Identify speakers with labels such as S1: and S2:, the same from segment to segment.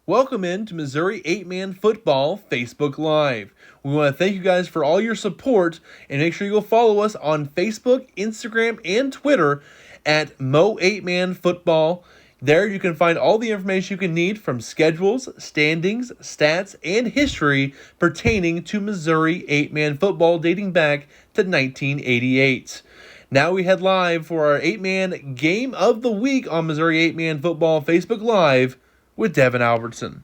S1: Welcome in to Missouri 8-Man Football Facebook Live. We want to thank you guys for all your support, and make sure you go follow us on Facebook, Instagram, and Twitter at Mo8Man Football. There you can find all the information you can need from schedules, standings, stats, and history pertaining to Missouri 8-Man football dating back to 1988. Now we head live for our 8-Man Game of the Week on Missouri 8-Man Football Facebook Live with Devin Albertson.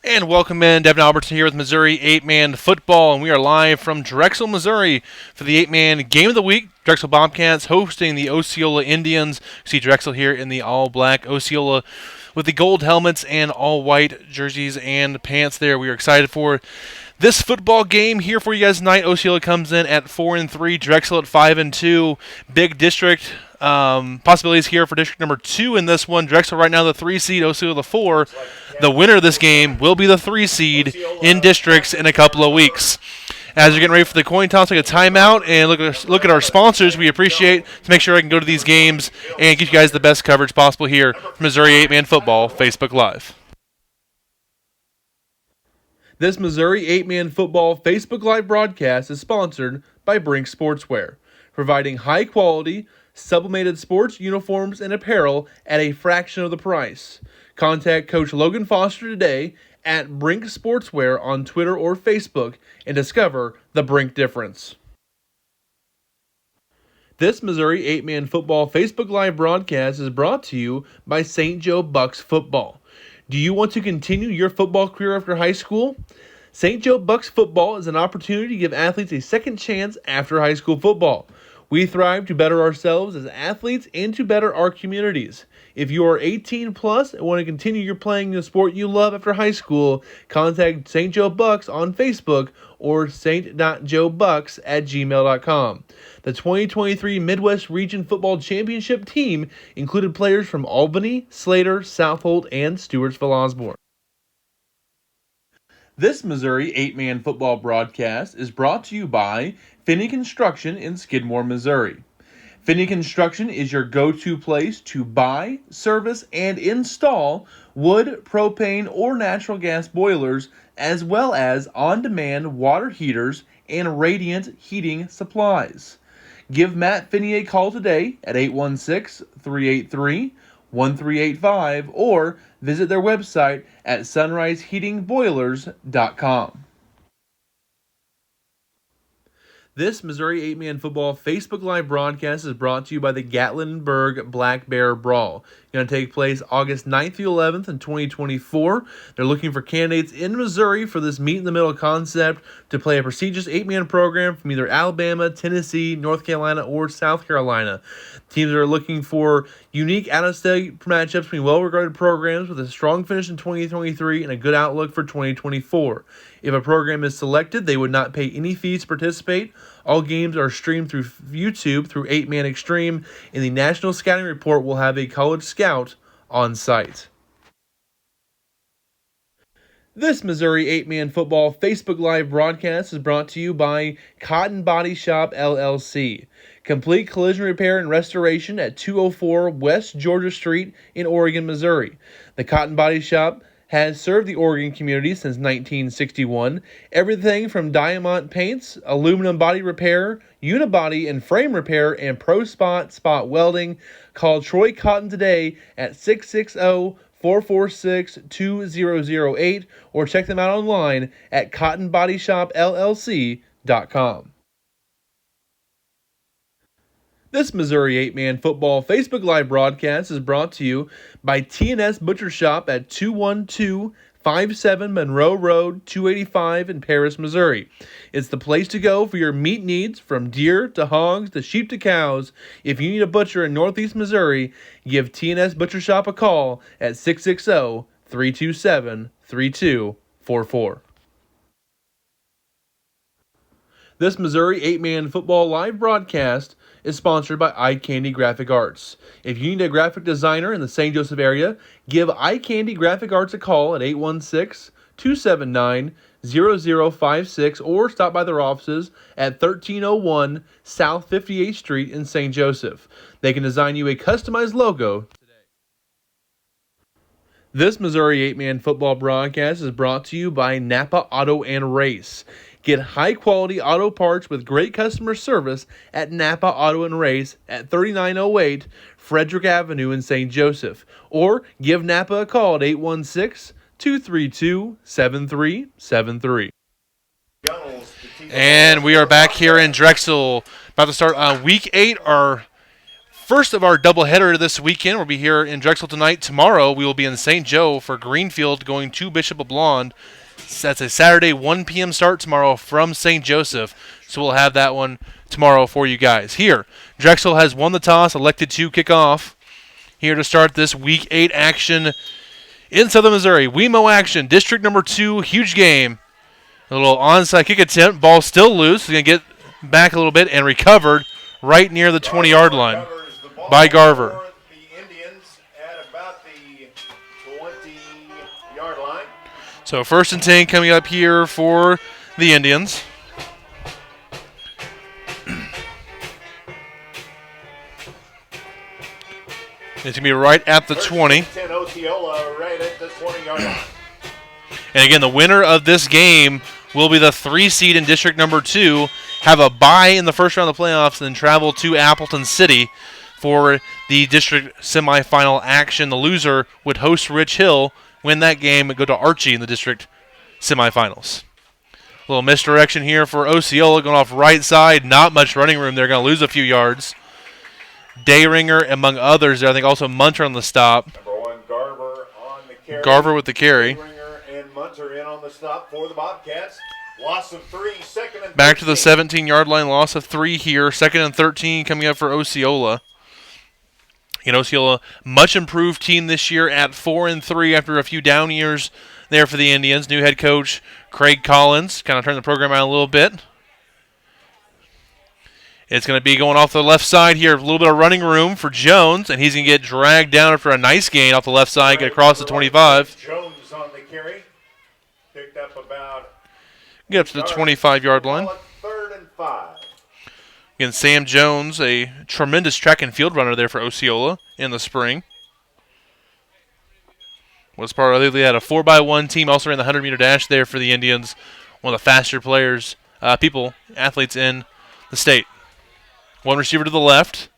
S1: And welcome in, Devin Albertson here with Missouri 8-Man Football, and we are live from Drexel, Missouri for the 8-Man Game of the Week. Drexel Bobcats hosting the Osceola Indians. You see Drexel here in the all-black, Osceola with the gold helmets and all-white jerseys and pants there. We are excited for this football game here for you guys tonight. Osceola comes in at 4-3, Drexel at 5-2. Big district possibilities here for district number 2 in this one. Drexel right now the 3 seed, Osceola the 4. The winner of this game will be the 3 seed in districts in a couple of weeks. As you're getting ready for the coin toss, take a timeout and look at our sponsors. We appreciate to make sure I can go to these games and get you guys the best coverage possible here from Missouri 8-Man Football Facebook Live. This Missouri 8-Man Football Facebook Live broadcast is sponsored by Brink Sportswear, providing high-quality, sublimated sports uniforms and apparel at a fraction of the price. Contact Coach Logan Foster today at Brink Sportswear on Twitter or Facebook and discover the Brink difference. This Missouri 8-Man Football Facebook Live broadcast is brought to you by St. Joe Bucks Football. Do you want to continue your football career after high school? St. Joe Bucks Football is an opportunity to give athletes a second chance after high school football. We thrive to better ourselves as athletes and to better our communities. If you are 18 plus and want to continue playing the sport you love after high school, contact St. Joe Bucks on Facebook or st.joebucks@gmail.com. The 2023 Midwest Region Football Championship team included players from Albany, Slater, Southold, and Stewartsville Osborne. This Missouri 8-Man Football broadcast is brought to you by Finney Construction in Skidmore, Missouri. Finney Construction is your go-to place to buy, service, and install wood, propane, or natural gas boilers, as well as on-demand water heaters and radiant heating supplies. Give Matt Finney a call today at 816-383-1385 or visit their website at sunriseheatingboilers.com. This Missouri 8-Man Football Facebook Live broadcast is brought to you by the Gatlinburg Black Bear Brawl. It's going to take place August 9th through 11th in 2024. They're looking for candidates in Missouri for this meet-in-the-middle concept to play a prestigious 8-man program from either Alabama, Tennessee, North Carolina, or South Carolina. Teams are looking for unique out-of-state matchups between well-regarded programs with a strong finish in 2023 and a good outlook for 2024. If a program is selected, they would not pay any fees to participate. All games are streamed through YouTube through 8-Man Extreme, and the National Scouting Report will have a college scout on site. This Missouri 8-Man Football Facebook Live broadcast is brought to you by Cotton Body Shop, LLC. Complete collision repair and restoration at 204 West Georgia Street in Oregon, Missouri. The Cotton Body Shop has served the Oregon community since 1961. Everything from diamond paints, aluminum body repair, unibody and frame repair, and pro spot welding. Call Troy Cotton today at 660-446-2008 or check them out online at cottonbodyshopllc.com. This Missouri 8-Man Football Facebook Live broadcast is brought to you by T&S Butcher Shop at 21257 Monroe Road, 285 in Paris, Missouri. It's the place to go for your meat needs, from deer to hogs to sheep to cows. If you need a butcher in Northeast Missouri, give T&S Butcher Shop a call at 660-327-3244. This Missouri 8-Man Football Live broadcast is sponsored by Eye Candy Graphic Arts. If you need a graphic designer in the St. Joseph area, give Eye Candy Graphic Arts a call at 816-279-0056 or stop by their offices at 1301 South 58th Street in St. Joseph. They can design you a customized logo today. This Missouri 8-Man football broadcast is brought to you by Napa Auto and Race. Get high-quality auto parts with great customer service at Napa Auto and Race at 3908 Frederick Avenue in St. Joseph. Or give Napa a call at 816-232-7373. And we are back here in Drexel, about to start Week 8, our first of our doubleheader this weekend. We'll be here in Drexel tonight. Tomorrow we will be in St. Joe for Greenfield going to Bishop of Blonde. That's a Saturday 1 p.m. start tomorrow from St. Joseph. So we'll have that one tomorrow for you guys. Here, Drexel has won the toss, elected to kick off. Here to start this Week 8 action in Southern Missouri. WeMo action, District number 2, huge game. A little onside kick attempt. Ball still loose. He's going to get back a little bit and recovered right near the 20-yard line by Garver.
S2: The Indians at about the 20-yard line.
S1: So 1st and 10 coming up here for the Indians. It's going to be right at the 20.
S2: 10 Osceola right at the 20-yard line.
S1: And again, the winner of this game will be the 3 seed in District number 2, have a bye in the first round of the playoffs, and then travel to Appleton City for the district semifinal action. The loser would host Rich Hill, win that game, and go to Archie in the district semifinals. A little misdirection here for Osceola, going off right side. Not much running room. They're going to lose a few yards. Dayringer, among others there. I think also Munter on the stop.
S2: Number 1, Garver on the carry.
S1: Garver with the carry.
S2: Dayringer and Munter in on the stop for the Bobcats. Loss of 3, 2nd and 13.
S1: Back to the 17-yard line, loss of 3 here. 2nd and 13 coming up for Osceola. And Osceola, much improved team this year at 4-3 after a few down years there for the Indians. New head coach Craig Collins kind of turned the program out a little bit. It's going to be going off the left side here. A little bit of running room for Jones, and he's going to get dragged down after a nice gain off the left side, get across the 25.
S2: Jones on the carry. Picked up about...
S1: Get up to the 25-yard line.
S2: 3rd and 5.
S1: Again, Sam Jones, a tremendous track and field runner there for Osceola in the spring. Was part of they had a 4x1 team, also ran the 100-meter dash there for the Indians. One of the faster players, athletes in the state. One receiver to the left.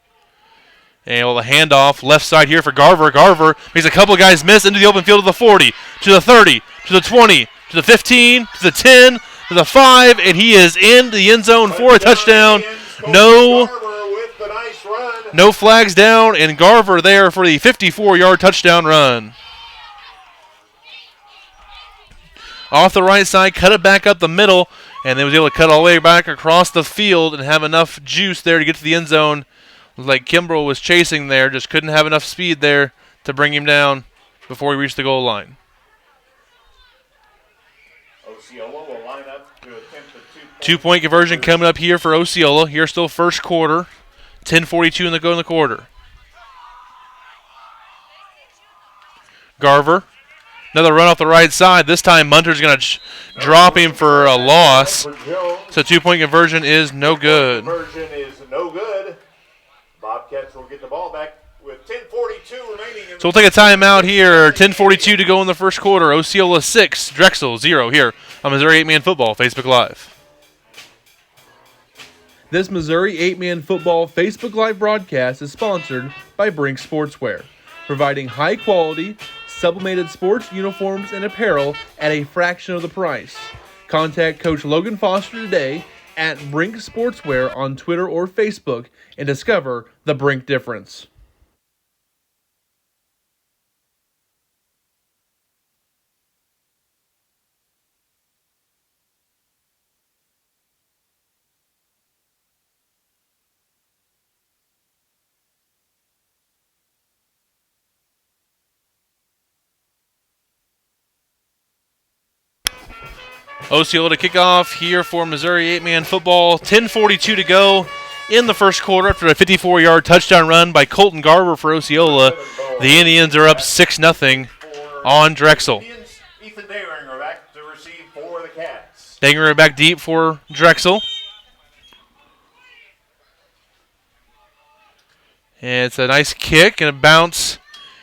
S1: And the handoff left side here for Garver. Garver makes a couple of guys miss into the open field to the 40, to the 30, to the 20, to the 15, to the 10, to the 5, and he is in the end zone for a touchdown. No flags down, and Garver there for the 54-yard touchdown run. Off the right side, cut it back up the middle, and then was able to cut all the way back across the field and have enough juice there to get to the end zone. Like Kimbrell was chasing there, just couldn't have enough speed there to bring him down before he reached the goal line.
S2: Osceola will line up to attempt a 2-point.
S1: 2-point conversion coming up here for Osceola. Here still first quarter. 10:42 in the quarter. Garver. Another run off the right side. This time Munter's going to drop him for a loss. So 2-point conversion is no good.
S2: Conversion is no good. Bobcats will get the ball back with 10:42 remaining.
S1: So we'll take a timeout here. 10:42 to go in the first quarter. Osceola 6, Drexel 0 here on Missouri 8-Man Football Facebook Live. This Missouri 8-Man Football Facebook Live broadcast is sponsored by Brink Sportswear, providing high-quality, sublimated sports uniforms and apparel at a fraction of the price. Contact Coach Logan Foster today at Brink Sportswear on Twitter or Facebook and discover the Brink difference. Osceola to kick off here for Missouri 8-Man football. 10:42 to go in the first quarter after a 54-yard touchdown run by Colton Garver for Osceola. The Indians are up 6-0 on Drexel.
S2: Ethan Dayringer back to receive for the Cats.
S1: Dayringer back deep for Drexel. And it's a nice kick and a bounce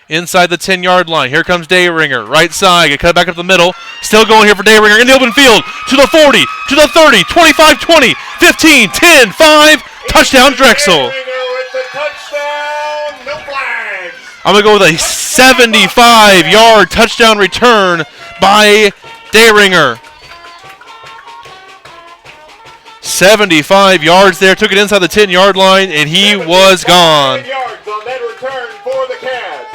S1: inside the 10-yard line. Here comes Dayringer, right side, get cut back up the middle. Still going here for Dayringer in the open field. To the 40, to the 30, 25, 20, 15, 10, 5. Touchdown, Drexel. I'm going to go with a 75-yard touchdown return by Dayringer. 75 yards there, took it inside the 10-yard line, and he was gone.
S2: 10 yards on that return for the Cats.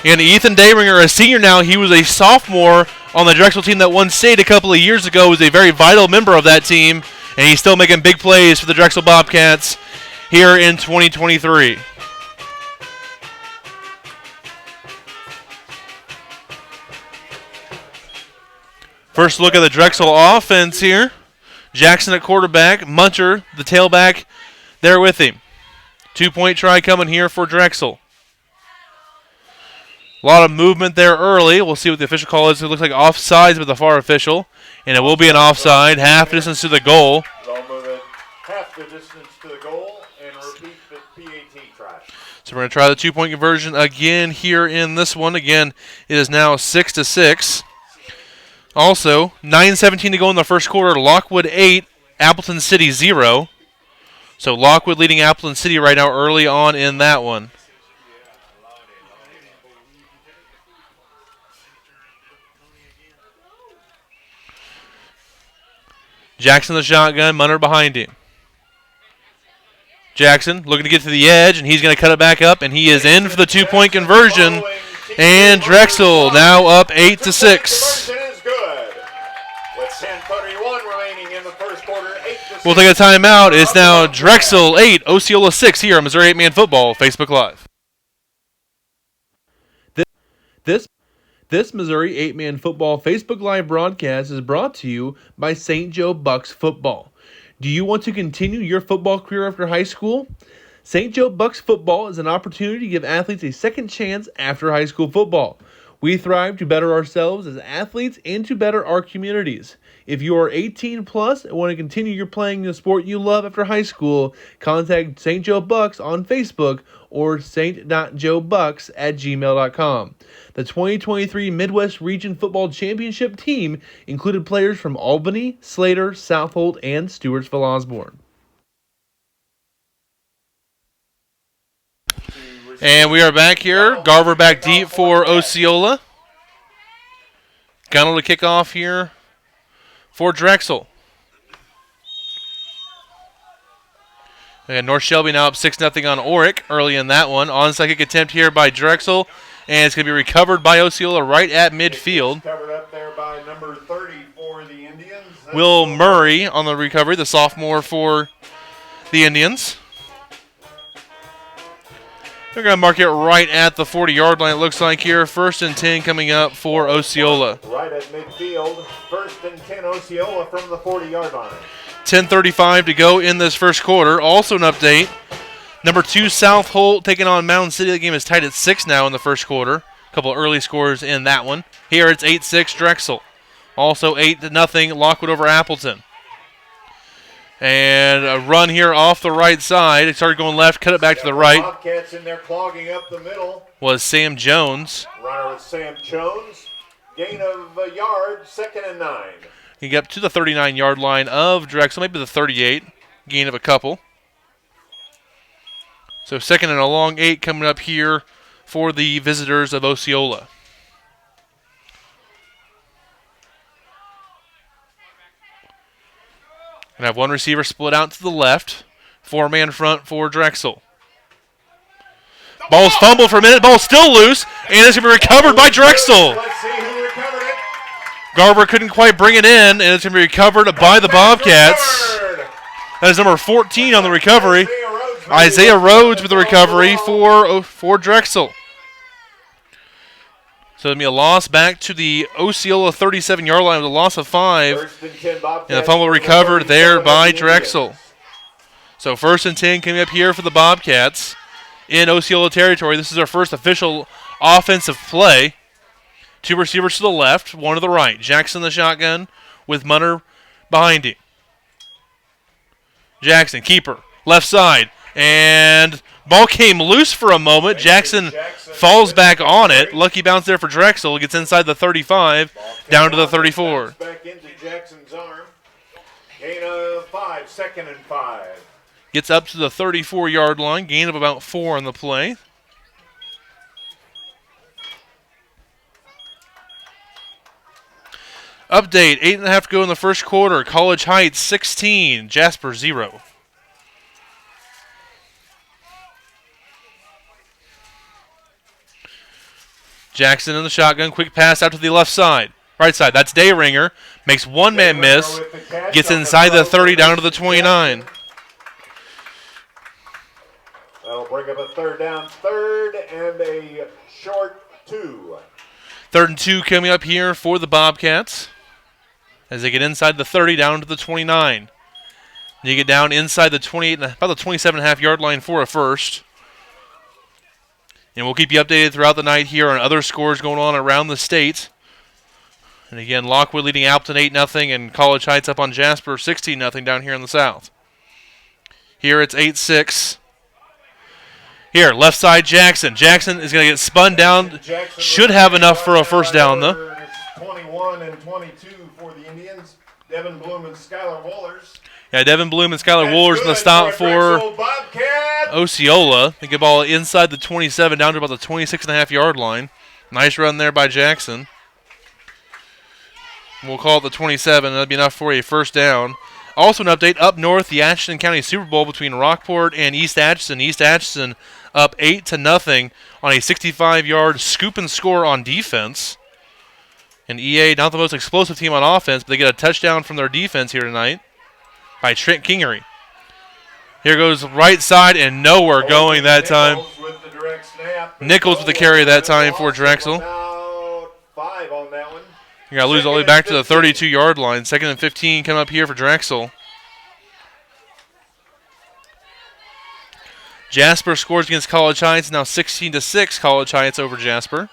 S1: And Ethan Dayringer, a senior now, he was a sophomore on the Drexel team that won state a couple of years ago, was a very vital member of that team, and he's still making big plays for the Drexel Bobcats here in 2023. First look at the Drexel offense here. Jackson at quarterback, Munter, the tailback, there with him. 2-point try coming here for Drexel. A lot of movement there early. We'll see what the official call is. It looks like offsides with the far official, and it will be an offside, half distance to the goal.
S2: They'll move it half the distance to the goal and repeat the PAT try.
S1: So we're going to try the 2-point conversion again here in this one. Again, it is now 6-6. Also, 9:17 to go in the first quarter. Lockwood 8, Appleton City 0. So Lockwood leading Appleton City right now early on in that one. Jackson the shotgun, Munter behind him. Jackson looking to get to the edge, and he's going to cut it back up, and he is in for the 2-point conversion. And Drexel now up 8-6. We'll take a timeout. It's now Drexel 8, Osceola 6 here on Missouri 8-Man Football Facebook Live. This Missouri 8-Man Football Facebook Live broadcast is brought to you by St. Joe Bucks Football. Do you want to continue your football career after high school? St. Joe Bucks Football is an opportunity to give athletes a second chance after high school football. We thrive to better ourselves as athletes and to better our communities. If you are 18 plus and want to continue your playing the sport you love after high school, contact St. Joe Bucks on Facebook or st.joebucks@gmail.com. The 2023 Midwest Region Football Championship team included players from Albany, Slater, Southold, and Stewartsville Osborne. And we are back here. Garver back deep for Osceola. Gunnell to kick off here for Drexel. And North Shelby now up 6-0 on Oric early in that one. Onside kick attempt here by Drexel. And it's going to be recovered by Osceola right at midfield.
S2: Covered up there by number 30 for the Indians.
S1: Will Murray on the recovery, the sophomore for the Indians. They're going to mark it right at the 40-yard line, it looks like here. 1st and 10 coming up for Osceola.
S2: Right at midfield. 1st and 10 Osceola from the 40-yard line.
S1: 10:35 to go in this first quarter. Also an update. Number 2, Southold taking on Mountain City. The game is tied at 6 now in the first quarter. A couple early scores in that one. Here it's 8-6 Drexel. Also 8-0 Lockwood over Appleton. And a run here off the right side. It started going left, cut it back to the right.
S2: Bobcats in there clogging up the middle.
S1: Was Sam Jones.
S2: Runner with Sam Jones. Gain of a yard, 2nd and 9.
S1: He got up to the 39-yard line of Drexel, maybe the 38. Gain of a couple. So 2nd and a long 8 coming up here for the visitors of Osceola. And have one receiver split out to the left. 4-man front for Drexel. Ball's fumbled for a minute. Ball's still loose. And it's going to be recovered by Drexel.
S2: Let's see who recovered it.
S1: Garver couldn't quite bring it in. And it's going to be recovered by the Bobcats. That is number 14 on the recovery. Isaiah Rhodes with the recovery for Drexel. So it'll be a loss back to the Osceola 37-yard line with a loss of 5. And the fumble recovered there by Drexel. So 1st and 10 coming up here for the Bobcats in Osceola territory. This is our first official offensive play. 2 receivers to the left, 1 to the right. Jackson the shotgun with Munter behind him. Jackson, keeper, left side. And ball came loose for a moment. Jackson falls back on it. Lucky bounce there for Drexel. Gets inside the 35, down to the 34.
S2: Back into Jackson's arm. Gain of 5, 2nd and 5.
S1: Gets up to the 34-yard line. Gain of about 4 on the play. Update, 8.5 to go in the first quarter. College Heights 16, Jasper 0. Jackson in the shotgun, quick pass out to the left side. Right side, that's Dayringer. Makes one-man miss. Gets inside the 30, down to the 29.
S2: That'll bring up a third down, third and a short 2.
S1: 3rd and 2 coming up here for the Bobcats as they get inside the 30, down to the 29. You get down inside the 28, about the 27.5-yard line for a first. And we'll keep you updated throughout the night here on other scores going on around the state. And again, Lockwood leading Appleton 8-0 and College Heights up on Jasper 16-0 down here in the south. Here it's 8-6. Here, left side Jackson. Jackson is going to get spun down. Should have enough for a first down, though.
S2: 21 and 22 for the Indians. Devin Bloom and Skylar Wohlers.
S1: Yeah, Devin Bloom and Skylar Wohlers in the stop for Osceola. They get ball inside the 27, down to about the 26.5-yard line. Nice run there by Jackson. We'll call it the 27. That'll be enough for a first down. Also an update, up north, the Atchison County Super Bowl between Rockport and East Atchison. East Atchison up 8-0 on a 65-yard scoop and score on defense. And EA, not the most explosive team on offense, but they get a touchdown from their defense here tonight by Trent Kingery. Here goes right side and nowhere going that time. Nichols with the carry that time for Drexel.
S2: About 5 on that one.
S1: You got to lose all the way back to the 32-yard line. 2nd and 15 come up here for Drexel. Jasper scores against College Heights. Now 16-6 College Heights over Jasper.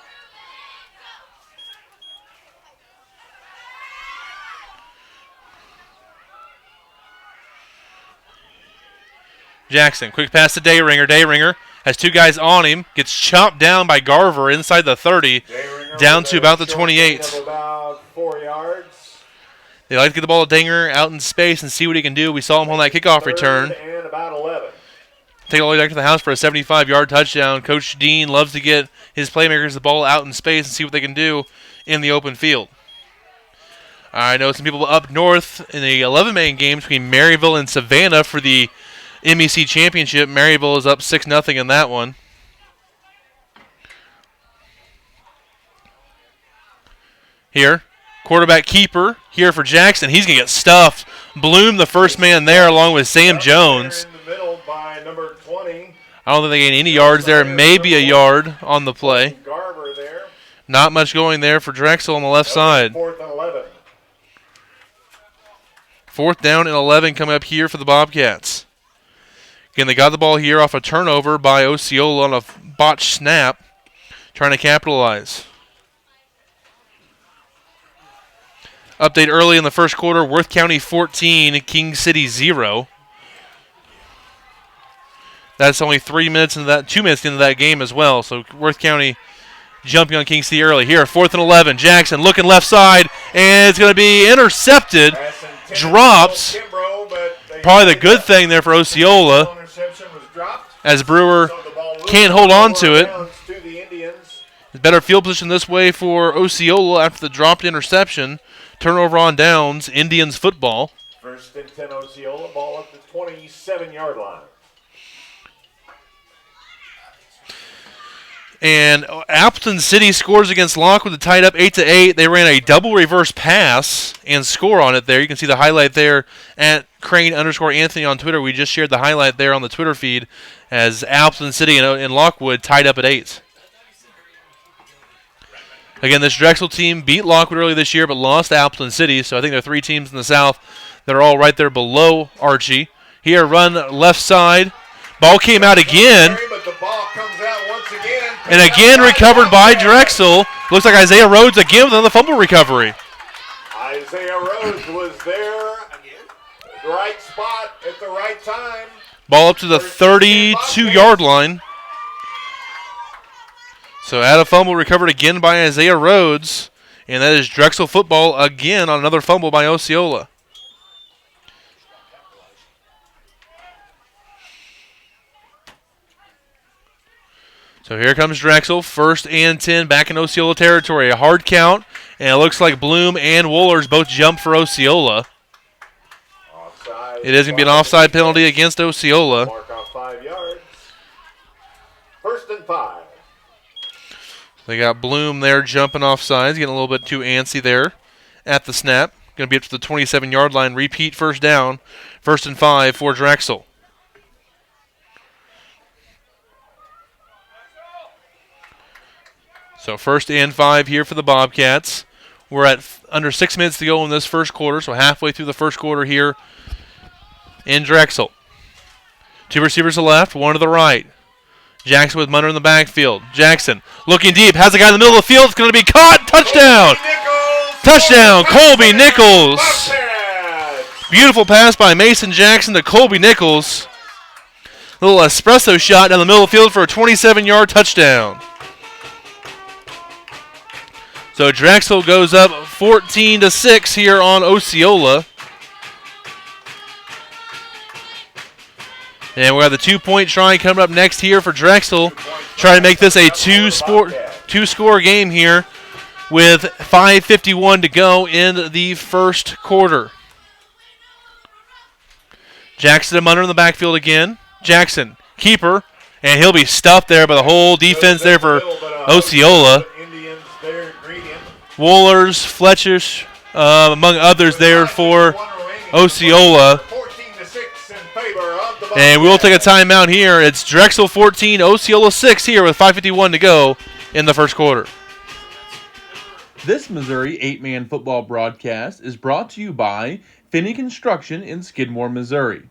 S1: Jackson, quick pass to Dayringer. Dayringer has 2 guys on him. Gets chopped down by Garver inside the 30, down to about the 28.
S2: About 4 yards.
S1: They like to get the ball to Dinger out in space and see what he can do. We saw him on that kickoff return.
S2: And about 11.
S1: Take it all the way back to the house for a 75-yard touchdown. Coach Dean loves to get his playmakers the ball out in space and see what they can do in the open field. I know some people up north in the 11-man game between Maryville and Savannah for the MEC Championship. Maryville is up 6-0 in that one. Here, quarterback keeper here for Jackson. He's going to get stuffed. Bloom, the first man there, along with Sam Jones.
S2: In the middle by number 20.
S1: I don't think they gain any yards there. Maybe a yard on the play.
S2: Garver there.
S1: Not much going there for Drexel on the left side.
S2: 4th and 11.
S1: 4th down and 11 coming up here for the Bobcats. Again, they got the ball here off a turnover by Osceola on a botched snap, trying to capitalize. Update early in the first quarter, Worth County 14, King City 0. That's only 2 minutes into that game as well, so Worth County jumping on King City early. Here, 4th and 11, Jackson looking left side, and it's going to be intercepted. Drops. Probably the good thing there for Osceola, as Brewer can't hold on to it. It's better field position this way for Osceola after the dropped interception. Turnover on downs, Indians football.
S2: 1st and 10 Osceola, ball at the 27-yard line.
S1: And Appleton City scores against Lockwood to tie it up 8-8. They ran a double reverse pass and score on it there. You can see the highlight there at Crane_Anthony on Twitter. We just shared the highlight there on the Twitter feed as Appleton City and Lockwood tied up at 8. Again, this Drexel team beat Lockwood early this year but lost to Appleton City, so I think there are 3 teams in the south that are all right there below Archie. Here, run left side. Ball came out again.
S2: But the ball comes out once again.
S1: And again recovered by Drexel. Looks like Isaiah Rhodes again with another fumble recovery.
S2: Isaiah Rhodes was there. The right spot at the right time.
S1: Ball up to the 32-yard line. So at a fumble recovered again by Isaiah Rhodes. And that is Drexel football again on another fumble by Osceola. So here comes Drexel, 1st and 10 back in Osceola territory. A hard count, and it looks like Bloom and Wohlers both jump for Osceola. It is going to be an offside penalty against Osceola.
S2: Mark off 5 yards. 1st and 5.
S1: They got Bloom there jumping off sides, getting a little bit too antsy there at the snap. Going to be up to the 27-yard line. Repeat first down. 1st and 5 for Drexel. So 1st and 5 here for the Bobcats. We're at under 6 minutes to go in this first quarter, so halfway through the first quarter here in Drexel. 2 receivers to the left, 1 to the right. Jackson with Munner in the backfield. Jackson looking deep, has a guy in the middle of the field. It's going to be caught. Touchdown! Touchdown, Colby Nichols. Beautiful pass by Mason Jackson to Colby Nichols. Little espresso shot down the middle of the field for a 27-yard touchdown. So Drexel goes up 14-6 here on Osceola. And we have the 2-point try coming up next here for Drexel. Trying to make this a two-score game here with 5:51 to go in the first quarter. Jackson and Munner in the backfield again. Jackson, keeper, and he'll be stuffed there by the whole defense there for Osceola. Wohlers, Fletcher, among others there for Osceola. And we will take a timeout here. It's Drexel 14, Osceola 6 here with 5:51 to go in the first quarter. This Missouri 8-man football broadcast is brought to you by Finney Construction in Skidmore, Missouri.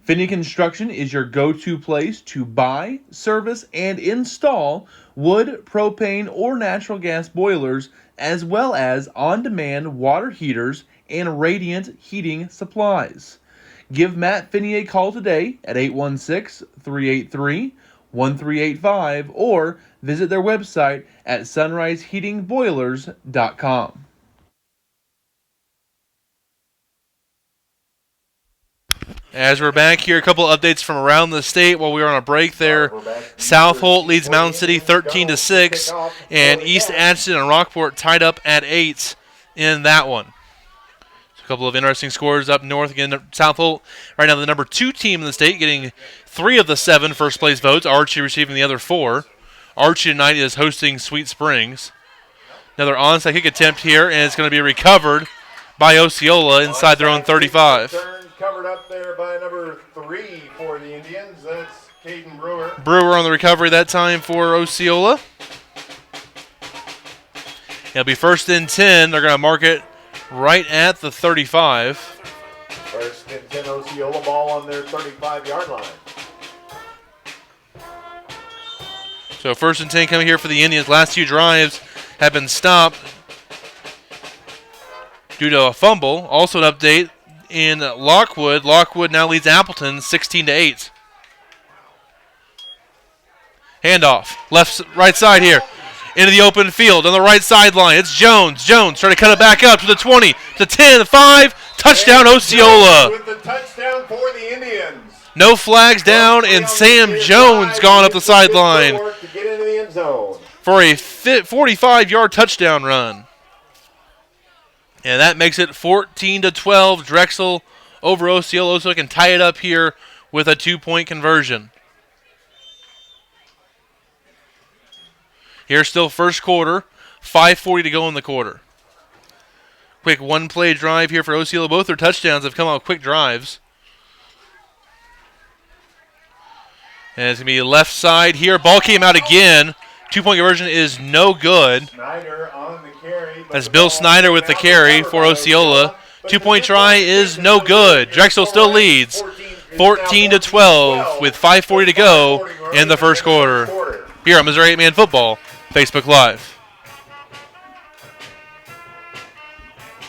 S1: Finney Construction is your go-to place to buy, service, and install wood, propane, or natural gas boilers, as well as on-demand water heaters and radiant heating supplies. Give Matt Finney a call today at 816-383-1385 or visit their website at sunriseheatingboilers.com. As we're back here, a couple updates from around the state while we were on a break there. South Holt leads Mountain City 13-6, and East Atchison and Rockport tied up at 8 in that one. So a couple of interesting scores up north. Again, South Holt right now the number 2 team in the state, getting 3 of the 7 first place votes. Archie receiving the other 4. Archie tonight is hosting Sweet Springs. Another onside kick attempt here, and it's going to be recovered by Osceola inside their own 35.
S2: Covered up there by number 3 for the Indians. That's Caden Brewer.
S1: Brewer on the recovery that time for Osceola. It'll be 1st and 10. They're going to mark it right at the 35.
S2: 1st and 10 Osceola, ball on their 35-yard line.
S1: So 1st and 10 coming here for the Indians. Last 2 drives have been stopped due to a fumble. Also an update in Lockwood. Lockwood now leads Appleton 16-8. Handoff. Right side here. Into the open field on the right sideline. It's Jones. Jones trying to cut it back up to the 20, to 10, the 5. Touchdown Osceola.
S2: With the touchdown for the Indians.
S1: No flags down, and Sam Jones gone up the sideline
S2: To get into the end zone.
S1: for a 45-yard touchdown run. And that makes it 14-12. Drexel over Osceola. Osceola can tie it up here with a 2-point conversion. Here's still first quarter. 5:40 to go in the quarter. Quick one-play drive here for Osceola. Both their touchdowns have come out quick drives. And it's going to be left side here. Ball came out again. 2-point conversion is no good.
S2: Snyder on the carry.
S1: That's Bill Snyder with the carry for Osceola. 2-point try is no good. Drexel still leads 14-12 with 5:40 to go in the first quarter. Here on Missouri 8-Man Football, Facebook Live.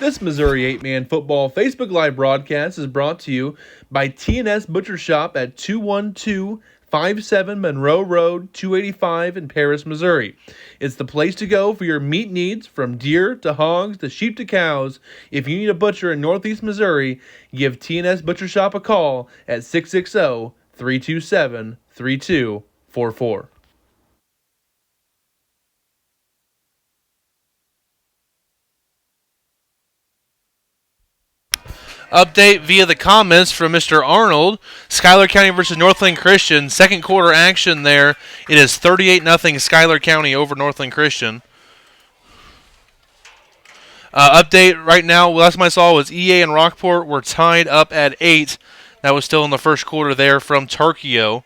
S1: This Missouri 8-Man Football Facebook Live broadcast is brought to you by T&S Butcher Shop at 21257 Monroe Road, 285 in Paris, Missouri. It's the place to go for your meat needs, from deer to hogs to sheep to cows. If you need a butcher in Northeast Missouri, give T&S Butcher Shop a call at 660-327-3244. Update via the comments from Mr. Arnold. Schuyler County versus Northland Christian. Second quarter action there. It is 38-0 Schuyler County over Northland Christian. Update right now, last time I saw was EA and Rockport were tied up at 8. That was still in the first quarter there from Tarkio.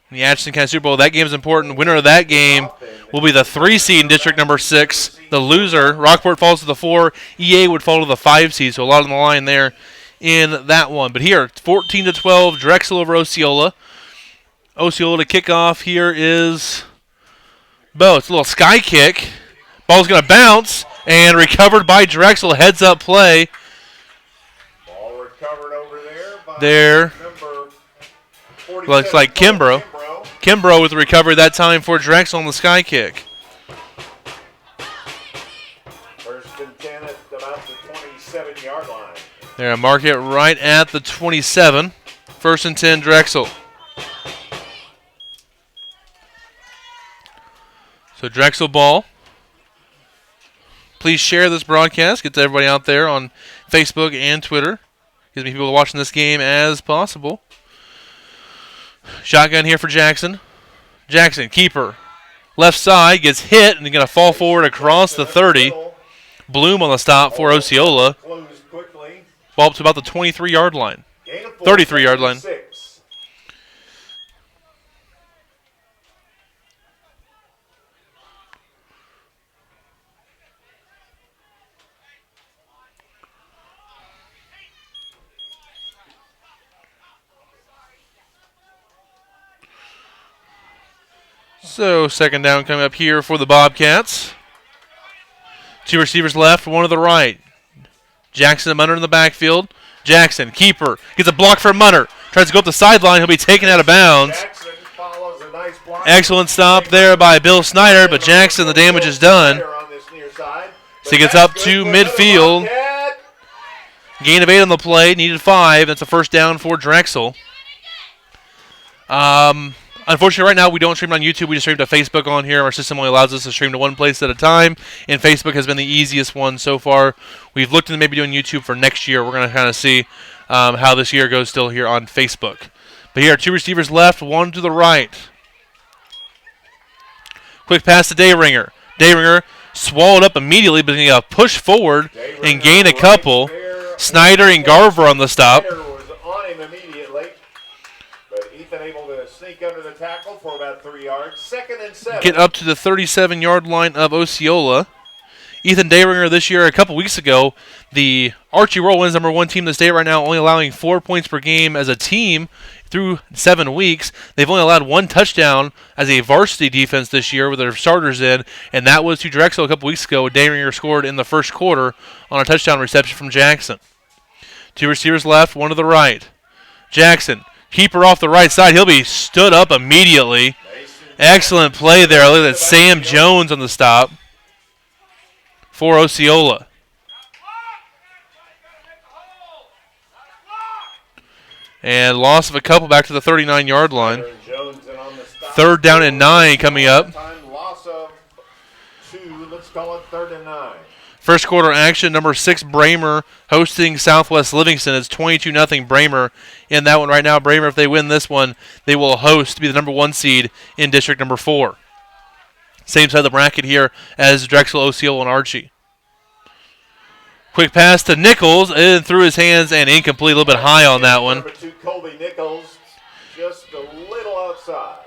S1: The Atchison County Super Bowl, that game is important. Winner of that game will be the 3 seed in District Number 6. The loser, Rockport, falls to the 4. EA would fall to the 5 seed, so a lot on the line there in that one. But here, 14-12, Drexel over Osceola. Osceola to kick off here is Bo. It's a little sky kick. Ball's going to bounce and recovered by Drexel. Heads up play.
S2: Ball recovered over
S1: there.
S2: Number 47,
S1: looks like Kimbrough. Kimbrough with the recovery that time for Drexel on the sky kick.
S2: First and 10 at about the 27-yard line.
S1: There, mark it right at the 27. First and 10, Drexel. So Drexel ball. Please share this broadcast. Get to everybody out there on Facebook and Twitter. Gives me people watching this game as possible. Shotgun here for Jackson. Jackson, keeper. Left side, gets hit, and he's going to fall forward across the 30. Bloom on the stop for Osceola. Ball up to about the 23-yard line. 33-yard line. So, second down coming up here for the Bobcats. 2 receivers left, 1 to the right. Jackson and Munner in the backfield. Jackson, keeper, gets a block from Munner. Tries to go up the sideline. He'll be taken out of bounds. Excellent stop there by Bill Snyder, but Jackson, the damage is done. So he gets up to midfield. Gain of 8 on the play, needed 5. That's a first down for Drexel. Unfortunately, right now, we don't stream on YouTube. We just stream to Facebook on here. Our system only allows us to stream to one place at a time, and Facebook has been the easiest one so far. We've looked into maybe doing YouTube for next year. We're going to kind of see how this year goes still here on Facebook. But here, 2 receivers left, 1 to the right. Quick pass to Dayringer. Dayringer swallowed up immediately, but he got pushed forward and gain a couple. Snyder and Garver on the stop.
S2: Able to sneak under the tackle for about 3 yards. Second and 7.
S1: Get up to the 37-yard line of Osceola. Ethan Dayringer this year, a couple weeks ago, the Archie Whirlwinds #1 team in the state right now, only allowing 4 points per game as a team through 7 weeks. They've only allowed 1 touchdown as a varsity defense this year with their starters in, and that was to Drexel a couple weeks ago. Dayringer scored in the first quarter on a touchdown reception from Jackson. 2 receivers left, 1 to the right. Jackson. Keeper off the right side. He'll be stood up immediately. Excellent play there. Look at that. Sam Jones on the stop for Osceola. And loss of a couple back to the 39-yard line. Third down and 9 coming up.
S2: Loss of 2. Let's call it 3rd and 9.
S1: First quarter action, number 6, Bramer hosting Southwest Livingston. It's 22-0 Bramer in that one right now. Bramer, if they win this one, they will host to be the #1 seed in District Number 4. Same side of the bracket here as Drexel, Osceola, and Archie. Quick pass to Nichols, in through his hands and incomplete, a little bit high on that one.
S2: Number 2, Colby Nichols, just a little outside.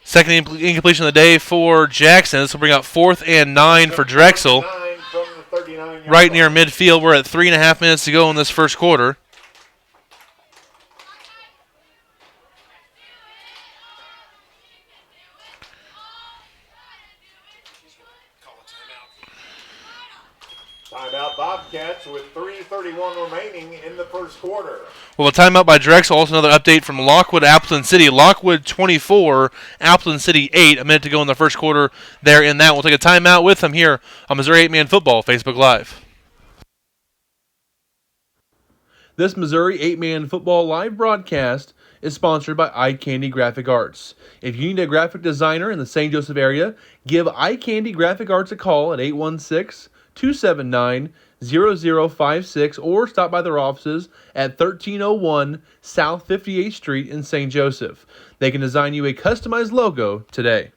S1: Second incompletion of the day for Jackson. This will bring up 4th and 9 for Drexel. Right near midfield. We're at 3.5 minutes to go in this first quarter.
S2: Timeout Bobcats with 3:31 remaining in the first quarter.
S1: Well, a timeout by Drexel. Also another update from Lockwood, Appleton City. Lockwood 24, Appleton City 8. A minute to go in the first quarter there in that. We'll take a timeout with them here on Missouri 8-Man Football Facebook Live. This Missouri 8-Man Football live broadcast is sponsored by Eye Candy Graphic Arts. If you need a graphic designer in the St. Joseph area, give Eye Candy Graphic Arts a call at 816-279-0056 or stop by their offices at 1301 South 58th Street in St. Joseph. They can design you a customized logo today.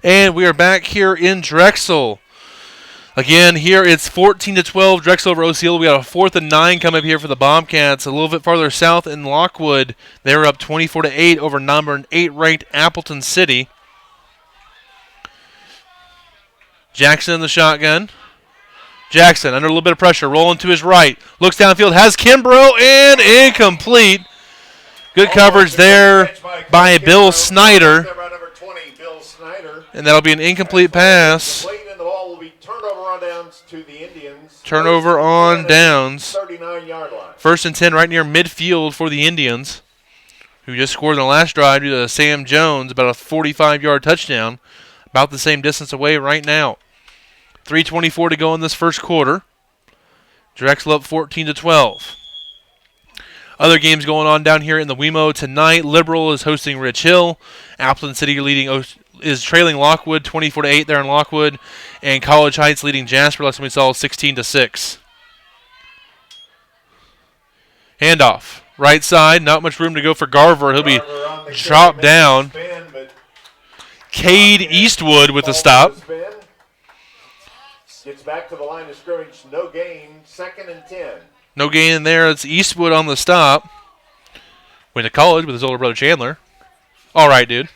S1: And we are back here in Drexel. Again, here it's 14-12, Drexel over Osceola. We got a 4th and 9 coming up here for the Bobcats. A little bit farther south in Lockwood, they were up 24-8 over number 8 ranked Appleton City. Jackson in the shotgun. Jackson under a little bit of pressure, rolling to his right. Looks downfield, has Kimbrough, and incomplete. Good coverage there by Bill Snyder. And that'll be an incomplete pass. Turnover on downs.
S2: 39-yard line.
S1: 1st and 10 right near midfield for the Indians, who just scored in the last drive due to Sam Jones, about a 45-yard touchdown. About the same distance away right now. 3:24 to go in this first quarter. Drexel up 14-12. Other games going on down here in the WeMo tonight. Liberal is hosting Rich Hill. Appleton City is trailing Lockwood 24-8 there in Lockwood, and College Heights leading Jasper. Last time we saw 16-6. Handoff, right side, not much room to go for Garver. He'll be dropped down. Cade Eastwood with the stop.
S2: Gets back to the line of scrimmage, no gain, 2nd and 10.
S1: No gain in there. It's Eastwood on the stop. Went to college with his older brother Chandler. All right, dude.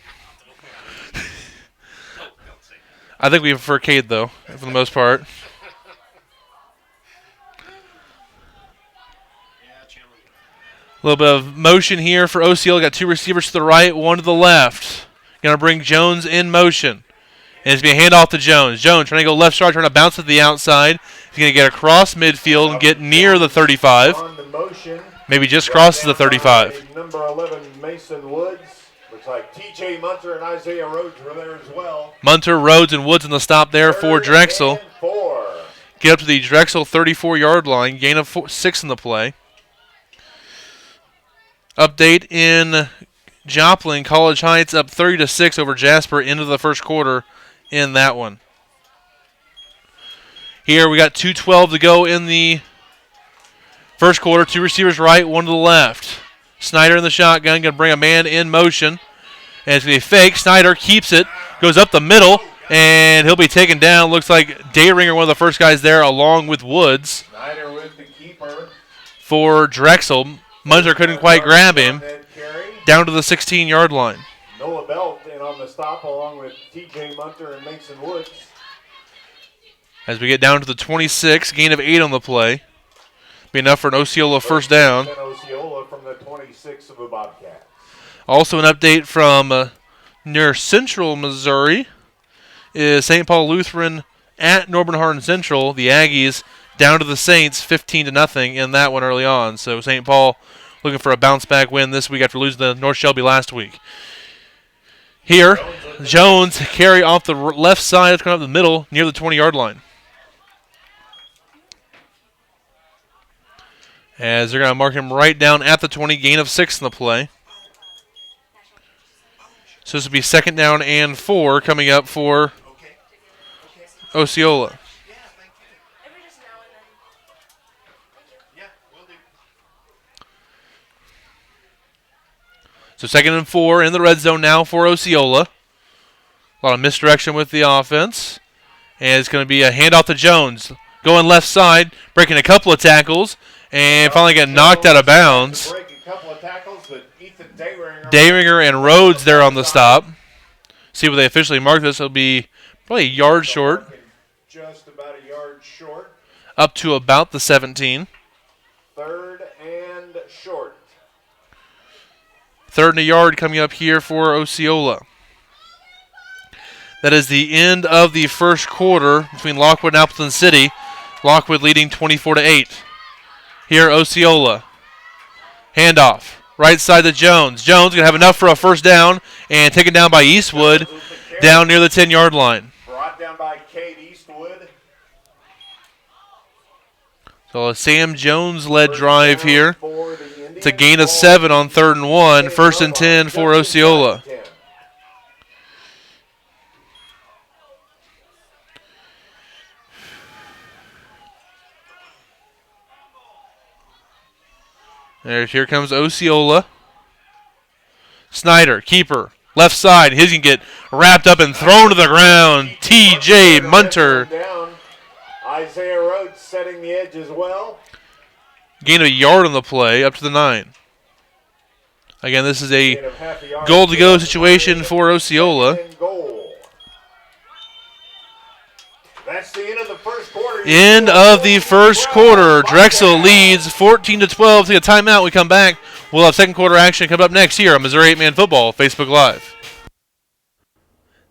S1: I think we prefer Cade, though, for the most part. A little bit of motion here for Osceola. Got 2 receivers to the right, 1 to the left. Going to bring Jones in motion. And it's going to hand off to Jones. Jones trying to go left side, trying to bounce to the outside. He's going to get across midfield and get near the 35. Maybe just crosses the 35.
S2: Number 11, Mason Woods. Looks like T.J. Munter and Isaiah Rhodes were there as well.
S1: Munter, Rhodes, and Woods in the stop there for Drexel. Get up to the Drexel 34-yard line. Gain of 6 in the play. Update in Joplin. College Heights up 30-6 over Jasper into the first quarter in that one. Here we got 2:12 to go in the first quarter. 2 receivers right, 1 to the left. Snyder in the shotgun, going to bring a man in motion. And it's going to be fake. Snyder keeps it, goes up the middle, and he'll be taken down. Looks like Dayringer, one of the first guys there, along with Woods.
S2: Snyder with the keeper.
S1: For Drexel. Munter couldn't quite grab him. Down to the 16-yard line.
S2: Noah Belt in on the stop along with T.J. Munter and Mason Woods.
S1: As we get down to the 26, gain of 8 on the play. Be enough for an Osceola first down.
S2: Osceola from the 26 of the Bobcats.
S1: Also an update from near Central Missouri is St. Paul Lutheran at Norman Hardin Central. The Aggies down to the Saints 15-0 in that one early on. So St. Paul looking for a bounce-back win this week after losing to North Shelby last week. Here, Jones carry off the left side. It's coming up the middle near the 20-yard line. As they're going to mark him right down at the 20, gain of 6 in the play. So this will be 2nd down and 4 coming up for Osceola. So 2nd and 4 in the red zone now for Osceola. A lot of misdirection with the offense. And it's going to be a handoff to Jones. Going left side, breaking a couple of tackles, and finally getting knocked out of bounds. Dayringer and Rhodes there on the stop. See what they officially mark this. It'll be probably a yard short.
S2: Just about a yard short.
S1: Up to about the 17.
S2: Third and short.
S1: Third and a yard coming up here for Osceola. That is the end of the first quarter between Lockwood and Appleton City. Lockwood leading 24-8. Here, Osceola. Handoff. Right side to Jones. Jones going to have enough for a first down and taken down by Eastwood down near the 10-yard line.
S2: Brought down by Kate Eastwood.
S1: So a Sam Jones-led drive here. It's a gain of 7 on 3rd and 1. 1st and 10 for Osceola. Here comes Osceola. Snyder, keeper, left side. He's going to get wrapped up and thrown to the ground. T.J. Munter.
S2: Isaiah Rhodes setting the edge as well.
S1: Gain of a yard on the play, up to the 9. Again, this is a goal-to-go situation for Osceola.
S2: That's the end of the first quarter.
S1: End of the first quarter. Drexel leads 14-12. Take a timeout. We come back. We'll have second quarter action come up next here on Missouri 8-Man Football Facebook Live.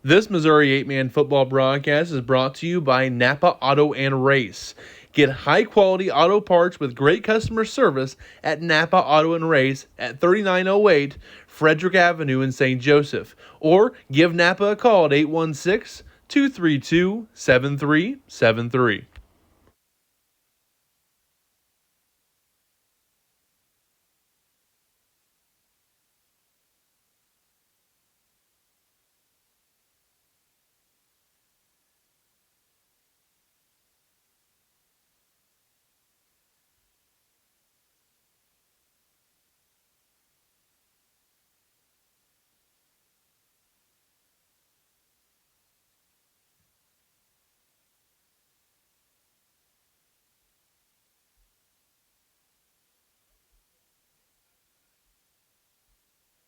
S1: This Missouri 8-Man Football broadcast is brought to you by Napa Auto and Race. Get high-quality auto parts with great customer service at Napa Auto and Race at 3908 Frederick Avenue in St. Joseph. Or give Napa a call at 816-232-7373.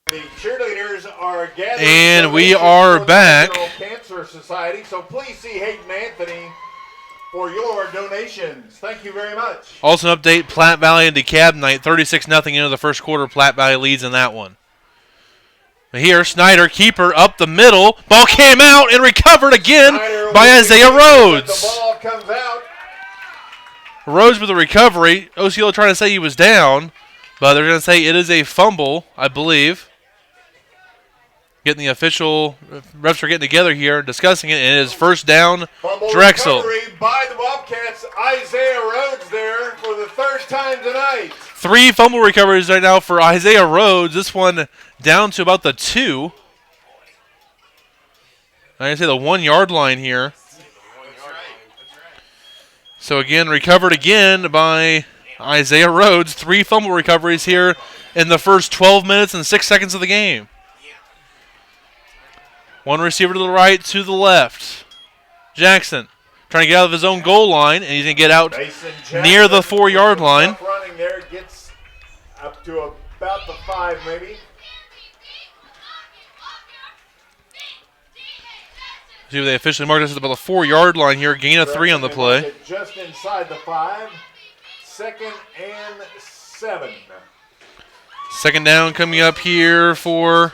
S2: The cheerleaders are gathering.
S1: And we are back.
S2: Cancer Society. So please see Hayden Anthony for your donations. Thank you very much.
S1: Also an update, Platte Valley and DeKalb Knight, 36-0 into the first quarter. Platte Valley leads in that one. Here, Snyder, keeper, up the middle. Ball came out and recovered again by Isaiah Rhodes.
S2: The ball comes out.
S1: Rhodes with the recovery. Osceola trying to say he was down, but they're going to say it is a fumble, I believe. Getting the official, refs are getting together here, discussing it, and it is first down,
S2: Fumble
S1: Drexel.
S2: Recovery by the Bobcats. Isaiah Rhodes there for the third time tonight.
S1: 3 fumble recoveries right now for Isaiah Rhodes. This one down to about the 2. I'm going to say the 1-yard line here. So again, recovered again by Isaiah Rhodes. 3 fumble recoveries here in the first 12 minutes and 6 seconds of the game. One receiver to the right, to the left. Jackson trying to get out of his own goal line, and he's going to get out near the 4-yard line.
S2: Running there, gets up to about the 5 maybe.
S1: See what they officially marked this at about the 4-yard line here. Gain of 3 on the play.
S2: Just inside the 5. 2nd and 7.
S1: Second down coming up here for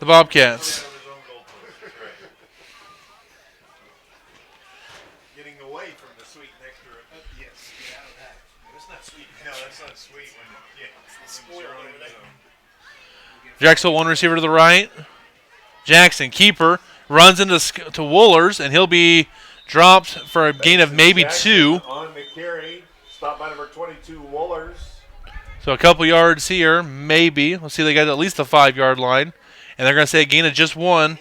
S1: the Bobcats. Drexel, one receiver to the right. Jackson, keeper, runs into Woolers, and he'll be dropped for a gain of maybe
S2: Jackson
S1: 2.
S2: On McCary, stopped by number 22, Woolers.
S1: So a couple yards here, maybe. We'll see they got at least the 5-yard line. And they're going to say a gain of just 1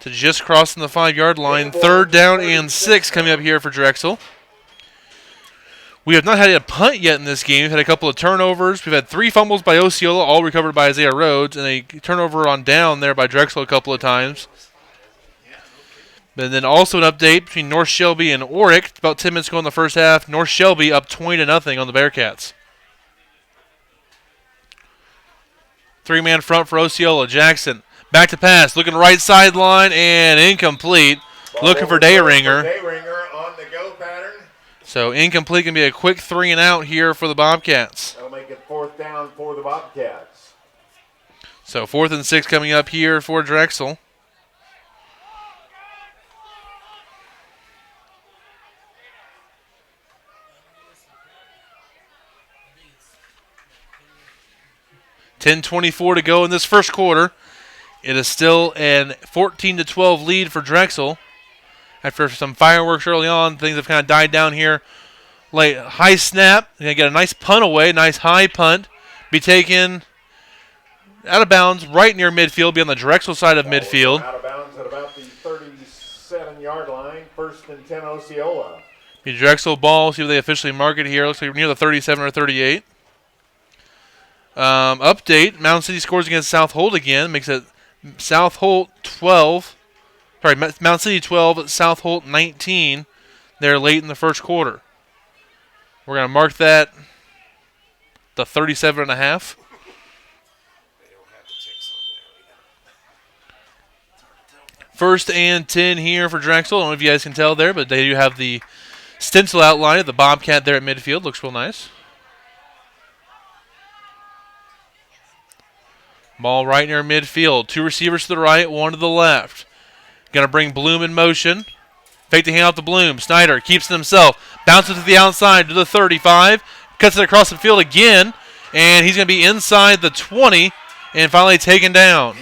S1: to just crossing the 5-yard line. 3rd down and 6 coming up here for Drexel. We have not had a punt yet in this game. We've had a couple of turnovers. We've had 3 fumbles by Osceola, all recovered by Isaiah Rhodes, and a turnover on down there by Drexel a couple of times. And then also an update between North Shelby and Orick. About 10 minutes ago in the first half. North Shelby up 20-0 on the Bearcats. 3-man front for Osceola. Jackson back to pass. Looking right sideline and incomplete. Looking for Dayringer.
S2: Dayringer on the go pattern.
S1: So incomplete can be a quick 3-and-out here for the Bobcats.
S2: That'll make it 4th down for the Bobcats.
S1: So 4th and 6 coming up here for Drexel. .10:24 to go in this first quarter. It is still an 14-12 lead for Drexel. After some fireworks early on, things have kind of died down here. Late high snap. You're going to get a nice punt away. Nice high punt. Be taken out of bounds right near midfield. Be on the Drexel side of midfield.
S2: Out of bounds at about the 37-yard line. 1st and 10 Osceola.
S1: The Drexel ball. See what they officially mark it here. Looks like near the 37 or 38. Update. Mountain City scores against South Holt again. Makes it South Holt 12. Sorry, Mountain City 12, South Holt 19. There late in the first quarter. We're going to mark that the 37.5. First and 10 here for Drexel. I don't know if you guys can tell there, but they do have the stencil outline of the Bobcat there at midfield. Looks real nice. Ball right near midfield. 2 receivers to the right, 1 to the left. Going to bring Bloom in motion. Fake the hand off to Bloom. Snyder keeps it himself. Bounces to the outside to the 35. Cuts it across the field again. And he's going to be inside the 20 and finally taken down.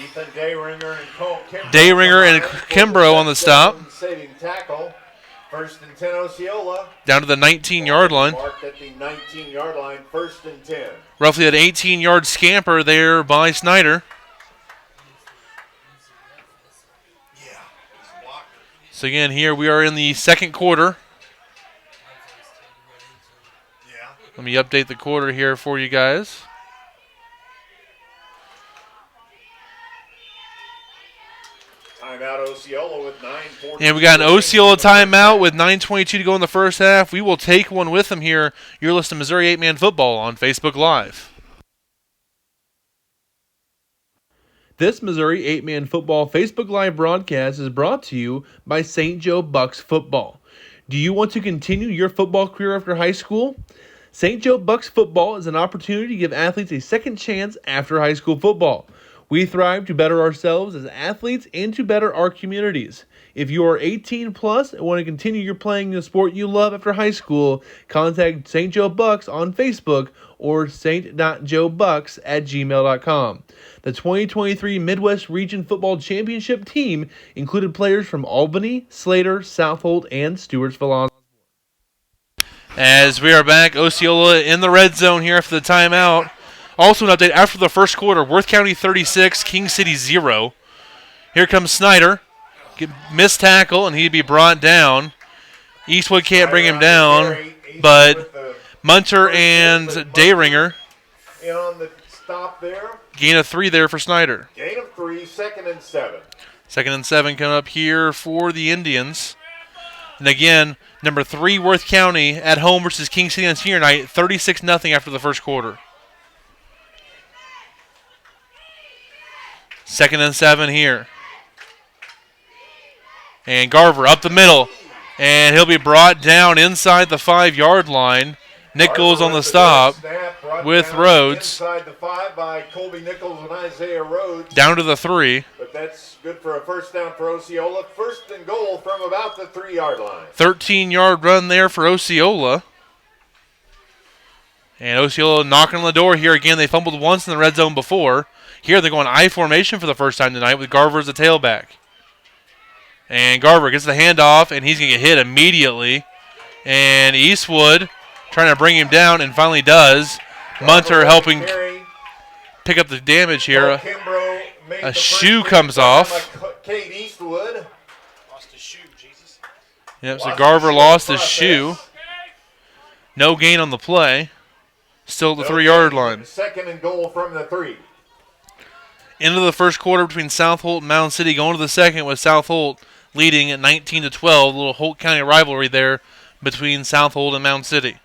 S1: Dayringer and Kimbrough on the stop.
S2: Saving tackle. 1st and 10 Osceola.
S1: Down to the 19-yard line.
S2: Marked at the 19-yard line. 1st and 10.
S1: Roughly an 18-yard scamper there by Snyder. So again, here we are in the second quarter. Let me update the quarter here for you guys.
S2: Timeout Osceola with 9:40.
S1: And we got an Osceola timeout with 9:22 to go in the first half. We will take one with them here. You're listening to Missouri 8-Man Football on Facebook Live. This Missouri 8-Man Football Facebook Live broadcast is brought to you by St. Joe Bucks Football. Do you want to continue your football career after high school? St. Joe Bucks Football is an opportunity to give athletes a second chance after high school football. We strive to better ourselves as athletes and to better our communities. If you are 18 plus and want to continue your playing the sport you love after high school, contact St. Joe Bucks on Facebook or st.joebucks@gmail.com. The 2023 Midwest Region Football Championship team included players from Albany, Slater, Southold, and Stewartsville. As we are back, Osceola in the red zone here after the timeout. Also an update after the first quarter, Worth County 36, King City 0. Here comes Snyder. Missed tackle, and he'd be brought down. Eastwood can't bring him down, but Munter and Dayringer
S2: on the stop there.
S1: Gain of 3 there for Snyder.
S2: Gain of 3, 2nd and 7.
S1: 2nd and 7 coming up here for the Indians. And again, number 3 Worth County at home versus King City on senior night, 36-0 after the first quarter. 2nd and 7 here. And Garver up the middle. And he'll be brought down inside the 5-yard line. Nichols on the stop with Rhodes.
S2: Inside the 5 by Colby Nichols and Isaiah Rhodes.
S1: Down to the 3.
S2: But that's good for a first down for Osceola. 1st and goal from about the 3-yard line.
S1: 13-yard run there for Osceola. And Osceola knocking on the door here again. They fumbled once in the red zone before. Here they're going I formation for the first time tonight with Garver as the tailback. And Garver gets the handoff, and he's going to get hit immediately. And Eastwood trying to bring him down, and finally does. Munter helping pick up the damage here. A shoe comes off.
S2: Kate Eastwood.
S3: Lost his shoe, Jesus.
S1: Yep, so Garver lost his shoe. No gain on the play. Still at the 3-yard line.
S2: 2nd and goal from the 3.
S1: Into the first quarter between South Holt and Mound City. Going to the second with South Holt leading at 19-12. A little Holt County rivalry there between Southold and Mound City.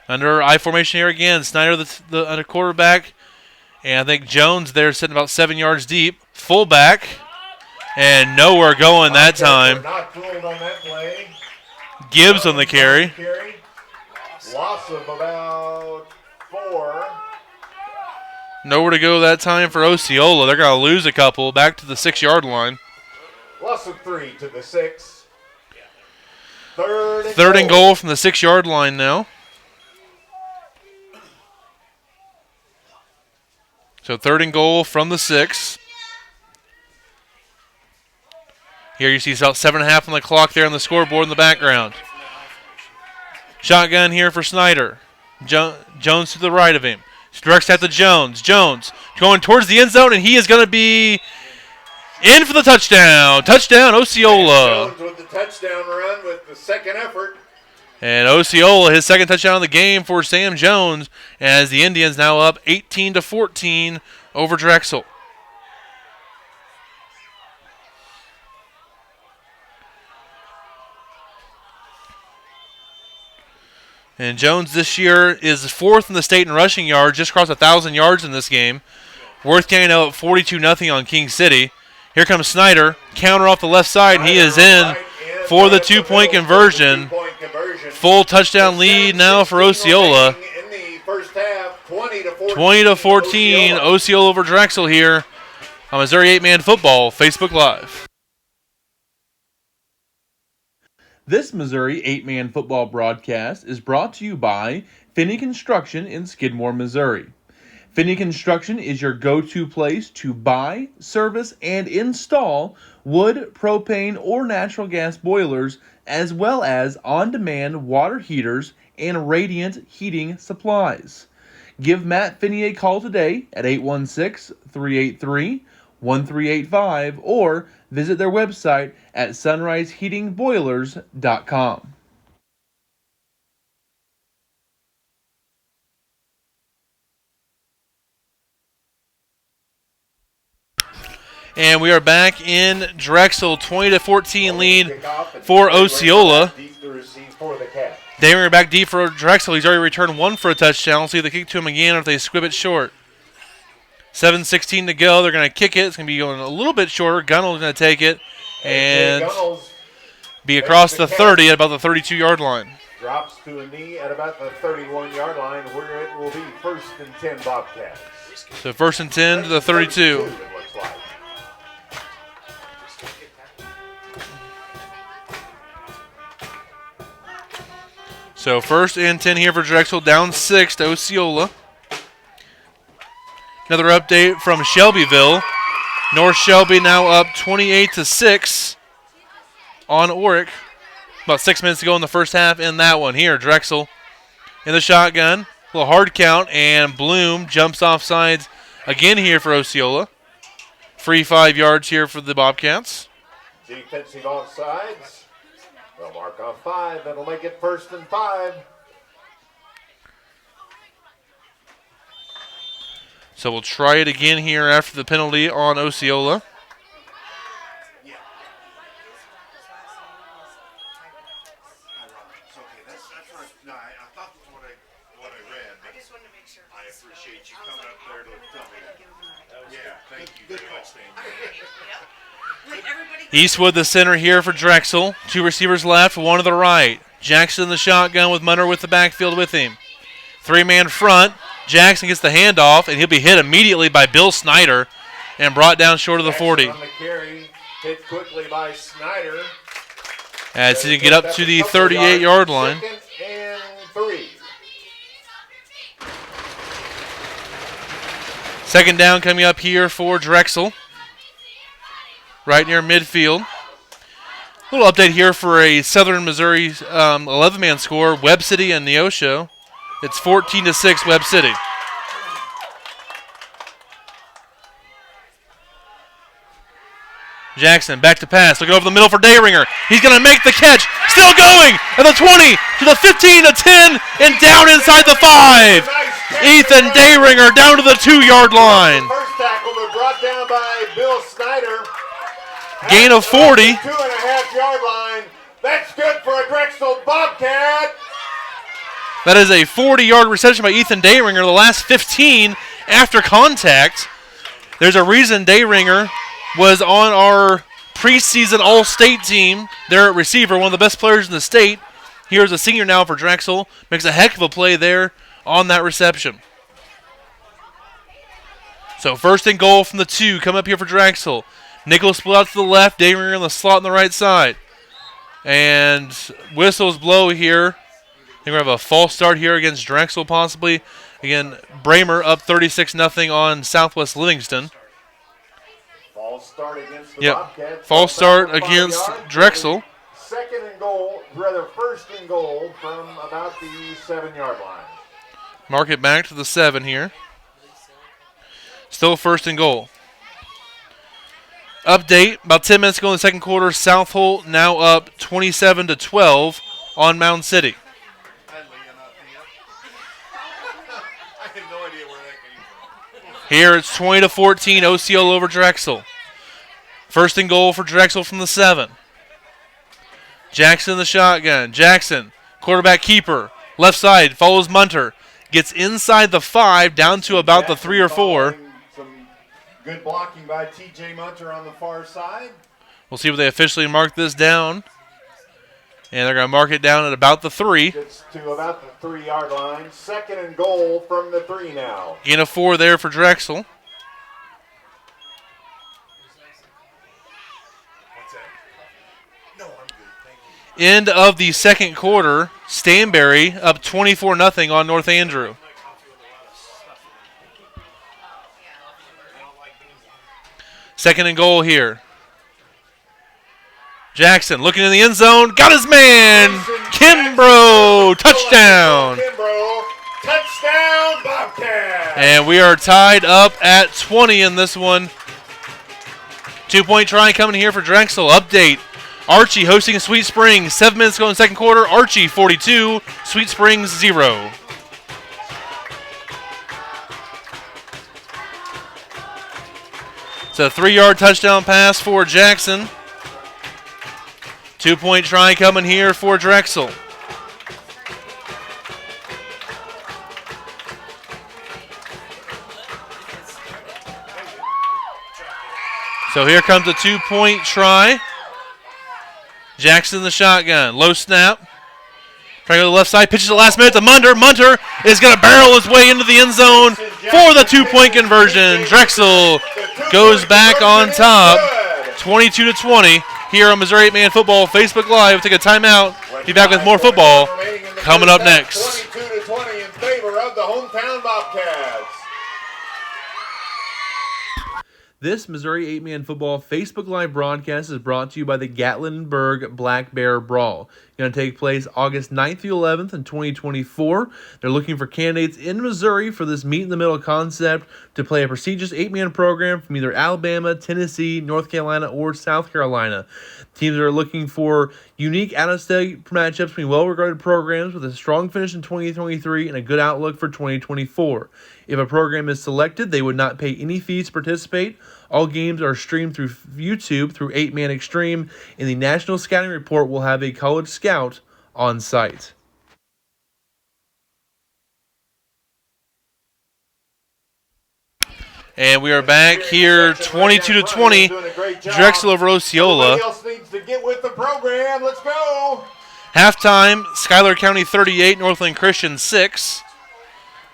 S1: Under I formation here again. Snyder the under quarterback. And I think Jones there sitting about 7 yards deep. Fullback. And nowhere going that time.
S2: Not fooled on that play.
S1: Gibbs on the carry.
S2: Loss of about 4.
S1: Nowhere to go that time for Osceola. They're going to lose a couple. Back to the 6-yard line.
S2: Loss of 3 to the 6. Third
S1: and goal from the 6-yard line now. So 3rd and goal from the 6. Here you see about 7.5 on the clock there on the scoreboard in the background. Shotgun here for Snyder. Jones to the right of him. Directs out to Jones. Jones going towards the end zone, and he is going to be in for the touchdown. Touchdown, Osceola.
S2: Jones with the touchdown run with the second effort.
S1: And Osceola, his second touchdown of the game for Sam Jones, as the Indians now up 18-14 over Drexel. And Jones this year is 4th in the state in rushing yards, just crossed 1,000 yards in this game. Worth County now up 42-0 on King City. Here comes Snyder, counter off the left side, and he is in for the 2-point conversion. Full touchdown lead now for Osceola. 20-14, Osceola over Drexel here on Missouri 8-Man Football Facebook Live. This Missouri 8-Man Football broadcast is brought to you by Finney Construction in Skidmore, Missouri. Finney Construction is your go-to place to buy, service, and install wood, propane, or natural gas boilers, as well as on-demand water heaters and radiant heating supplies. Give Matt Finney a call today at 816-383-1385 or visit their website at sunriseheatingboilers.com. And we are back in Drexel, 20-14 lead for Osceola. Damier back deep for Drexel. He's already returned 1 for a touchdown. We'll see if they kick to him again or if they squib it short. 7:16 to go. They're going to kick it. It's going to be going a little bit shorter. Gunnell's going to take it and be across the 30 at about the 32-yard line.
S2: Drops to a knee at about the 31-yard line where it will be 1st and 10 Bobcats.
S1: So 1st and 10 to the 32. So 1st and 10 here for Drexel, down 6 to Osceola. Another update from Shelbyville. North Shelby now up 28-6 on Oric. About 6 minutes to go in the first half in that one. Here, Drexel in the shotgun. A little hard count, and Bloom jumps off sides again here for Osceola. Free 5 yards here for the Bobcats.
S2: Defensive offsides. They'll mark off 5. That'll make it 1st and 5.
S1: So we'll try it again here after the penalty on Osceola. Eastwood, the center here for Drexel. 2 receivers left, 1 to the right. Jackson, the shotgun with Munner with the backfield with him. 3-man front. Jackson gets the handoff, and he'll be hit immediately by Bill Snyder and brought down short of the 40.
S2: On the carry, hit quickly by Snyder.
S1: As he can get up to the 38-yard line.
S2: 2nd and 3.
S1: 2nd down coming up here for Drexel. Right near midfield. A little update here for a Southern Missouri 11-man score. Webb City and Neosho. It's 14-6 Webb City. Jackson back to pass. Looking over the middle for Dayringer. He's going to make the catch. Still going at the 20 to the 15 to 10 and down inside the 5. Ethan Dayringer down to the 2-yard line.
S2: First tackle, but brought down by Bill Snyder.
S1: Gain of 40.
S2: 2.5-yard line. That's good for a Drexel Bobcat.
S1: That is a 40-yard reception by Ethan Dayringer, the last 15 after contact. There's a reason Dayringer was on our preseason All-State team. They're at receiver, one of the best players in the state. Here's a senior now for Drexel. Makes a heck of a play there on that reception. So first and goal from the 2. Come up here for Drexel. Nichols split out to the left. Dayringer in the slot on the right side. And whistles blow here. I think we're going to have a false start here against Drexel possibly. Again, Bramer up 36-0 on Southwest Livingston.
S2: False start against the Bobcats.
S1: False start against Drexel.
S2: Second and goal, rather first and goal from about the 7-yard line.
S1: Mark it back to the 7 here. Still first and goal. Update, about 10 minutes ago in the second quarter, South Holt now up 27-12 on Mound City. Here it's 20-14, Osceola over Drexel. First and goal for Drexel from the 7. Jackson in the shotgun. Jackson, quarterback keeper, left side, follows Munter. Gets inside the 5, down to about the 3 or 4.
S2: Some good blocking by T.J. Munter on the far side.
S1: We'll see if they officially mark this down. And they're going to mark it down at about the 3.
S2: Gets to about the 3-yard line. Second and goal from the 3 now.
S1: Gain of 4 there for Drexel. End of the second quarter, Stanberry up 24-0 on North Andrew. Second and goal here. Jackson looking in the end zone, got his man, Kimbrough, touchdown.
S2: Kimbrough, touchdown, Bobcat.
S1: And we are tied up at 20 in this one. 2-point try coming here for Drexel. Update. Archie hosting Sweet Springs. 7 minutes ago in the second quarter. Archie 42, Sweet Springs 0. It's a 3-yard touchdown pass for Jackson. 2-point try coming here for Drexel. So here comes a 2-point try. Jackson in the shotgun. Low snap. Trying to go to the left side. Pitches the last minute to Munter. Munter is going to barrel his way into the end zone for the 2-point conversion. Drexel goes back on top. 22-20 here on Missouri 8-Man Football Facebook Live. Take a timeout. Be back with more football coming up next.
S2: 22-20 in favor of the hometown Bobcats.
S1: This Missouri 8-Man Football Facebook Live broadcast is brought to you by the Gatlinburg Black Bear Brawl. It's going to take place August 9th through 11th in 2024. They're looking for candidates in Missouri for this meet-in-the-middle concept to play a prestigious 8-man program from either Alabama, Tennessee, North Carolina, or South Carolina. Teams are looking for unique out-of-state matchups between well-regarded programs with a strong finish in 2023 and a good outlook for 2024. If a program is selected, they would not pay any fees to participate. All games are streamed through YouTube through 8-Man Extreme, and the National Scouting Report will have a college scout on site. And we are back here, 22-20, Drexel over Osceola.
S2: Everybody else needs to get with the program. Let's go.
S1: Halftime, Schuyler County 38, Northland Christian 6.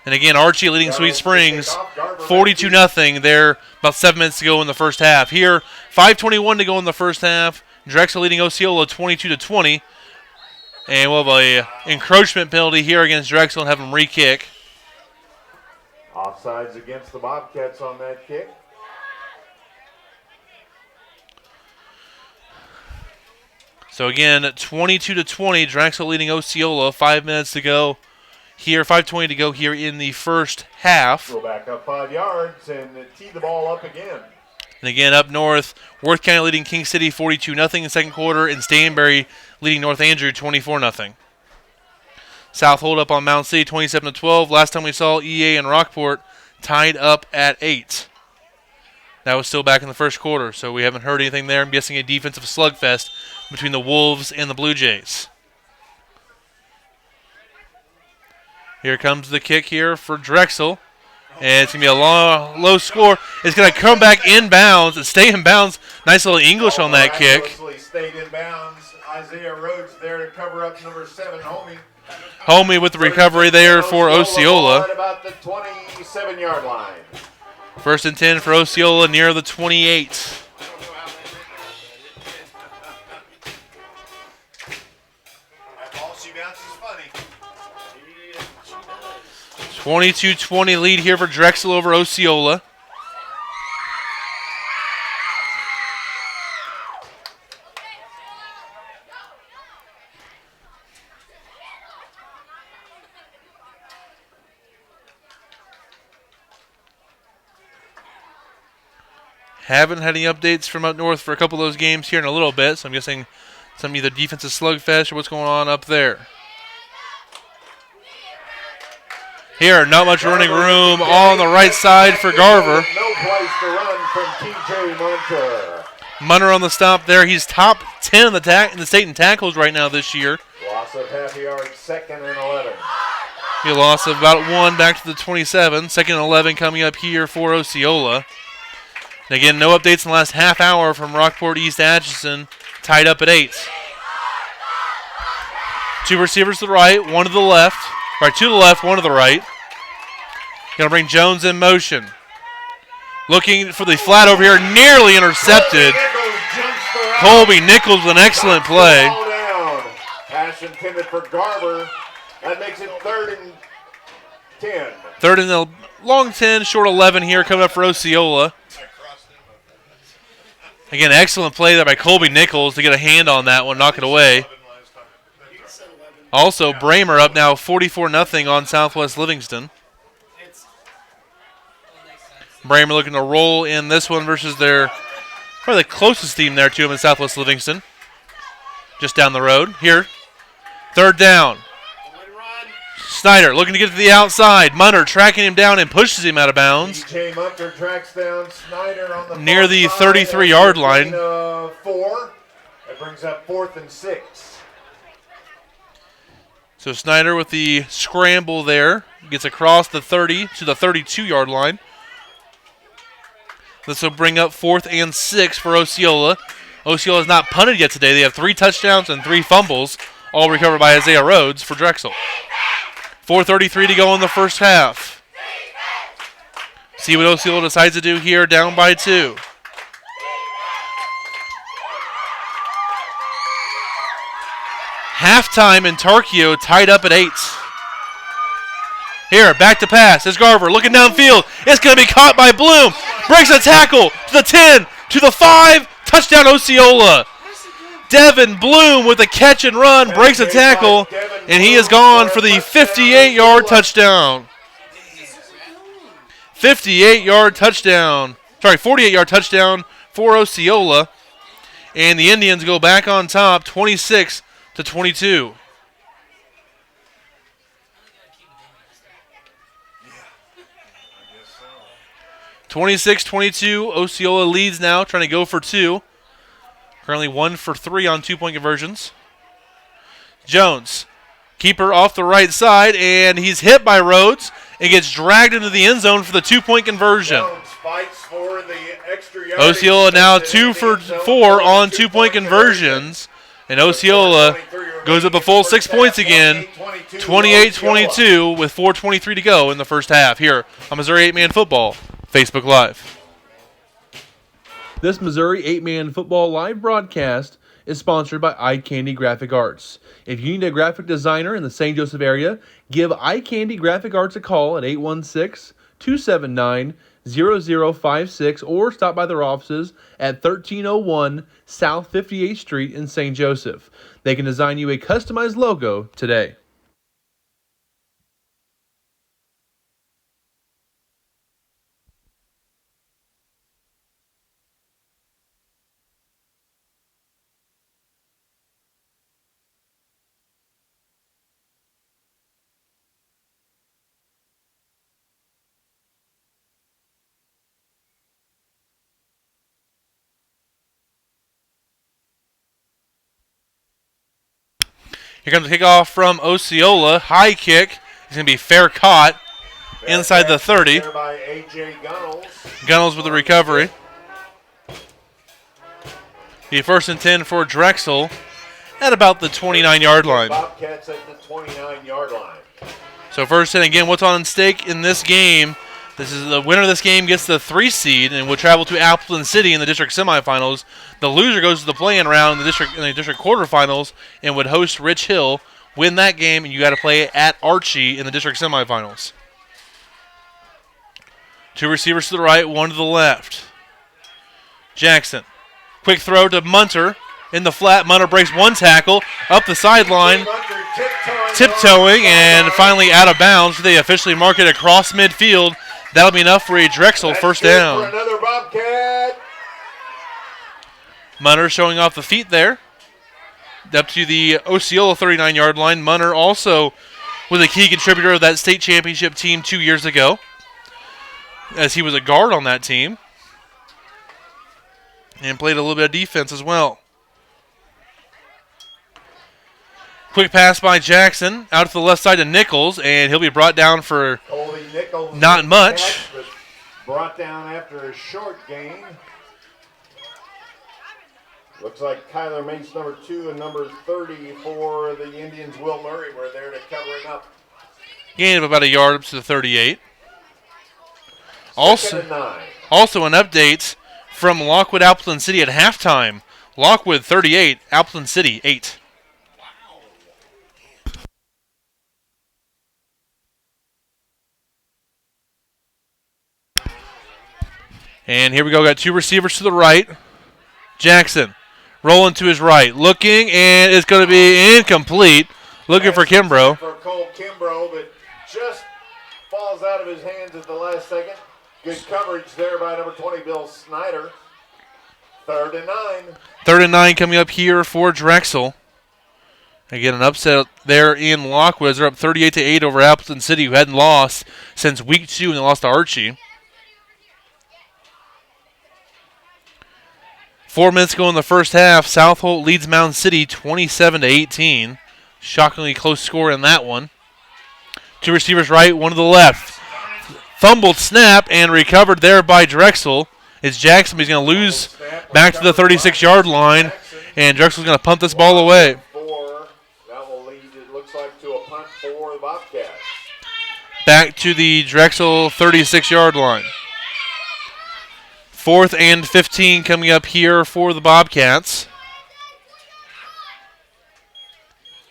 S1: And again, Archie leading Sweet Springs 42-0 there about 7 minutes to go in the first half. Here, 5:21 to go in the first half. Drexel leading Osceola 22-20. And we'll have an encroachment penalty here against Drexel and have them re-kick.
S2: Offsides against the Bobcats on that kick.
S1: So again, 22-20, Drexel leading Osceola. 5 minutes to go here, 5:20 to go here in the first half.
S2: Go back up 5 yards and tee the ball up again.
S1: And again, up north, Worth County leading King City 42-0 in the second quarter, and Stanberry leading North Andrew 24-0. South Holt up on Mount City 27-12. Last time we saw EA and Rockport tied up at 8. That was still back in the first quarter, so we haven't heard anything there. I'm guessing a defensive slugfest between the Wolves and the Blue Jays. Here comes the kick here for Drexel. And it's going to be a low score. It's going to come back inbounds and stay in bounds. Nice little English on that kick.
S2: Stayed in bounds. Isaiah Rhodes there to cover up number 7, Homie.
S1: Homie with the recovery there for Osceola.
S2: At about the 27-yard line.
S1: First and 10 for Osceola near the 28.
S2: That ball she bounces funny.
S1: 22-20 lead here for Drexel over Osceola. Haven't had any updates from up north for a couple of those games here in a little bit, so I'm guessing some either defensive slugfest or what's going on up there. Here, not much running room on the right side for Garver.
S2: No place to run from TJ Munter.
S1: Munter on the stop there. He's top 10 in the state in tackles right now this year.
S2: Loss of half a yard, 2nd and 11.
S1: He lost about 1 back to the 27. 2nd and 11 coming up here for Osceola. And again, no updates in the last half hour from Rockport East Atchison, tied up at 8. 2 receivers to the right, 1 to the left. Right, 2 to the left, 1 to the right. Going to bring Jones in motion. Looking for the flat over here, nearly intercepted. Colby Nichols with an excellent play.
S2: Pass intended for Garver. That makes it 3rd and 10.
S1: 3rd and the long 10, short 11 here coming up for Osceola. Again, excellent play there by Colby Nichols to get a hand on that one, knock it away. Also, Bramer up now 44-0 on Southwest Livingston. Bramer looking to roll in this one versus their probably the closest team there to him in Southwest Livingston. Just down the road. Here, 3rd down. Snyder looking to get to the outside. Munter tracking him down and pushes him out of bounds.
S2: DJ Munter tracks down Snyder on the
S1: near the 33-yard line.
S2: 4. That brings up 4th and 6.
S1: So Snyder with the scramble there gets across the 30 to the 32-yard line. This will bring up 4th and 6 for Osceola. Osceola has not punted yet today. They have 3 touchdowns and 3 fumbles, all recovered by Isaiah Rhodes for Drexel. 4:33 to go in the first half. See what Osceola decides to do here, down by 2. Halftime in Tarkio tied up at 8. Here, back to pass. It's Garver looking downfield. It's going to be caught by Bloom. Breaks a tackle to the 10, to the 5. Touchdown Osceola. Devin Bloom with a catch and run, breaks a tackle, and he is gone for the 58-yard touchdown. 48-yard touchdown. Sorry, 48-yard touchdown for Osceola. And the Indians go back on top, 26-22. Yeah, 26-22, Osceola leads now, trying to go for 2. Currently 1 for 3 on 2-point conversions. Jones, keeper off the right side, and he's hit by Rhodes and gets dragged into the end zone for the 2-point conversion.
S2: Jones fights for the extra yardage.
S1: Osceola now 2 for 4 on 2-point conversions, and Osceola goes up a full 6 points again, 28-22 with 4:23 to go in the first half here on Missouri 8-Man Football Facebook Live. This Missouri 8-Man Football live broadcast is sponsored by Eye Candy Graphic Arts. If you need a graphic designer in the St. Joseph area, give Eye Candy Graphic Arts a call at 816-279-0056 or stop by their offices at 1301 South 58th Street in St. Joseph. They can design you a customized logo today. Here comes the kickoff from Osceola. High kick. It's going to be fair caught inside the 30.
S2: There by A.J. Gunnels.
S1: Gunnels with the recovery. The 1st and 10 for Drexel at about the 29-yard line.
S2: Bobcats at the 29-yard line.
S1: So 1st and again, what's on stake in this game? This is the winner of this game gets the 3 seed and will travel to Appleton City in the district semifinals. The loser goes to the play-in round in the district quarterfinals and would host Rich Hill. Win that game, and you got to play at Archie in the district semifinals. 2 receivers to the right, 1 to the left. Jackson. Quick throw to Munter in the flat. Munter breaks 1 tackle up the sideline, tiptoeing, and finally out of bounds. They officially mark it across midfield. That'll be enough for a Drexel first down.
S2: For another Bobcat.
S1: Munter showing off the feet there. Up to the Osceola 39-yard line. Munter also was a key contributor of that state championship team 2 years ago, as he was a guard on that team and played a little bit of defense as well. Quick pass by Jackson out to the left side to Nichols, and he'll be brought down for not much.
S2: Brought down after a short gain. Looks like Kyler Mace, number 2, and number 30 for the Indians, Will Murray, were there to cover him up.
S1: Gain of about a yard up to the 38. Also an update from Lockwood Appleton City at halftime. Lockwood 38, Appleton City 8. And here we go. Got 2 receivers to the right. Jackson rolling to his right. Looking, and it's going to be incomplete. Looking for Kimbrough.
S2: For Cole Kimbrough, but just falls out of his hands at the last second. Good coverage there by number 20, Bill Snyder. 3rd and 9.
S1: 3rd and 9 coming up here for Drexel. Again, an upset there in Lockwood. They're up 38-8 over Appleton City, who hadn't lost since week 2 and they lost to Archie. 4 minutes ago in the first half, South Holt leads Mound City 27-18. Shockingly close score in that one. 2 receivers right, 1 to the left. Fumbled snap and recovered there by Drexel. It's Jackson. He's going to lose back to the 36-yard line, and Drexel's going to punt this ball away.
S2: That will lead, it looks like, to a punt for the Bobcats.
S1: Back to the Drexel 36-yard line. 4th and 15 coming up here for the Bobcats.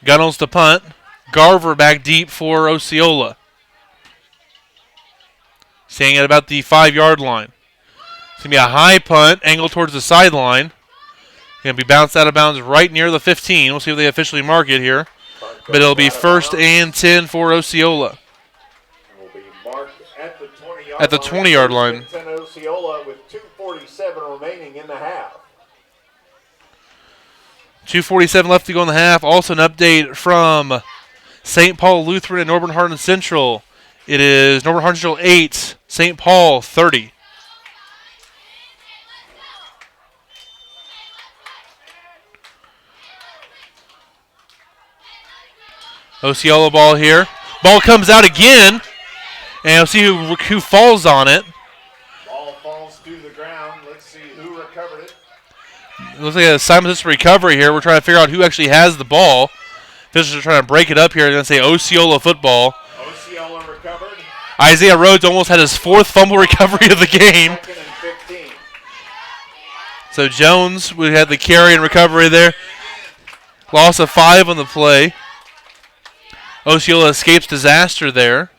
S1: Gunnels to punt. Garver back deep for Osceola. Staying at about the 5-yard line. It's going to be a high punt, angled towards the sideline. Going to be bounced out of bounds right near the 15. We'll see if they officially mark it here. But it'll be 1st and 10 for Osceola.
S2: Will be marked at the 20-yard
S1: at the 20-yard line.
S2: 10 Osceola with 2:47 remaining in the half.
S1: 2:47 left to go in the half. Also an update from St. Paul Lutheran and Northern Hardin Central. It is Northern Hardin Central 8, St. Paul 30. Osceola ball here. Ball comes out again, and we'll see who falls on it.
S2: Ball falls to the ground. Let's see who recovered it.
S1: It looks like a simultaneous recovery here. We're trying to figure out who actually has the ball. Officials are trying to break it up here. They're going to say Osceola football.
S2: Osceola recovered.
S1: Isaiah Rhodes almost had his 4th fumble recovery of the game.
S2: 2nd and 15.
S1: So Jones, we had the carry and recovery there. Loss of 5 on the play. Osceola escapes disaster there.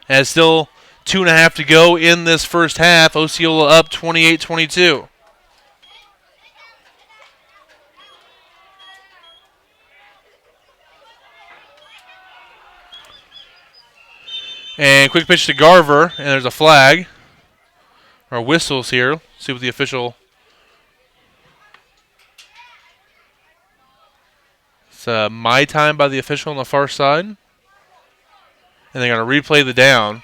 S1: And still 2.5 to go in this first half. Osceola up 28-22. And quick pitch to Garver, and there's a flag. Or whistles here. See what the official... It's my time by the official on the far side. And they're going to replay the down.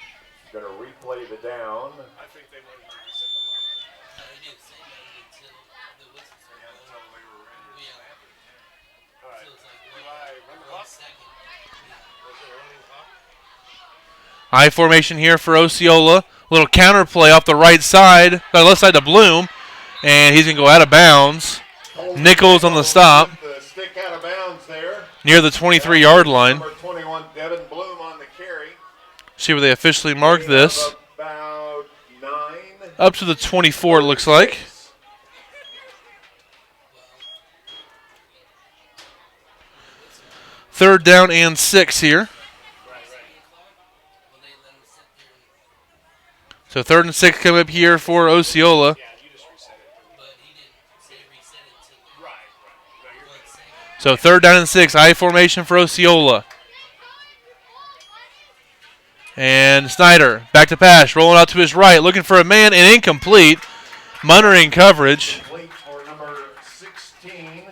S2: Going to replay the down.
S3: I think they wanted to reset the clock. All right.
S1: I formation here for Osceola. Little counter play off the right side, left side to Bloom, and he's going to go out of bounds. Nichols on the stop.
S2: The stick out of bounds there.
S1: Near the 23-yard line.
S2: Number 21, Devin Bloom on the carry.
S1: See where they officially mark this.
S2: About 9.
S1: Up to the 24, it looks like. Third down and 6 here. So 3rd and 6 come up here for Osceola. So 3rd down and 6, I formation for Osceola. And Snyder, back to pass, rolling out to his right, looking for a man, and incomplete. Munner in coverage.
S2: Complete for number 16.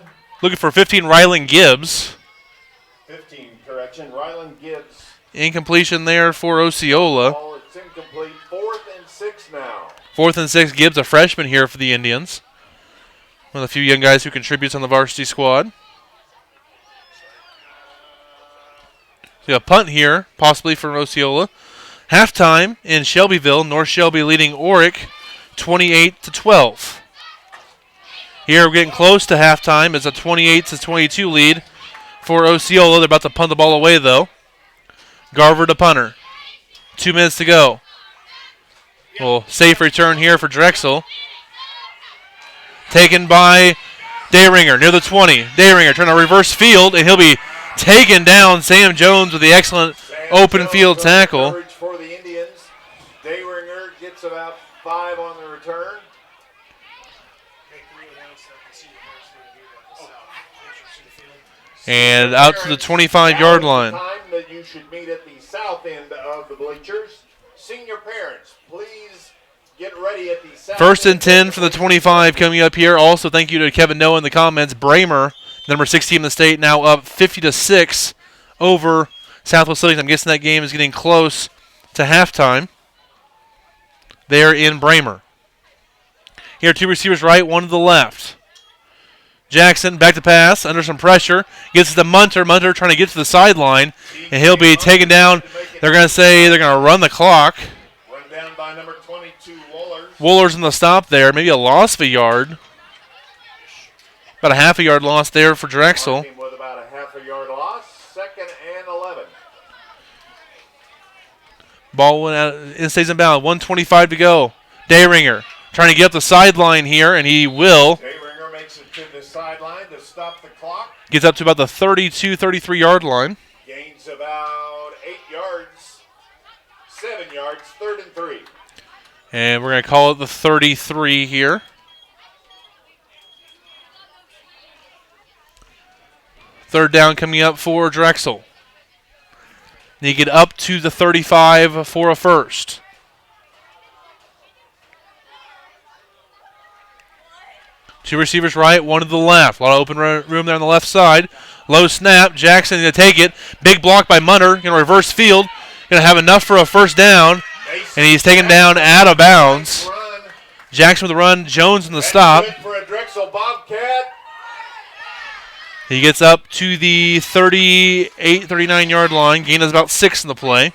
S1: Looking for 15, Rylan Gibbs.
S2: 15, correction, Rylan Gibbs.
S1: Incompletion there for Osceola.
S2: Ball, it's incomplete. 4th and 6 now.
S1: 4th and 6, Gibbs, a freshman here for the Indians. One of the few young guys who contributes on the varsity squad. So a punt here, possibly from Osceola. Halftime in Shelbyville. North Shelby leading Oric 28-12. Here we're getting close to halftime. It's a 28-22 lead for Osceola. They're about to punt the ball away, though. Garver to punter. 2 minutes to go. Well, safe return here for Drexel. Taken by Dayringer near the 20. Dayringer trying to reverse field, and he'll be taken down. Sam Jones with the excellent open field tackle.
S2: Coverage for the Indians. Dayringer gets about 5 on the return.
S1: And out to the 25-yard line.
S2: Time that you should meet at the south end of the bleachers. Senior parents, please get ready at the south
S1: 1st and
S2: end
S1: 10 for the 25 coming up here. Also, thank you to Kevin Noah in the comments. Bramer, number 6 team in the state, now up 50-6 over Southwest Cities. I'm guessing that game is getting close to halftime. There in Bramer. Here, 2 receivers right, 1 to the left. Jackson back to pass, under some pressure. Gets to Munter. Munter trying to get to the sideline, and he'll be taken down. They're going to say they're going to run the clock.
S2: Run down by number 22, Woolers.
S1: Woolers in the stop there. Maybe a loss of a yard. About a half a yard loss there for Drexel.
S2: With about a half a yard loss. 2nd and 11.
S1: Ball went out and stays in bounds. 1:25 to go. Dayringer trying to get up the sideline here, and he will.
S2: Dayringer makes it to the sideline to stop the clock.
S1: Gets up to about the 32, 33-yard line.
S2: Gains about 8 yards. 7 yards. 3rd and 3.
S1: And we're going to call it the 33 here. Third down coming up for Drexel. They get up to the 35 for a first. Two receivers right, 1 to the left. A lot of open room there on the left side. Low snap. Jackson going to take it. Big block by Munter. Going to reverse field. Going to have enough for a first down. And he's taken down out of bounds. Jackson with the run. Jones in the stop.
S2: Good for a Drexel Bobcat.
S1: He gets up to the 38, 39-yard line. Gain is about 6 in the play.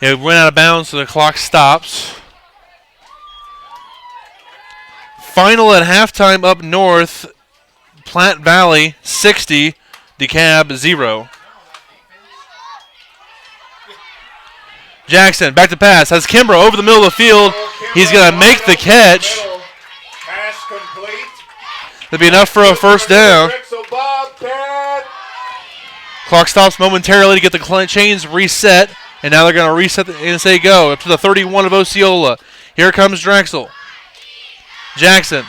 S1: It went out of bounds, so the clock stops. Final at halftime up north, Platte Valley 60, DeKalb 0. Jackson back to pass, has Kimbrough over the middle of the field. He's going to make the catch.
S2: Pass complete.
S1: That'll be enough for a first down.
S2: Drexel Bobcat.
S1: Clock stops momentarily to get the chains reset, and now they're going to reset and say go up to the 31 of Osceola. Here comes Drexel. Jackson,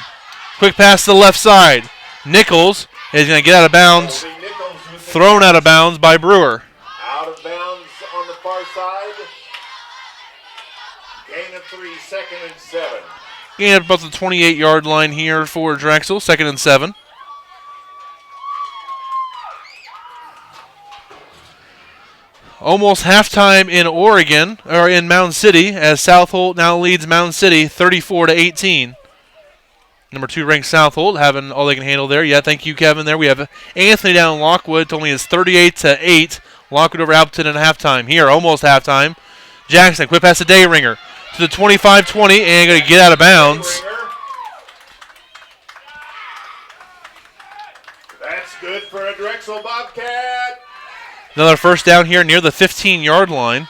S1: quick pass to the left side. Nichols is going to get out of bounds, thrown out of bounds by Brewer.
S2: Out of bounds on the far side. Gain of 3, 2nd and 7.
S1: Gain up about the 28-yard line here for Drexel, 2nd and 7. Almost halftime in Oregon, or in Mound City, as South Holt now leads Mound City 34-18. Number 2 ranked Southold having all they can handle there. Yeah, thank you, Kevin. There we have Anthony down in Lockwood. It only is 38-8. Lockwood over Appleton at halftime. Here, almost halftime. Jackson, quick pass to Dayringer to the 25-20 and going to get out of bounds.
S2: That's good for a Drexel Bobcat.
S1: Another first down here near the 15-yard line.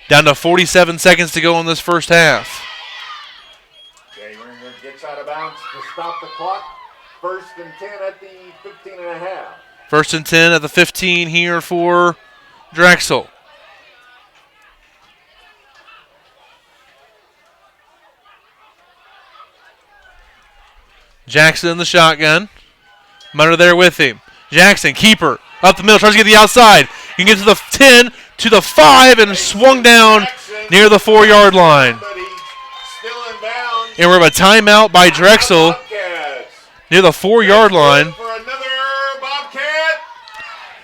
S1: Down to 47 seconds to go in this first half.
S2: Dayringer gets out of bounds to stop the clock. First and 10 at the 15.5.
S1: First and 10 at the 15 here for Drexel. Jackson in the shotgun. Munner there with him. Jackson, keeper, up the middle, tries to get the outside. He can get to the 10, to the 5, and swung down near the 4-yard line. And we're at a timeout by Drexel near the 4-yard line.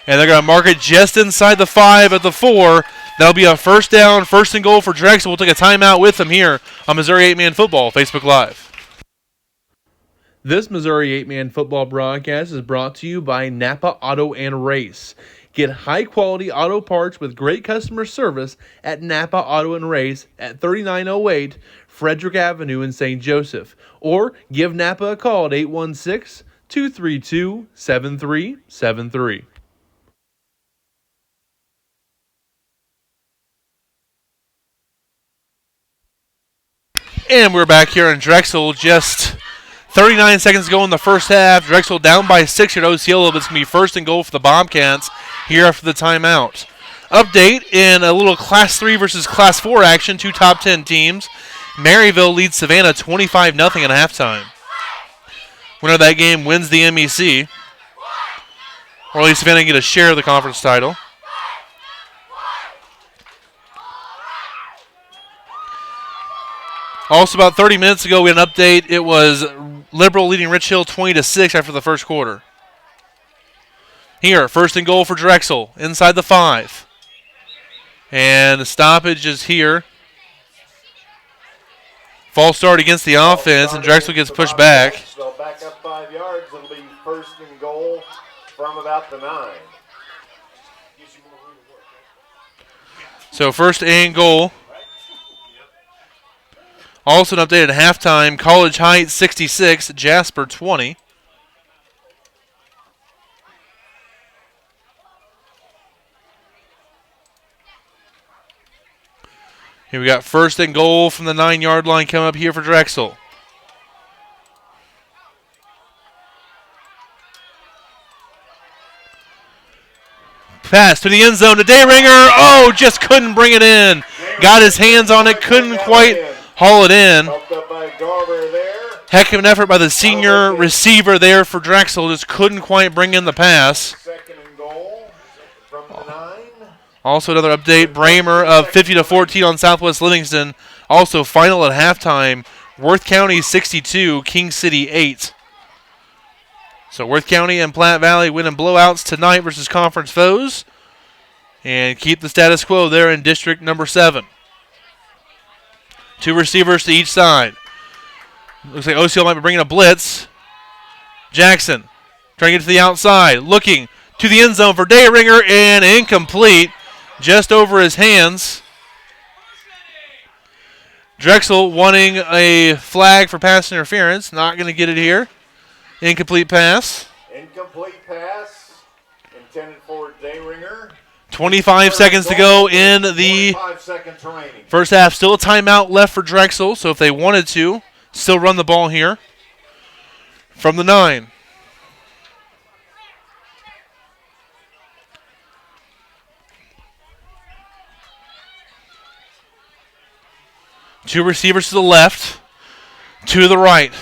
S1: And they're going to mark it just inside the 5 at the 4. That'll be a first down, first and goal for Drexel. We'll take a timeout with them here on Missouri 8-Man Football, Facebook Live. This Missouri 8-Man Football broadcast is brought to you by Napa Auto and Race. Get high-quality auto parts with great customer service at Napa Auto and Race at 3908 Frederick Avenue in St. Joseph. Or give Napa a call at 816-232-7373. And we're back here in Drexel, just 39 seconds to go in the first half. Drexel down by 6 here at Osceola, but it's going to be first and goal for the Bobcats here after the timeout. Update in a little Class 3 versus Class 4 action, 2 top 10 teams. Maryville leads Savannah 25-0 at halftime. Winner of that game wins the MEC. Or at least Savannah can get a share of the conference title. Also, about 30 minutes ago, we had an update. It was Liberal leading Rich Hill 20-6 after the first quarter. Here, first and goal for Drexel, inside the 5. And the stoppage is here. False start against the offense, and Drexel gets pushed back.
S2: They'll back up 5 yards. It'll be first and goal from about the 9.
S1: So first and goal. Also an update at halftime, College Heights 66, Jasper 20. Here we got first and goal from the 9-yard line coming up here for Drexel. Pass to the end zone to Dayringer. Oh, just couldn't bring it in. Got his hands on it, couldn't quite haul it in. Heck of an effort by the senior receiver there for Drexel. Just couldn't quite bring in the pass.
S2: Second and goal from the 9.
S1: Also another update. Bramer of 50-14 on Southwest Livingston. Also final at halftime. Worth County 62, King City 8. So Worth County and Platte Valley winning blowouts tonight versus conference foes. And keep the status quo there in district number 7. 2 receivers to each side. Looks like Osceola might be bringing a blitz. Jackson trying to get to the outside. Looking to the end zone for Dayringer and incomplete. Just over his hands. Drexel wanting a flag for pass interference. Not going to get it here. Incomplete pass.
S2: Incomplete pass intended for Dayringer.
S1: 25 seconds to go in the
S2: 25 seconds remaining.
S1: first half. Still a timeout left for Drexel, so if they wanted to, still run the ball here from the 9. Two receivers to the left, 2 to the right.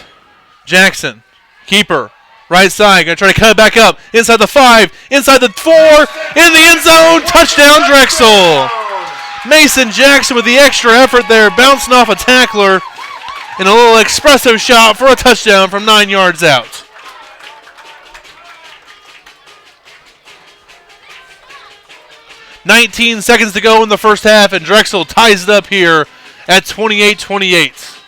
S1: Jackson, keeper, right side, going to try to cut it back up. Inside the 5, inside the 4, in the end zone, touchdown Drexel. Mason Jackson with the extra effort there, bouncing off a tackler in a little espresso shot for a touchdown from 9 yards out. "19 seconds to go in the first half, and Drexel ties it up here at 28-28.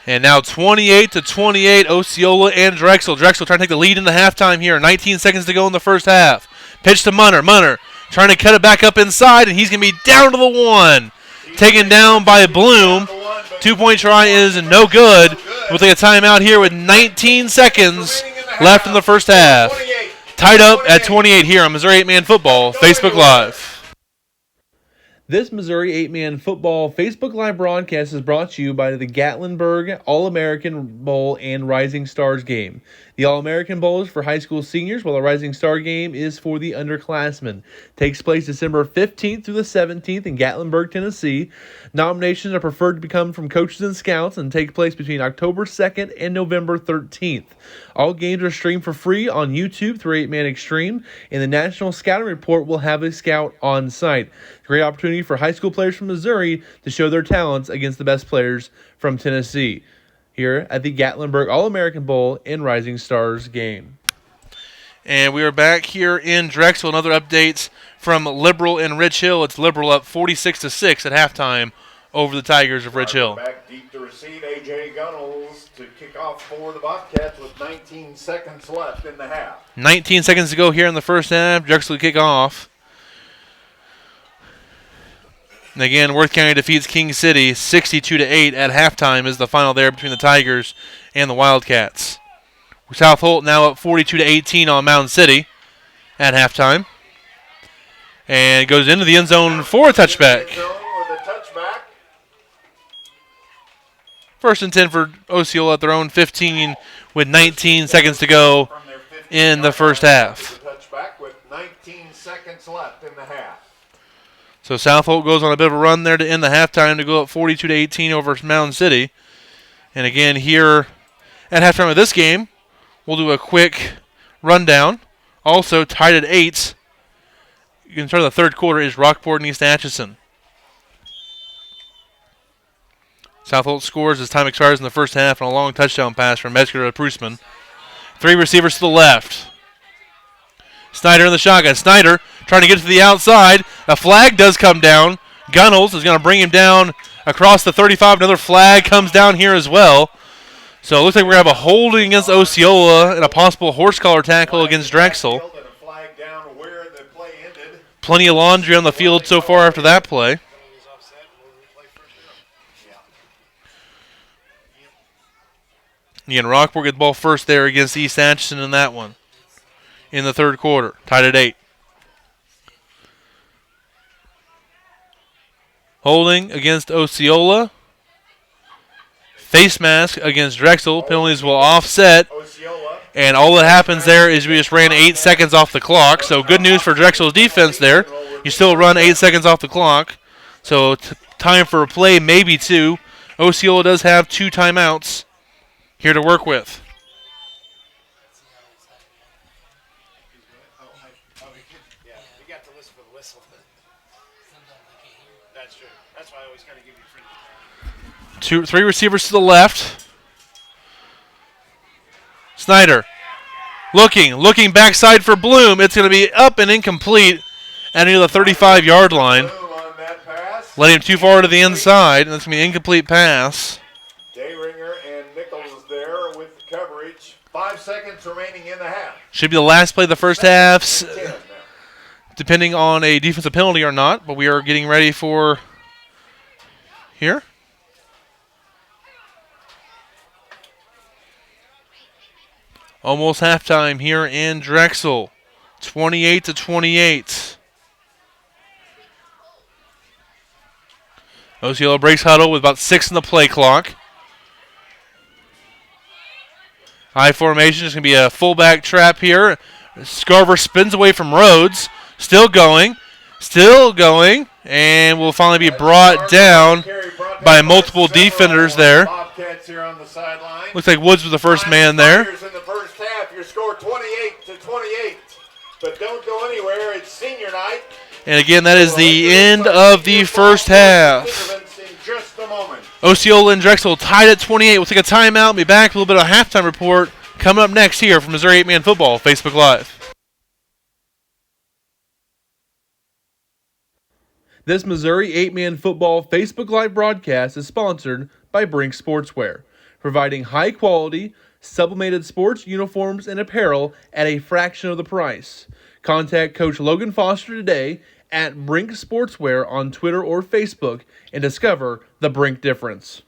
S1: And now 28-28, Osceola and Drexel. Drexel trying to take the lead in the halftime here. 19 seconds to go in the first half. Pitch to Munner. Munner trying to cut it back up inside, and he's going to be down to the one. Taken down by Bloom. 2-point try is no good. We'll take a timeout here with 19 seconds left in the first half. Tied up at 28 here on Missouri 8-Man Football Facebook Live. This Missouri 8-Man Football Facebook Live broadcast is brought to you by the Gatlinburg All-American Bowl and Rising Stars game. The All-American Bowl is for high school seniors, while the Rising Star game is for the underclassmen. Takes place December 15th through the 17th in Gatlinburg, Tennessee. Nominations are preferred to become from coaches and scouts and take place between October 2nd and November 13th. All games are streamed for free on YouTube through 8-Man Extreme, and the National Scouting Report will have a scout on site. Great opportunity for high school players from Missouri to show their talents against the best players from Tennessee here at the Gatlinburg All-American Bowl and Rising Stars game. And we are back here in Drexel. Another updates from Liberal and Rich Hill. It's Liberal up 46-6 at halftime over the Tigers of Rich Hill.
S2: Back deep to receive A.J. Gunnels to kick off for the Bobcats with 19 seconds left in the half.
S1: 19 seconds to go here in the first half. Drexel kick off. And again, Worth County defeats King City 62-8 at halftime is the final there between the Tigers and the Wildcats. South Holt now up 42-18 on Mountain City at halftime. And goes into the end zone for a touchback. First and 10 for Osceola at their own 15 with 19 seconds to go in the first half.
S2: Touchback with 19 seconds left in the half.
S1: So South Holt goes on a bit of a run there to end the halftime to go up 42-18 over Mountain City. And again, here at halftime of this game, we'll do a quick rundown. Also tied at 8. You can start the third quarter is Rockport and East Atchison. South Holt scores as time expires in the first half on a long touchdown pass from Metzger to Prusman. 3 receivers to the left. Snyder in the shotgun. Snyder trying to get to the outside. A flag does come down. Gunnels is going to bring him down across the 35. Another flag comes down here as well. So it looks like we're going to have a holding against Osceola and a possible horse collar tackle against Drexel. Plenty of laundry on the field so far after that play. Again, Rockport gets the ball first there against East Atchison in that one. In the third quarter, tied at 8. Holding against Osceola. Face mask against Drexel. Penalties will offset. And all that happens there is we just ran 8 seconds off the clock. So good news for Drexel's defense there. You still run 8 seconds off the clock. So time for a play, maybe 2. Osceola does have 2 timeouts here to work with. Three receivers to the left. Snyder looking backside for Bloom. It's going to be up and incomplete at near the 35-yard line. Led him too far to the inside, and it's going to be an incomplete pass.
S2: Dayringer and Nichols there with the coverage. 5 seconds remaining in the half.
S1: Should be the last play of the first half, depending on a defensive penalty or not, but we are getting ready for here. Almost halftime here in Drexel. 28-28. Osceola breaks huddle with about 6 in the play clock. High formation is going to be a fullback trap here. Scarver spins away from Rhodes. Still going, and will finally be brought down by multiple defenders there. Looks like Woods was the first man there.
S2: Your score 28-28, but don't go anywhere. It's senior night.
S1: And again, that is the end of the first half. Osceola and Drexel tied at 28. We'll take a timeout and be back with a little bit of a halftime report coming up next here from Missouri 8-Man Football Facebook Live. This Missouri 8-Man Football Facebook Live broadcast is sponsored by Brink Sportswear. providing high-quality, sublimated sports uniforms and apparel at a fraction of the price. Contact Coach Logan Foster today at Brink Sportswear on Twitter or Facebook and discover the Brink difference.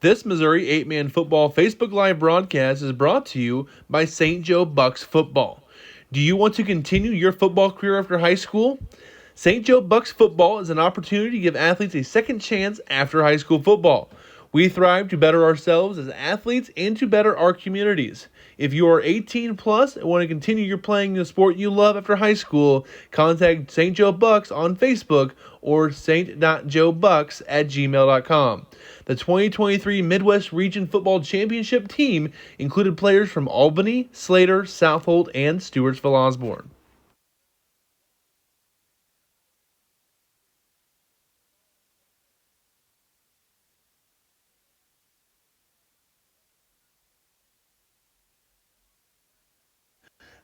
S1: This Missouri 8-Man Football Facebook Live broadcast is brought to you by St. Joe Bucks Football. Do you want to continue your football career after high school? St. Joe Bucks Football is an opportunity to give athletes a second chance after high school football. We thrive to better ourselves as athletes and to better our communities. If you are 18 plus and want to continue playing the sport you love after high school, contact St. Joe Bucks on Facebook or st.joebucks@gmail.com. The 2023 Midwest Region Football Championship team included players from Albany, Slater, Southold, and Stewartsville-Osborne.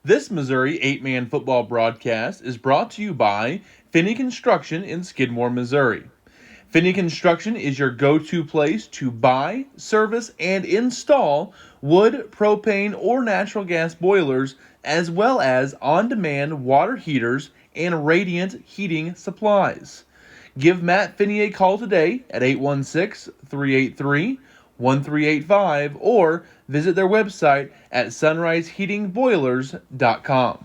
S1: This Missouri 8-Man football broadcast is brought to you by Finney Construction in Skidmore, Missouri. Finney Construction is your go-to place to buy, service, and install wood, propane, or natural gas boilers, as well as on-demand water heaters and radiant heating supplies. Give Matt Finney a call today at 816-383-1385 or visit their website at sunriseheatingboilers.com.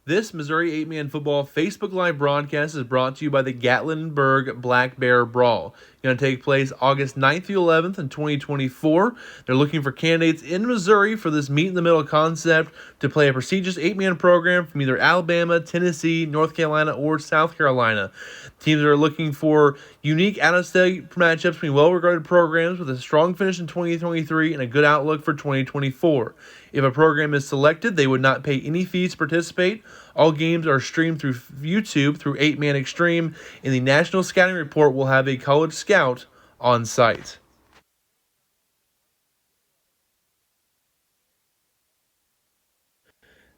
S1: This Missouri 8-Man Football Facebook Live broadcast is brought to you by the Gatlinburg Black Bear Brawl. It's going to take place August 9th through 11th in 2024. They're looking for candidates in Missouri for this meet-in-the-middle concept to play a prestigious 8-man program from either Alabama, Tennessee, North Carolina, or South Carolina. Teams are looking for unique out-of-state matchups between well-regarded programs with a strong finish in 2023 and a good outlook for 2024. If a program is selected, they would not pay any fees to participate. All games are streamed through YouTube through 8-Man Extreme, and the National Scouting Report will have a college scout on site.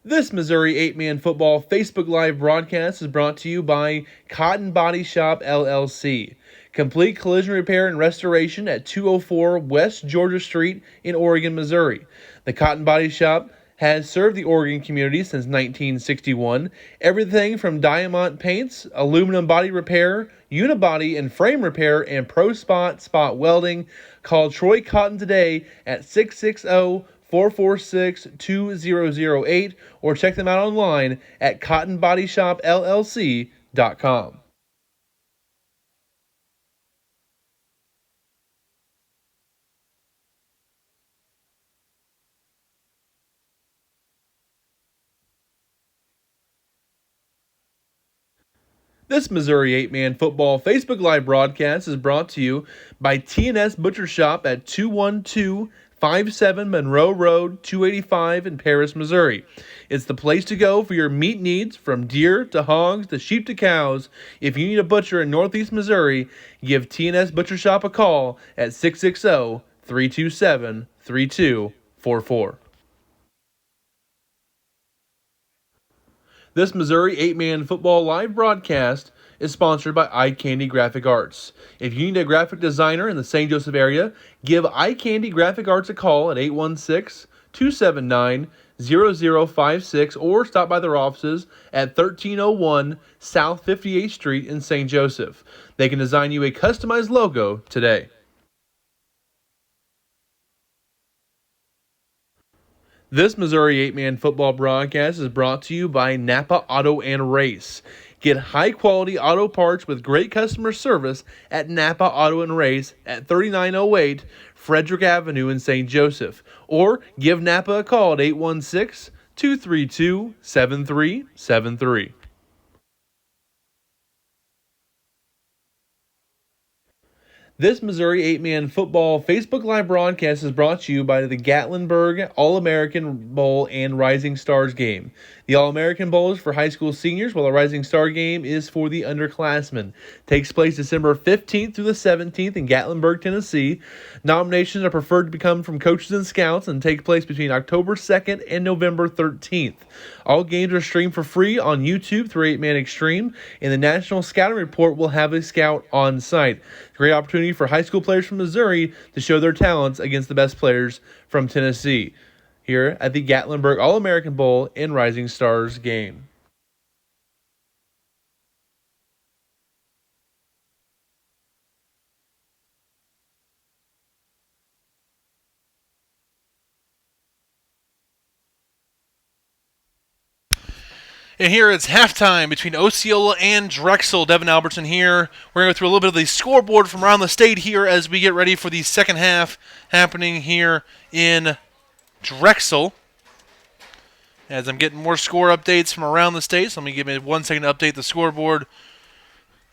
S1: This Missouri 8-Man Football Facebook Live broadcast is brought to you by Cotton Body Shop, LLC. Complete collision repair and restoration at 204 West Georgia Street in Oregon, Missouri. The Cotton Body Shop has served the Oregon community since 1961. Everything from diamond paints, aluminum body repair, unibody and frame repair, and pro spot welding. Call Troy Cotton today at 660-446-2008 or check them out online at cottonbodyshopllc.com. This Missouri 8-Man Football Facebook Live broadcast is brought to you by T&S Butcher Shop at 21257 Monroe Road, 285 in Paris, Missouri. It's the place to go for your meat needs, from deer to hogs to sheep to cows. If you need a butcher in Northeast Missouri, give T&S Butcher Shop a call at 660-327-3244. This Missouri 8-Man Football Live broadcast is sponsored by Eye Candy Graphic Arts. If you need a graphic designer in the St. Joseph area, give Eye Candy Graphic Arts a call at 816-279-0056 or stop by their offices at 1301 South 58th Street in St. Joseph. They can design you a customized logo today. This Missouri 8-Man Football broadcast is brought to you by Napa Auto and Race. Get high-quality auto parts with great customer service at Napa Auto and Race at 3908 Frederick Avenue in St. Joseph. Or give Napa a call at 816-232-7373. This Missouri 8-Man Football Facebook Live broadcast is brought to you by the Gatlinburg All-American Bowl and Rising Stars game. The All-American Bowl is for high school seniors, while the Rising Star Game is for the underclassmen. Takes place December 15th through the 17th in Gatlinburg, Tennessee. Nominations are preferred to become from coaches and scouts and take place between October 2nd and November 13th. All games are streamed for free on YouTube through 8-Man Extreme, and the National Scouting Report will have a scout on site. Great opportunity for high school players from Missouri to show their talents against the best players from Tennessee here at the Gatlinburg All-American Bowl and Rising Stars game. And here it's halftime between Osceola and Drexel. Devin Albertson here. We're going to go through a little bit of the scoreboard from around the state here as we get ready for the second half happening here in Drexel. As I'm getting more score updates from around the state, so let me give me 1 second to update the scoreboard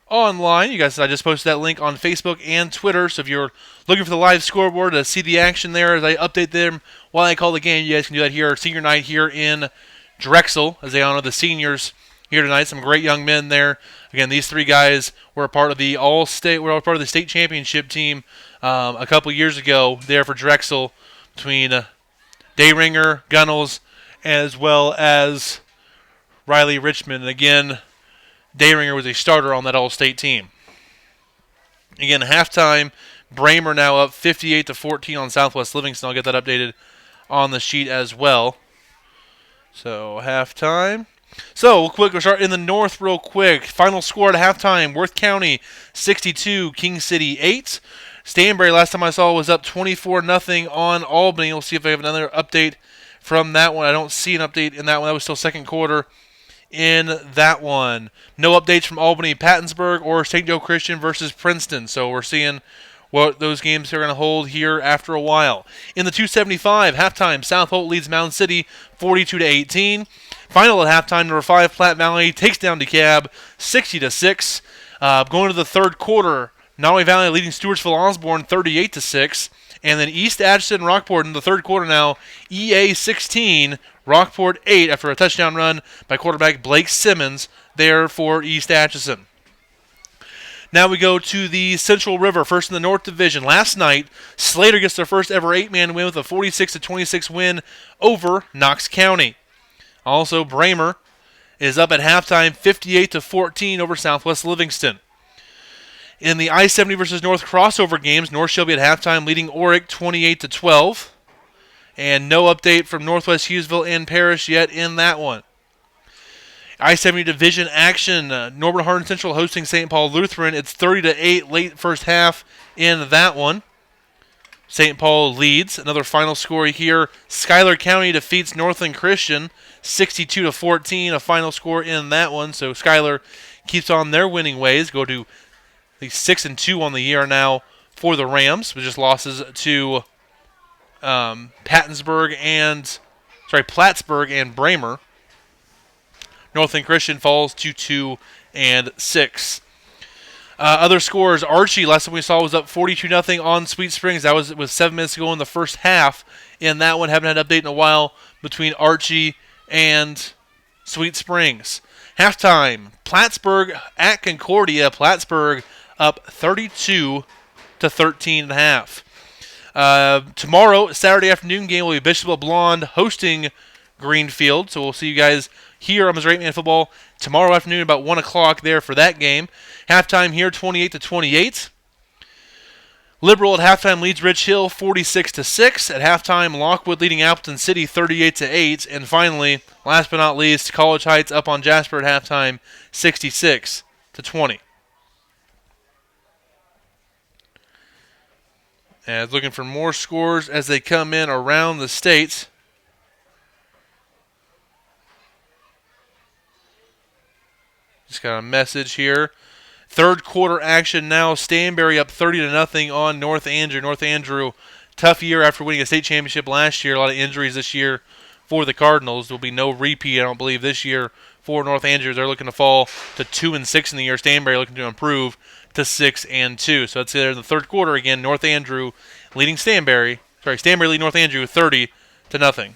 S1: online. You guys, I just posted that link on Facebook and Twitter, so if you're looking for the live scoreboard to see the action there as I update them while I call the game, you guys can do that here. Senior night here in Drexel as they honor the seniors here tonight. Some great young men there. Again, these three guys were a part of the state championship team a couple years ago there for Drexel between Dayringer, Gunnels, as well as Riley Richmond. And again, Dayringer was a starter on that all-state team. Again, halftime, Bramer now up 58-14 on Southwest Livingston. I'll get that updated on the sheet as well. So, halftime. So, we'll start in the north real quick. Final score at halftime, Worth County 62, King City 8. Stanberry, last time I saw, was up 24-0 on Albany. We'll see if I have another update from that one. I don't see an update in that one. That was still second quarter in that one. No updates from Albany, Pattonsburg, or St. Joe Christian versus Princeton. So, we're seeing what those games are going to hold here after a while. In the 275, halftime, South Holt leads Mound City 42-18. Final at halftime, number 5, Platte Valley takes down DeKalb 60-6. Going to the third quarter, Nottoway Valley leading Stewartsville Osborne 38-6. And then East Atchison Rockport in the third quarter now, EA 16, Rockport 8 after a touchdown run by quarterback Blake Simmons there for East Atchison. Now we go to the Central River, first in the North Division. Last night, Slater gets their first ever 8-man win with a 46-26 win over Knox County. Also, Bramer is up at halftime 58-14 over Southwest Livingston. In the I-70 versus North crossover games, North Shelby at halftime leading Orick 28-12. And no update from Northwest Hughesville and Parrish yet in that one. I-70 Division action, Norman Hardin Central hosting St. Paul Lutheran. It's 30-8 late first half in that one. St. Paul leads. Another final score here. Schuyler County defeats Northland Christian 62-14, a final score in that one. So Schuyler keeps on their winning ways. Go to the 6-2 on the year now for the Rams, with just losses to Plattsburgh and Bramer. Northland Christian falls to 2-6. Other scores, Archie, last time we saw, was up 42-0 on Sweet Springs. That was with 7 minutes to go in the first half. In that one, haven't had an update in a while between Archie and Sweet Springs. Halftime, Plattsburgh at Concordia. Plattsburgh up 32-13.5. Tomorrow, Saturday afternoon game, will be Bishop LeBlond hosting Greenfield. So we'll see you guys here on Missouri 8-Man Football tomorrow afternoon about 1 o'clock there for that game. Halftime here, 28-28. Liberal at halftime leads Rich Hill 46-6. At halftime, Lockwood leading Appleton City 38-8. And finally, last but not least, College Heights up on Jasper at halftime 66-20. And looking for more scores as they come in around the state. Just got a message here. Third quarter action now. Stanberry up 30-0 on North Andrew. North Andrew, tough year after winning a state championship last year. A lot of injuries this year for the Cardinals. There will be no repeat, I don't believe, this year for North Andrew. They're looking to fall to 2-6 in the year. Stanberry looking to improve to 6-2. So that's there in the third quarter again. North Andrew leading Stanberry. Stanberry leading North Andrew 30-0.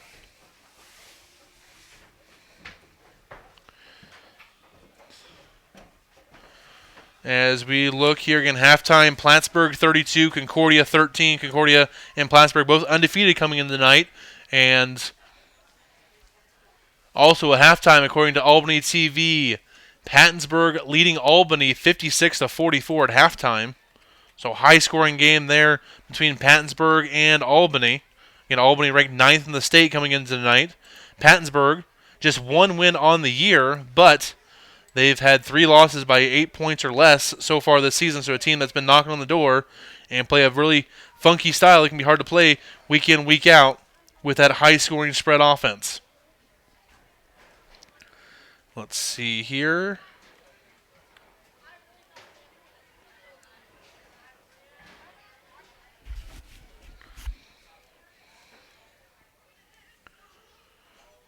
S1: As we look here again, halftime, Plattsburgh 32, Concordia 13. Concordia and Plattsburgh both undefeated coming into the night. And also a halftime, according to Albany TV, Pattonsburg leading Albany 56-44 at halftime. So high-scoring game there between Pattonsburg and Albany. Again, Albany ranked 9th in the state coming into the night. Pattonsburg, just one win on the year, but they've had 3 losses by 8 points or less so far this season. So a team that's been knocking on the door and play a really funky style. It can be hard to play week in, week out with that high-scoring spread offense. Let's see here.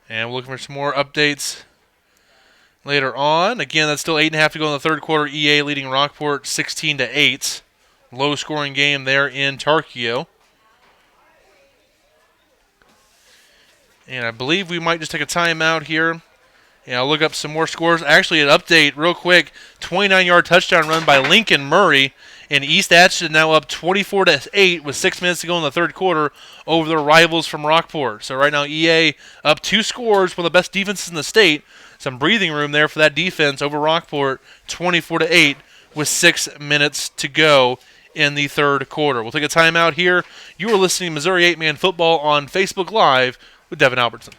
S1: And we're looking for some more updates later on. Again, that's still 8.5 to go in the third quarter. EA leading Rockport 16-8. Low-scoring game there in Tarkio. And I believe we might just take a timeout here. And I'll look up some more scores. Actually, an update real quick. 29-yard touchdown run by Lincoln Murray. And East Atchison now up 24-8 with 6 minutes to go in the third quarter over their rivals from Rockport. So right now EA up 2 scores, one of the best defenses in the state. Some breathing room there for that defense over Rockport, 24-8 with 6 minutes to go in the third quarter. We'll take a timeout here. You are listening to Missouri 8-Man Football on Facebook Live with Devin Albertson.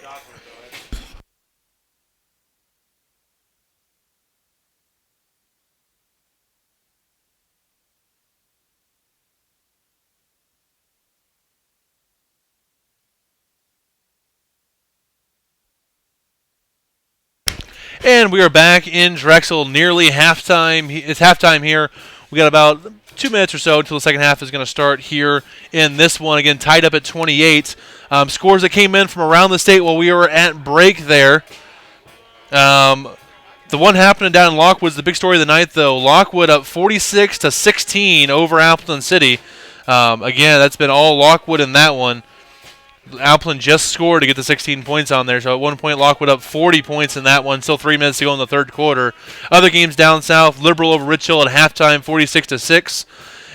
S3: dog want to go ahead?
S1: And we are back in Drexel, nearly halftime. It's halftime here. We got about 2 minutes or so until the second half is going to start here in this one. Again, tied up at 28. Scores that came in from around the state while we were at break there. The one happening down in Lockwood's the big story of the night, though. Lockwood up 46-16 over Appleton City. Again, that's been all Lockwood in that one. Appleton just scored to get the 16 points on there, so at one point Lockwood up 40 points in that one. Still 3 minutes to go in the third quarter. Other games down south: Liberal over Rich Hill at halftime, 46-6,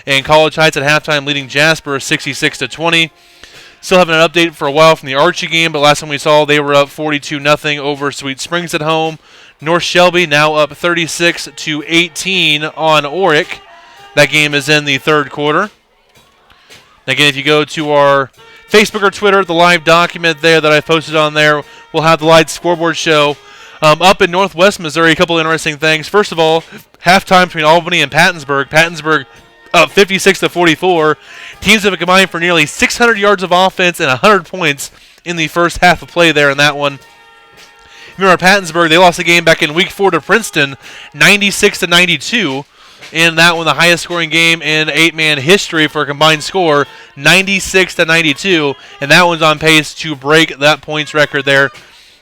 S1: and College Heights at halftime leading Jasper 66-20. Still haven't an update for a while from the Archie game, but last time we saw they were up 42-0 over Sweet Springs at home. North Shelby now up 36-18 on Orick. That game is in the third quarter. Again, if you go to our Facebook or Twitter, the live document there that I posted on there, we'll have the live scoreboard show. Up in Northwest Missouri, a couple interesting things. First of all, halftime between Albany and Pattonsburg. Pattonsburg up 56-44. Teams have combined for nearly 600 yards of offense and 100 points in the first half of play there in that one. Remember, Pattonsburg, they lost the game back in Week 4 to Princeton, 96-92. In that one, the highest scoring game in 8-man history for a combined score, 96-92, and that one's on pace to break that points record there.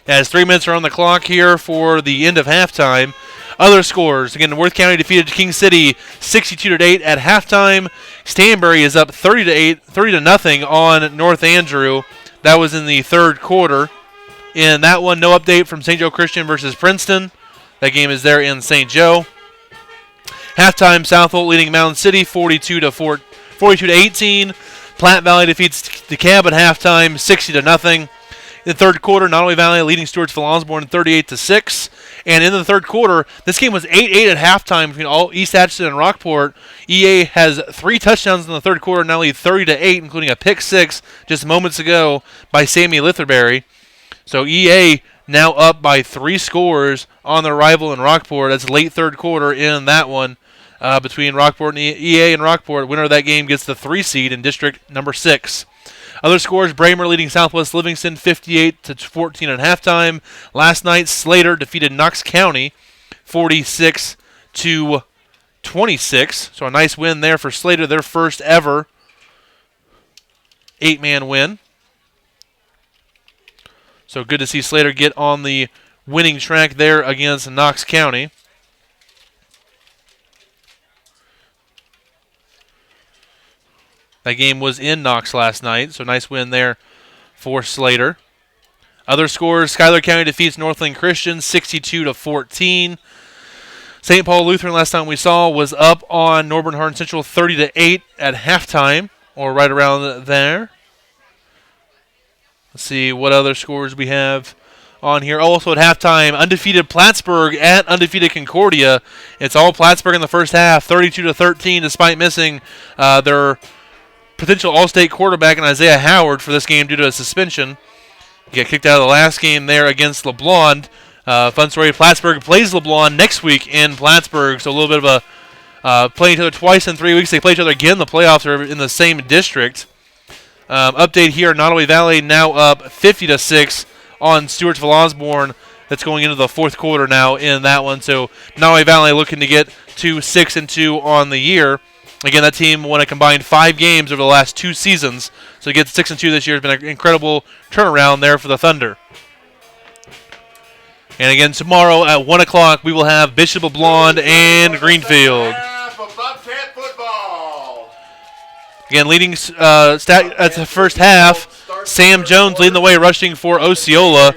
S1: As 3 minutes are on the clock here for the end of halftime. Other scores, again, Worth County defeated King City 62-8 at halftime. Stanbury is up 30-0 on North Andrew. That was in the third quarter. In that one, no update from St. Joe Christian versus Princeton. That game is there in St. Joe. Halftime, South Holt leading Mound City 42-18. Platte Valley defeats DeKalb at halftime 60-0. In the third quarter, Nottoway Valley leading Stewartsville Osborne 38-6. And in the third quarter, this game was 8-8 at halftime between all East Atchison and Rockport. EA has 3 touchdowns in the third quarter, now lead 30-8, including a pick 6 just moments ago by Sammy Litherberry. So EA now up by 3 scores on their rival in Rockport. That's late third quarter in that one between Rockport and EA and Rockport. Winner of that game gets the 3 seed in district number 6. Other scores: Bramer leading Southwest Livingston 58-14 at halftime. Last night, Slater defeated Knox County 46-26. So a nice win there for Slater, their first ever 8-man win. So good to see Slater get on the winning track there against Knox County. That game was in Knox last night, so nice win there for Slater. Other scores: Schuyler County defeats Northland Christian 62-14. St. Paul Lutheran, last time we saw, was up on Norburn Hardin Central 30-8 at halftime, or right around there. Let's see what other scores we have on here. Also at halftime, undefeated Plattsburgh at undefeated Concordia. It's all Plattsburgh in the first half, 32-13, despite missing their potential All-State quarterback in Isaiah Howard for this game due to a suspension. He got kicked out of the last game there against LeBlond. Fun story: Plattsburgh plays LeBlond next week in Plattsburgh, so a little bit of a playing each other twice in 3 weeks. They play each other again. The playoffs are in the same district. Update here: Nottoway Valley now up 50-6 on Stewartsville Osborne. That's going into the fourth quarter now in that one. So Nottoway Valley looking to get to 6-2 on the year. Again, that team won a combined 5 games over the last 2 seasons. So to get to 6-2 this year has been an incredible turnaround there for the Thunder. And again, tomorrow at 1 o'clock, we will have Bishop of Blonde and Greenfield. Again, leading at the first half, Sam Jones leading the way, rushing for Osceola.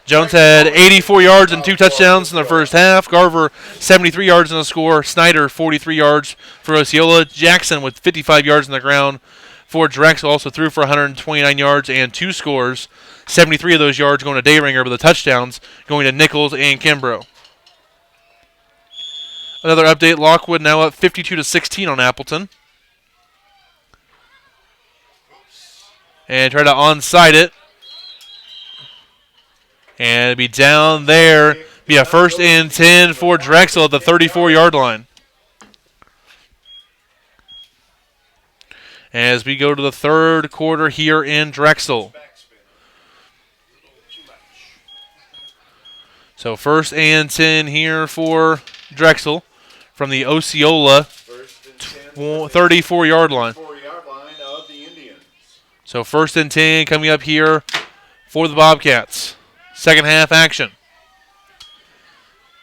S1: Jones had 84 yards and 2 touchdowns in the first half. Garver, 73 yards in the score. Snyder, 43 yards for Osceola. Jackson with 55 yards on the ground for Drexel. Also threw for 129 yards and 2 scores. 73 of those yards going to Dayringer, but the touchdowns going to Nichols and Kimbrough. Another update: Lockwood now up 52-16 on Appleton. and try to onside it. And it'd be down there. Be a 1st and 10 for Drexel at the 34-yard line. As we go to the third quarter here in Drexel. So 1st and 10 here for Drexel from the Osceola 34-yard line. So 1st and 10 coming up here for the Bobcats. Second half action.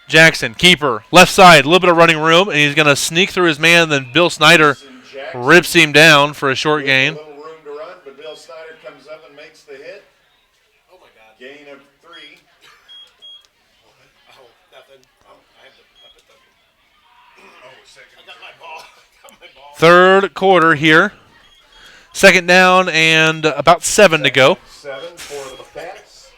S1: Jackson, keeper, left side, a little bit of running room, and he's going to sneak through his man. Then Bill Snyder rips him down for a short gain.
S2: A little room to run, but Bill Snyder comes up and makes the hit.
S3: Oh my God.
S2: Gain of 3.
S3: Oh, nothing. I put the. Second. I got my ball.
S1: Third quarter here. Second down and about 7 to go.
S2: 7 for the Cats.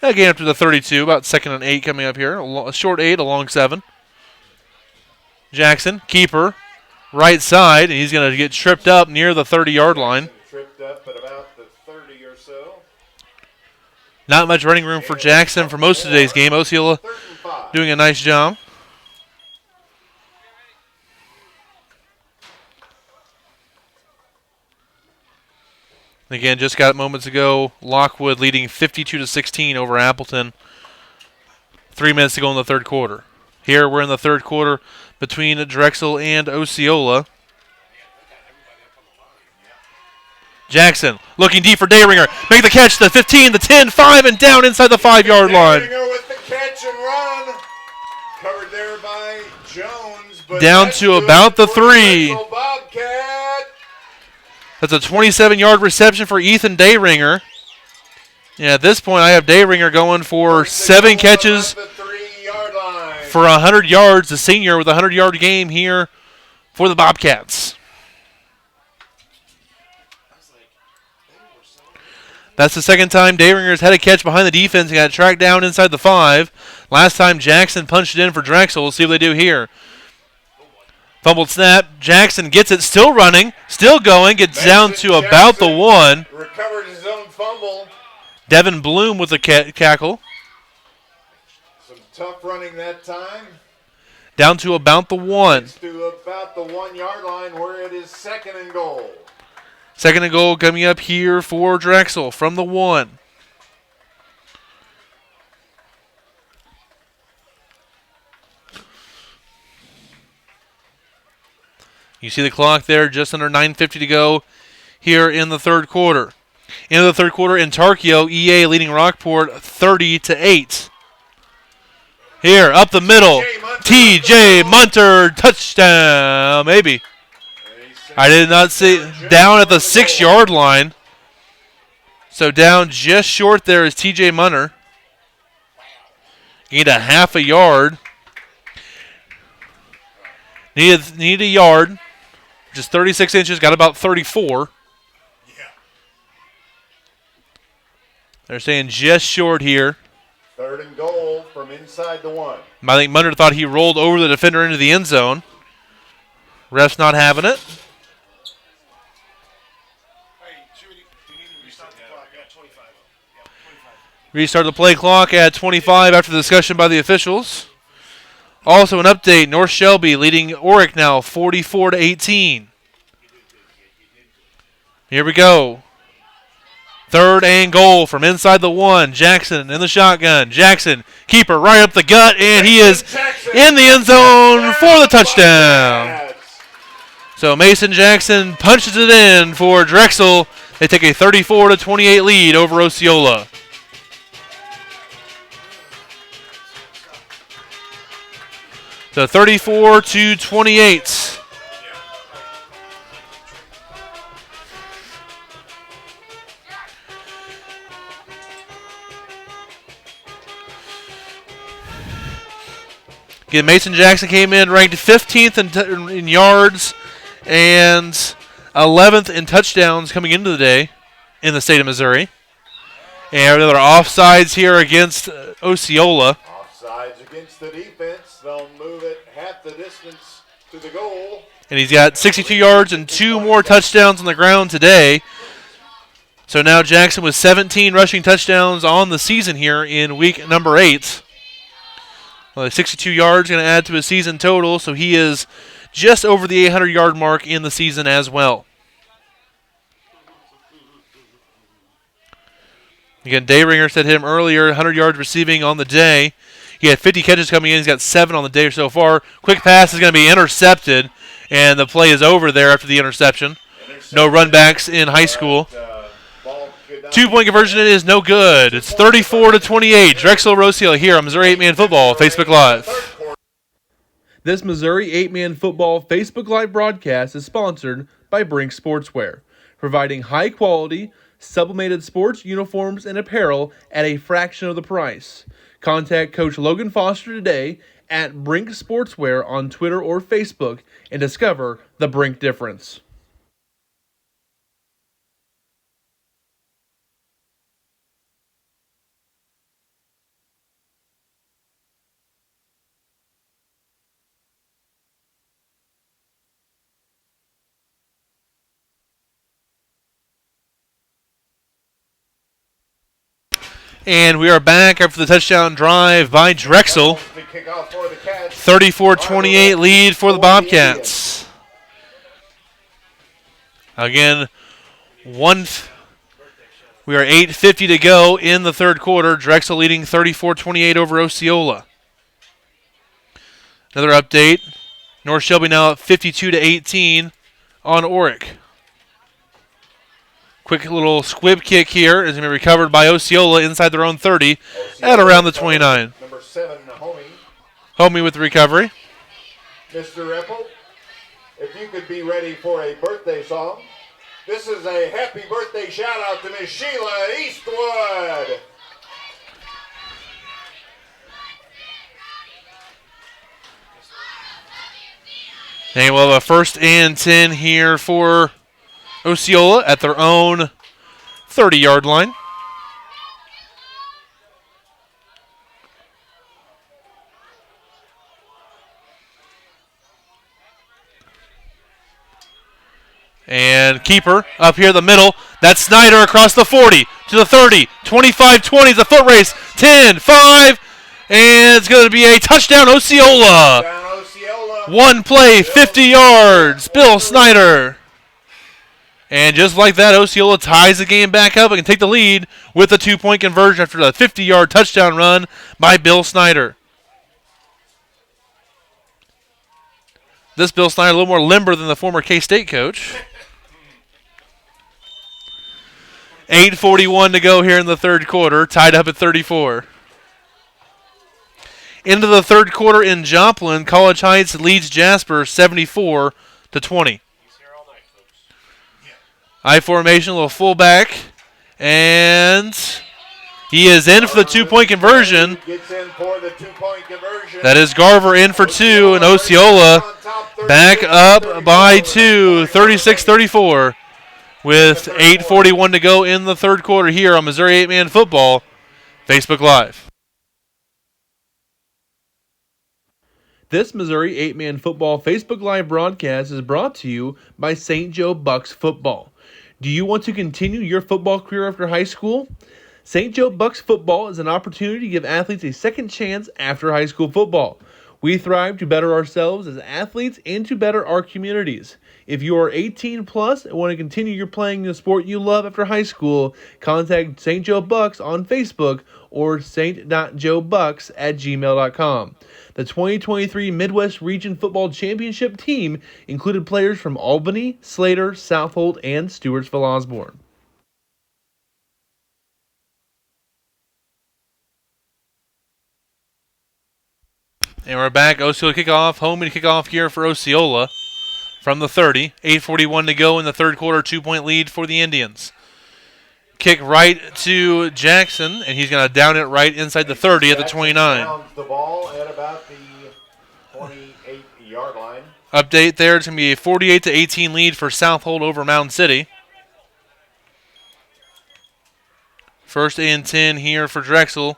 S1: Again up to the 32, about 2nd and 8 coming up here. A short 8, a long 7. Jackson, keeper, right side, and he's going to get tripped up near the 30-yard line.
S2: Tripped up at about the 30 or so.
S1: Not much running room for Jackson for most of today's game. Osceola doing a nice job. Again, just got it moments ago. Lockwood leading 52-16 over Appleton. 3 minutes to go in the third quarter. Here we're in the third quarter between Drexel and Osceola. Jackson looking deep for Dayringer. Make the catch, the 15, the 10, 5, and down inside the 5-yard line.
S2: Dayringer with the catch and run. Covered there by Jones. But
S1: down to about the 3. That's a 27-yard reception for Ethan Dayringer. Yeah, at this point, I have Dayringer going for 7 catches for 100 yards. The senior with a 100-yard game here for the Bobcats. That's the second time Dayringer's had a catch behind the defense and got tracked down inside the 5. Last time Jackson punched it in for Drexel. We'll see what they do here. Fumbled snap. Jackson gets it, still running, still going, gets down to about the 1.
S2: Recovered his own fumble.
S1: Devin Bloom with a cackle.
S2: Some tough running that time.
S1: Down to about the 1.
S2: To about the 1-yard line where it is 2nd and goal.
S1: 2nd and goal coming up here for Drexel from the 1. You see the clock there, just under 9:50 to go here in the third quarter. Into the third quarter in Tarkio, EA leading Rockport 30-8. Here, up the middle, TJ Munter, touchdown, maybe. I did not see, down at the 6-yard line. So down just short there is TJ Munter. Gained a half a yard. Needed a yard. Just 36 inches, got about 34. They're saying just short here.
S2: 3rd and goal from inside the 1.
S1: I think Munter thought he rolled over the defender into the end zone. Ref's not having it. Restart the play clock at 25 after the discussion by the officials. Also an update, North Shelby leading Oric now 44-18. Here we go. 3rd and goal from inside the 1. Jackson in the shotgun. Jackson, keeper right up the gut, and he is in the end zone for the touchdown. So Mason Jackson punches it in for Drexel. They take a 34-28 lead over Osceola. So 34-28. Again, Mason Jackson came in ranked 15th in yards and 11th in touchdowns coming into the day in the state of Missouri. And another offsides here against Osceola.
S2: Offsides against the defense. They'll move it half the distance to the goal.
S1: And he's got 62 yards and 2 more touchdowns on the ground today. So now Jackson with 17 rushing touchdowns on the season here in week number 8. Well, 62 yards going to add to his season total, so he is just over the 800-yard mark in the season as well. Again, Dayringer said him earlier, 100 yards receiving on the day. He had 50 catches coming in. He's got 7 on the day so far. Quick pass is going to be intercepted, and the play is over there after the interception. No runbacks in high school. 2-point conversion is no good. It's 34-28. Drexel Osceola here on Missouri 8-Man Football Facebook Live. This Missouri 8-Man Football Facebook Live broadcast is sponsored by Brink Sportswear, providing high-quality, sublimated sports uniforms and apparel at a fraction of the price. Contact Coach Logan Foster today at Brink Sportswear on Twitter or Facebook and discover the Brink difference. And we are back after the touchdown drive by Drexel. 34-28 lead for the Bobcats. Again, we are 8:50 to go in the third quarter. Drexel leading 34-28 over Osceola. Another update. North Shelby now at 52-18 on Oric. Quick little squib kick here is going to be recovered by Osceola inside their own 30 at around the 29.
S2: Number 7, Homie.
S1: Homie with the recovery.
S2: Mr. Eppel, if you could be ready for a birthday song. This is a happy birthday shout out to Miss Sheila Eastwood.
S1: And we'll have a 1st and 10 here for Osceola at their own 30-yard line. And keeper up here in the middle. That's Snyder across the 40 to the 30. 25-20 is a foot race. 10, 5, and it's going to be a touchdown, Osceola. One play, 50 yards. Bill Snyder. And just like that, Osceola ties the game back up and can take the lead with a 2-point conversion after the 50-yard touchdown run by Bill Snyder. This Bill Snyder a little more limber than the former K-State coach. 8:41 to go here in the third quarter, tied up at 34. Into the third quarter in Joplin, College Heights leads Jasper 74-20. I formation, a little fullback, and he is in for the 2-point conversion. That is Garver in for 2, and Osceola back up by 2, 36-34, with 8:41 to go in the third quarter here on Missouri 8-Man Football Facebook Live. This Missouri 8-Man Football Facebook Live broadcast is brought to you by St. Joe Bucks Football. Do you want to continue your football career after high school? St. Joe Bucks Football is an opportunity to give athletes a second chance after high school football. We thrive to better ourselves as athletes and to better our communities. If you are 18 plus and want to continue your playing the sport you love after high school, contact St. Joe Bucks on Facebook or st.joebucks@gmail.com. The 2023 Midwest Region Football Championship team included players from Albany, Slater, Southold, and Stewartsville-Osborne. And we're back. Osceola kickoff. Homing kickoff here for Osceola from the 30. 8:41 to go in the third quarter. 2-point lead for the Indians. Kick right to Jackson, and he's going to down it right inside the 30 at the 29.
S2: Downs the ball at about the 28-yard line.
S1: Update there. It's going to be a 48-18 lead for Southold over Mound City. 1st and 10 here for Drexel.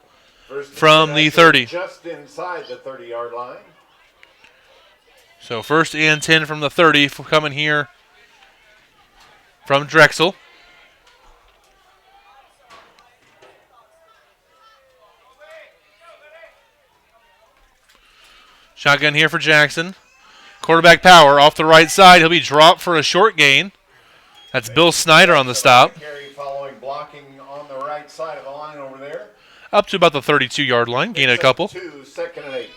S1: From the 30.
S2: Just inside the 30-yard line.
S1: So 1st and 10 from the 30 coming here from Drexel. Shotgun here for Jackson. Quarterback power off the right side. He'll be dropped for a short gain. That's Bill Snyder on the stop.
S2: Carry following blocking on the right side of the line over there.
S1: Up to about the 32-yard line. Gain a couple.
S2: 2, 2nd and 8.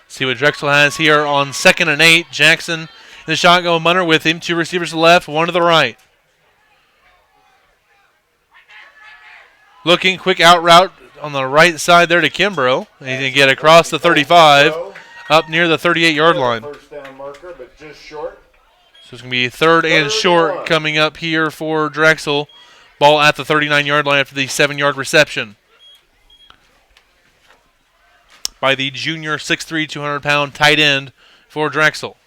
S1: See what Drexel has here on 2nd and 8. Jackson in the shotgun, Munner with him. 2 receivers to the left, 1 to the right. Looking, quick out route on the right side there to Kimbrough. And he's going to get across the 35, up near the 38-yard line.
S2: First down marker, but just short.
S1: So it's going to be 3rd and short coming up here for Drexel. Ball at the 39-yard line after the 7-yard reception by the junior 6'3", 200-pound tight end for Drexel.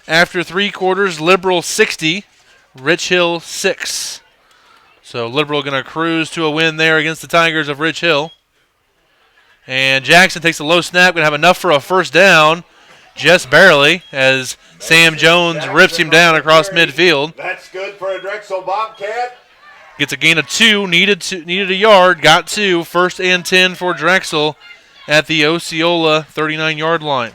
S1: After 3 quarters, Liberal 60, Rich Hill 6. So Liberal going to cruise to a win there against the Tigers of Rich Hill. And Jackson takes a low snap, going to have enough for a first down, just barely, as Sam Jones rips him down across midfield.
S2: That's good for a Drexel Bobcat.
S1: Gets a gain of 2, needed a yard, got 2. 1st and 10 for Drexel at the Osceola 39-yard line.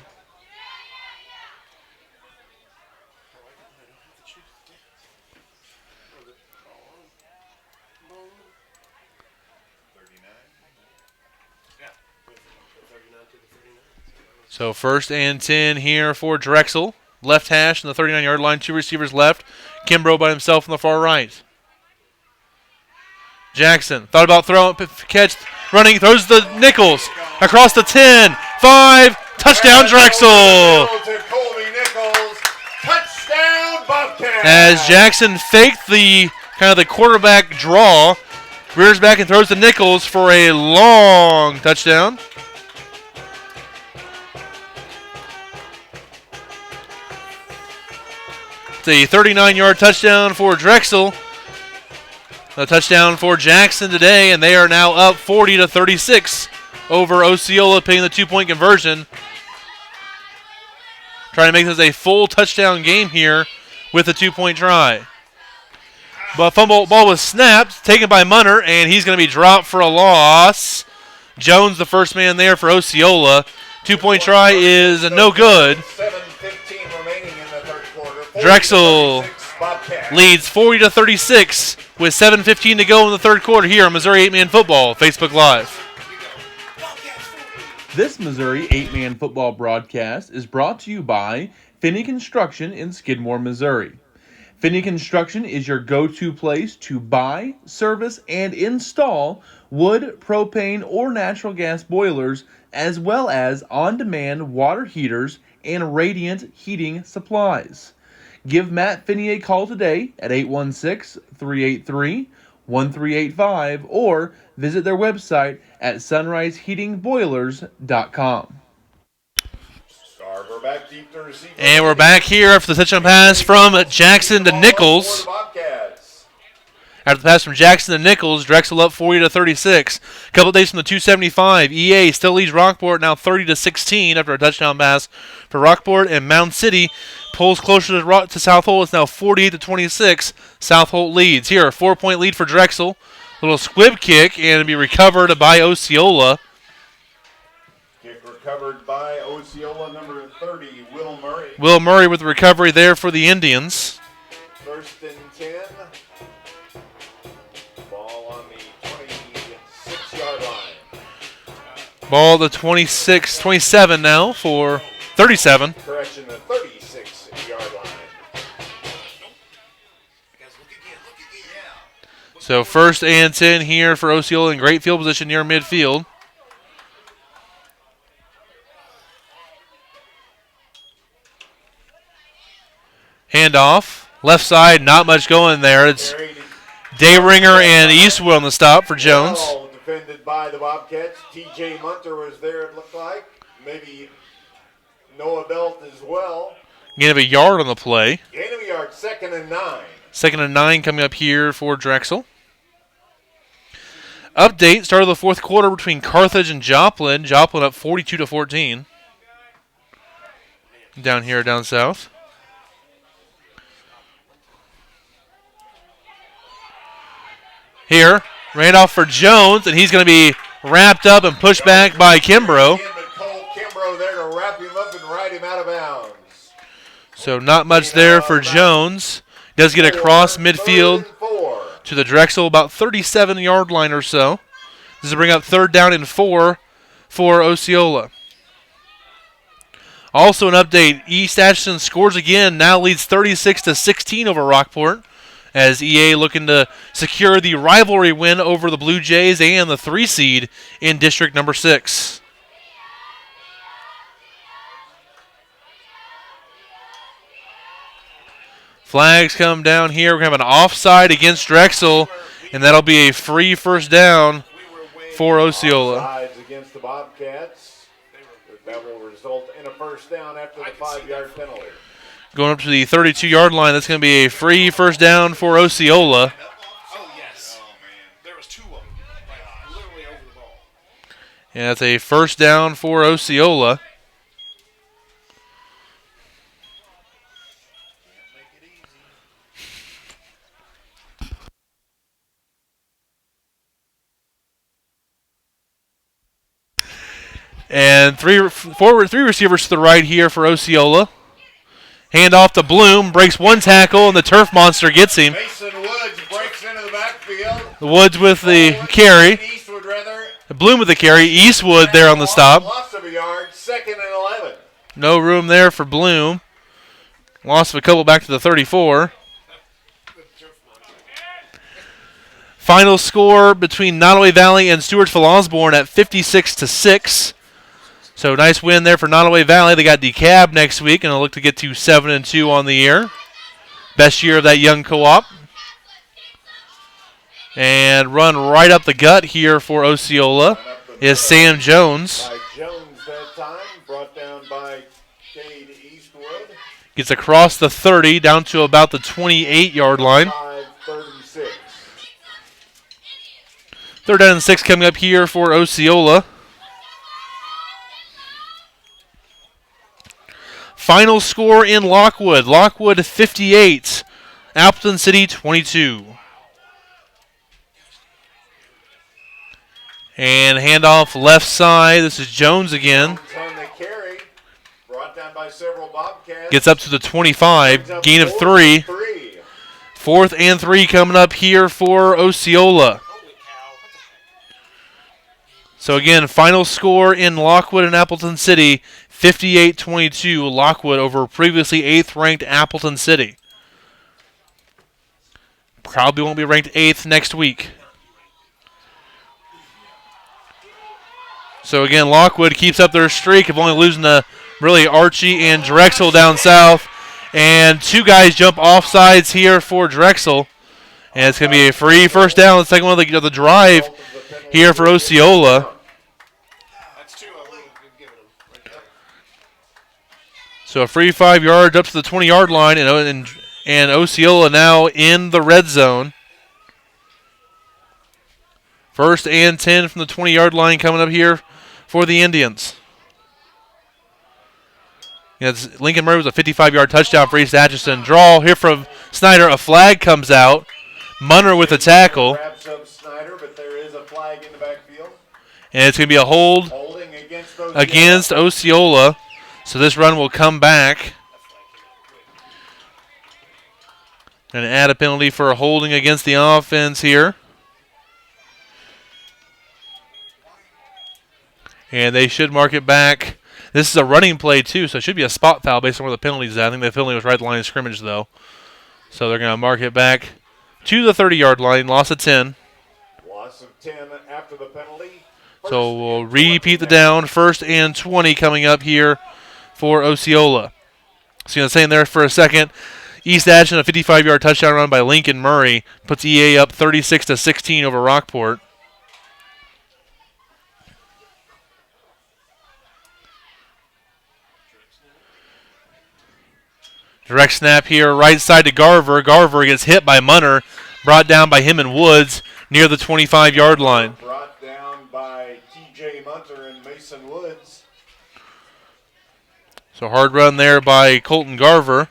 S1: So 1st and 10 here for Drexel. Left hash on the 39-yard line, 2 receivers left. Kimbrough by himself on the far right. Jackson thought about throwing, catch, running, throws the Nichols across the 10, 5, touchdown Drexel.
S2: Touchdown Bobcat.
S1: As Jackson faked the kind of the quarterback draw, rears back and throws to Nichols for a long touchdown. It's a 39-yard touchdown for Drexel. A touchdown for Jackson today, and they are now up 40-36 over Osceola, paying the 2-point conversion. Trying to make this a full touchdown game here with a 2-point try. But fumble ball was snapped, taken by Munner, and he's going to be dropped for a loss. Jones, the first man there for Osceola. 2-point try is no good.
S2: 7:15 remaining in the third quarter.
S1: Drexel leads 40-36 with 7:15 to go in the third quarter here on Missouri 8-Man Football Facebook Live.
S4: This Missouri 8-Man Football broadcast is brought to you by Finney Construction in Skidmore, Missouri. Finney Construction is your go-to place to buy, service, and install wood, propane, or natural gas boilers, as well as on-demand water heaters and radiant heating supplies. Give Matt Finney a call today at 816-383-1385 or visit their website at sunriseheatingboilers.com.
S2: Back deep to receive.
S1: And we're back here after the touchdown pass from Jackson to Nichols. After the pass from Jackson to Nichols, Drexel up 40-36. A couple days from the 275. EA still leads Rockport now 30-16 after a touchdown pass for Rockport, and Mound City pulls closer to South Holt. It's now 48-26. South Holt leads. Here, a 4-point lead for Drexel. Little squib kick, and it'll be recovered by Osceola.
S2: Kick recovered by Osceola, number 30, Will Murray.
S1: Will Murray with the recovery there for the Indians.
S2: 1st and 10. Ball on the 26-yard line.
S1: Ball the 27 now for 37.
S2: Correction, the 36-yard line.
S1: So 1st and 10 here for Osceola in great field position near midfield. Handoff. Left side, not much going there. It's Dayringer and Eastwood on the stop for Jones.
S2: defended by the Bobcats. T.J. Munter was there, it looked like. Maybe Noah Belt as well.
S1: Gain of a yard on the play.
S2: Gain of a yard, 2nd and 9.
S1: 2nd and 9 coming up here for Drexel. Update, start of the fourth quarter between Carthage and Joplin. Joplin up 42-14. Down here, down south. Here, Randolph for Jones, and he's going to be wrapped up and pushed back by Kimbrough.
S2: Cole Kimbrough there to wrap him up and ride him out of bounds.
S1: So not much there for Jones. Does get across midfield to the Drexel, about 37-yard line or so. This will bring up 3rd down and 4 for Osceola. Also an update, East Atchison scores again, now leads 36-16 over Rockport, as EA looking to secure the rivalry win over the Blue Jays and the 3 seed in District number 6. Flags come down here. We're going to have an offside against Drexel, and that'll be a free first down for Osceola.
S2: Offsides against the Bobcats. That will result in a first down after the 5-yard penalty.
S1: Going up to the 32-yard line, that's going to be a free first down for Osceola.
S3: Oh, yes. Oh, man. There was 2 of them. Literally over the ball.
S1: And that's a first down for Osceola. And three receivers to the right here for Osceola. Hand off to Bloom, breaks one tackle, and the turf monster gets him.
S2: Mason Woods breaks into the backfield.
S1: Woods with the carry.
S2: Eastwood, rather.
S1: Bloom with the carry. Eastwood there on the stop.
S2: Loss of a yard, 2nd and 11.
S1: No room there for Bloom. Loss of a couple back to the 34. Final score between Nottoway Valley and Stewartsville Osborne at 56-6. So nice win there for Nottoway Valley. They got DeKalb next week, and they'll look to get to 7-2 on the year. Best year of that young co-op. And run right up the gut here for Osceola is Sam Jones.
S2: By Jones that time, brought down by Cade Eastwood.
S1: Gets across the 30 down to about the 28-yard line.
S2: 5:36.
S1: 3rd down and 6 coming up here for Osceola. Final score in Lockwood. Lockwood 58, Appleton City 22. And handoff left side. This is Jones again.
S2: On the carry, brought down by several Bobcats.
S1: Gets up to the 25. Gain of 3. 4th and 3 coming up here for Osceola. So again, final score in Lockwood and Appleton City, 58-22, Lockwood over previously 8th-ranked Appleton City. Probably won't be ranked 8th next week. So again, Lockwood keeps up their streak of only losing to really Archie and Drexel down south. And 2 guys jump off sides here for Drexel. And it's going to be a free first down, the second one of the drive here for Osceola.
S3: That's 2 of them. Give it right there.
S1: So a free 5 yards up to the 20-yard line, and Osceola now in the red zone. 1st and 10 from the 20-yard line coming up here for the Indians. Lincoln Murray was a 55-yard touchdown for East Atchison. Draw here from Snyder. A flag comes out. Munner with a tackle.
S2: Wraps up Snyder, but there is a flag in the backfield.
S1: And it's going to be a hold
S2: Holding
S1: against Osceola. So this run will come back. And add a penalty for holding against the offense here. And they should mark it back. This is a running play, too, so it should be a spot foul based on where the penalty is at. I think the penalty was right at the line of scrimmage, though. So they're going to mark it back to the 30-yard line. Loss of 10.
S2: Loss of 10 after the penalty.
S1: So we'll repeat the down. 1st and 20 coming up here for Osceola. So you know, saying there for a second, East Atchison, a 55-yard touchdown run by Lincoln Murray, puts EA up 36-16 over Rockport. Direct snap here, right side to Garver. Garver gets hit by Munner, brought down by him and Woods near the 25-yard line.
S2: Brought down by T.J. Munter and Mason Woods.
S1: So hard run there by Colton Garver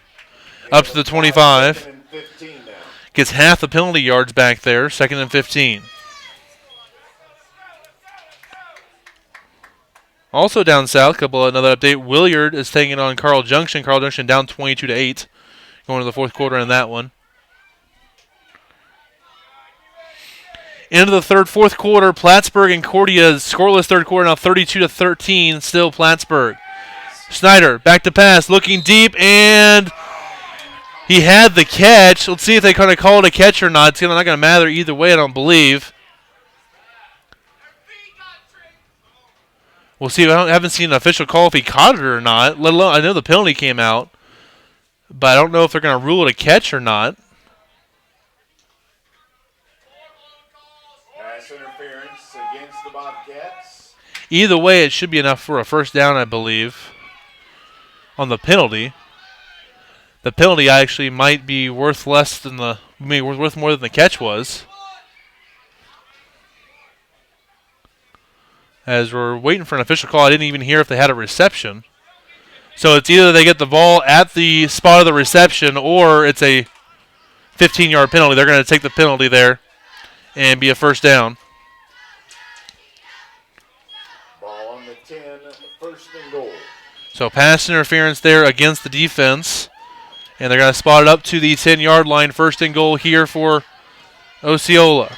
S1: up to the 25.
S2: Second and 15 now.
S1: Gets half the penalty yards back there, 2nd and 15. Also down south, another update. Williard is taking on Carl Junction. Carl Junction down 22-8, going to the fourth quarter in that one. Into the fourth quarter, Plattsburgh and Cordia scoreless third quarter, now 32-13, still Plattsburgh. Snyder back to pass, looking deep, and he had the catch. Let's see if they kind of call it a catch or not. It's not going to matter either way, I don't believe. We'll see. I haven't seen an official call if he caught it or not. Let alone, I know the penalty came out, but I don't know if they're going to rule it a catch or not.
S2: Pass interference against the Bobcats.
S1: Either way, it should be enough for a first down, I believe, on the penalty. The penalty actually might be worth less than worth more than the catch was. As we're waiting for an official call, I didn't even hear if they had a reception. So it's either they get the ball at the spot of the reception or it's a 15-yard penalty. They're going to take the penalty there and be a first down.
S2: Ball on the 10, first and goal.
S1: So pass interference there against the defense. And they're going to spot it up to the 10-yard line, first and goal here for Osceola.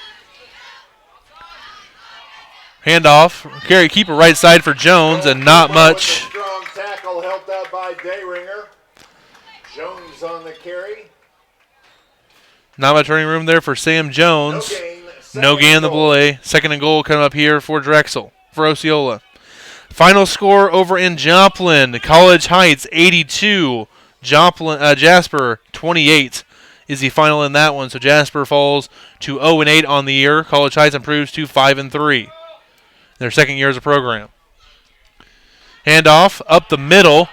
S1: Handoff. Carry keeper right side for Jones, and not much.
S2: Strong tackle helped out by Dayringer. Jones on the carry.
S1: Not much running room there for Sam Jones.
S2: No
S1: gain on the play. Second and goal coming up here for Drexel, for Osceola. Final score over in Joplin. College Heights 82. Jasper 28 is the final in that one. So Jasper falls to 0-8 on the year. College Heights improves to 5-3. Their second year as a program. Handoff up the middle.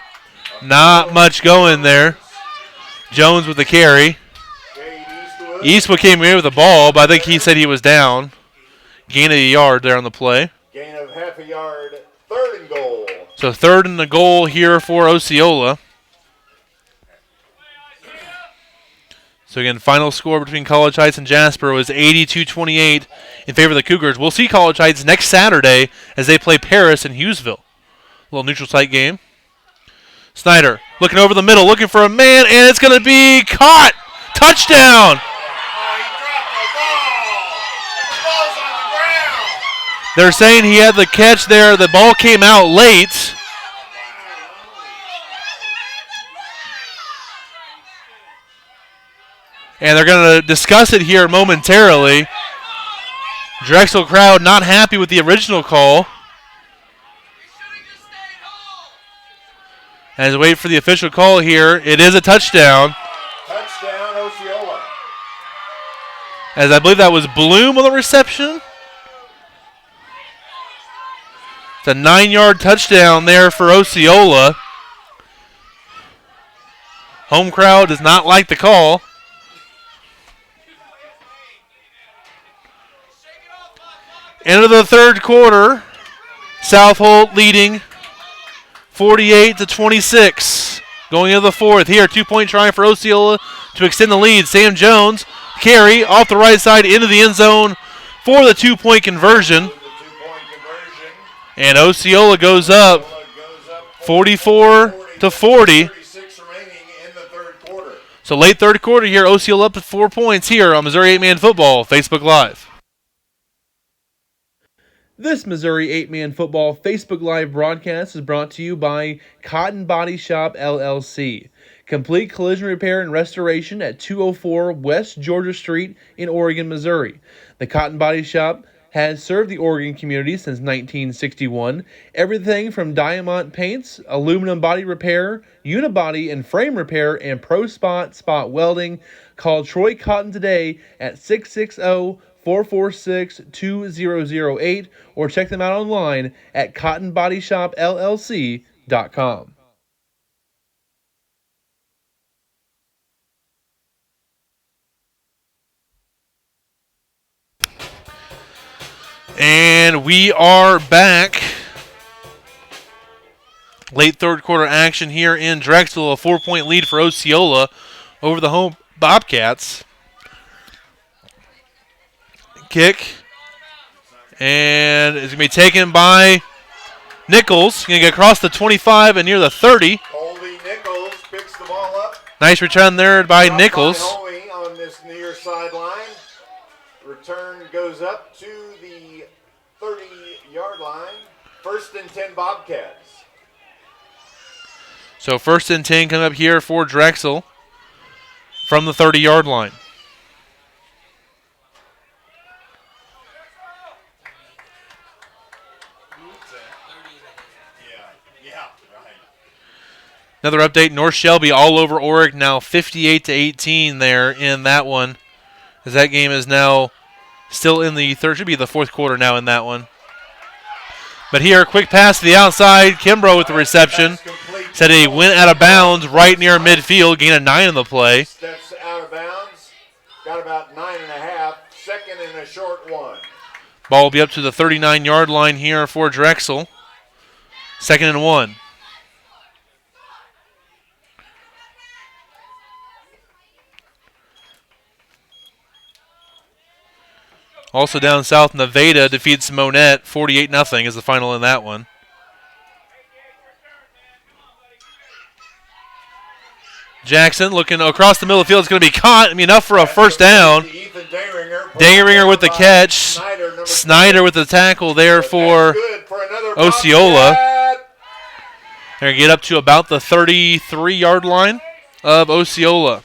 S1: Not much going there. Jones with the carry. Eastwood came in with the ball, but I think he said he was down. Gain of a yard there on the play.
S2: Gain of half a yard. Third and goal.
S1: So third and the goal here for Osceola. So again, final score between College Heights and Jasper was 82-28 in favor of the Cougars. We'll see College Heights next Saturday as they play Paris in Hughesville. A little neutral site game. Snyder looking over the middle, looking for a man, and it's going to be caught. Touchdown. They're saying he had the catch there. The ball came out late. And they're going to discuss it here momentarily. Drexel crowd not happy with the original call. As we wait for the official call here, it is a touchdown.
S2: Touchdown, Osceola.
S1: As I believe that was Bloom on the reception. It's a 9-yard touchdown there for Osceola. Home crowd does not like the call. End of the third quarter. Southold leading 48-26. Going into the fourth. Here, 2-point try for Osceola to extend the lead. Sam Jones, carry off the right side into the end zone for the 2-point conversion. And Osceola goes up 44-40. So late third quarter here, Osceola up to 4 points here on Missouri 8-Man Football Facebook Live.
S4: This Missouri 8-Man Football Facebook Live broadcast is brought to you by Cotton Body Shop, LLC. Complete collision repair and restoration at 204 West Georgia Street in Oregon, Missouri. The Cotton Body Shop has served the Oregon community since 1961. Everything from diamond paints, aluminum body repair, unibody and frame repair, and pro spot welding. Call Troy Cotton today at 660-446-2008 or check them out online at cottonbodyshopllc.com.
S1: And we are back. Late third quarter action here in Drexel. A 4-point lead for Osceola over the home Bobcats. Kick. And it's going to be taken by Nichols. Going to get across the 25 and near the 30.
S2: Colby Nichols picks the ball up.
S1: Nice return there by
S2: Up
S1: Nichols.
S2: by Hoey on this near sideline. Return goes up to the 30-yard line. 1st and 10 Bobcats.
S1: So 1st and 10 coming up here for Drexel from the 30-yard line.
S2: Yeah, right.
S1: Another update, North Shelby all over Oric now 58-18 there in that one. As that game is now still in the third, should be the fourth quarter now in that one. But here, quick pass to the outside. Kimbrough with the reception. Said he went out of bounds right near midfield. Gain of 9 in the play.
S2: Steps out of bounds. Got about 9.5. 2nd and a short one.
S1: Ball will be up to the 39-yard line here for Drexel. 2nd and 1. Also down south, Nevada defeats Monette. 48-0 is the final in that one. Jackson looking across the middle of the field. It's going to be caught. Enough for a first down. Dangeringer with the catch. Snyder with the tackle there for Osceola. They're going to get up to about the 33-yard line of Osceola.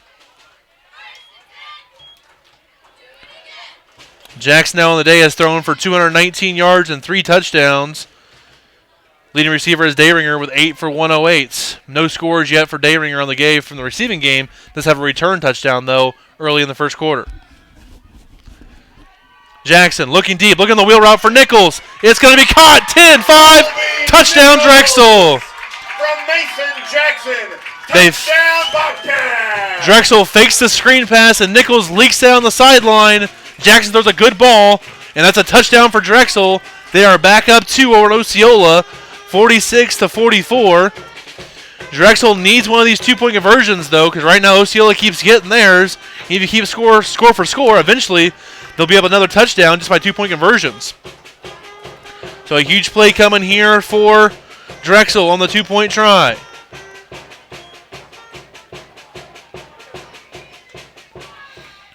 S1: Jackson now on the day has thrown for 219 yards and 3 touchdowns. Leading receiver is Dayringer with 8 for 108. No scores yet for Dayringer on the game from the receiving game. Does have a return touchdown, though, early in the first quarter. Jackson looking deep, looking the wheel route for Nichols. It's going to be caught. 10-5. Touchdown, Drexel.
S2: From Mason Jackson. Touchdown, Bobcats.
S1: Drexel fakes the screen pass, and Nichols leaks down the sideline. Jackson throws a good ball, and that's a touchdown for Drexel. They are back up 2 over Osceola, 46-44. Drexel needs one of these 2-point conversions, though, because right now Osceola keeps getting theirs. If you keep score for score, eventually they'll be up another touchdown just by 2-point conversions. So a huge play coming here for Drexel on the 2-point try.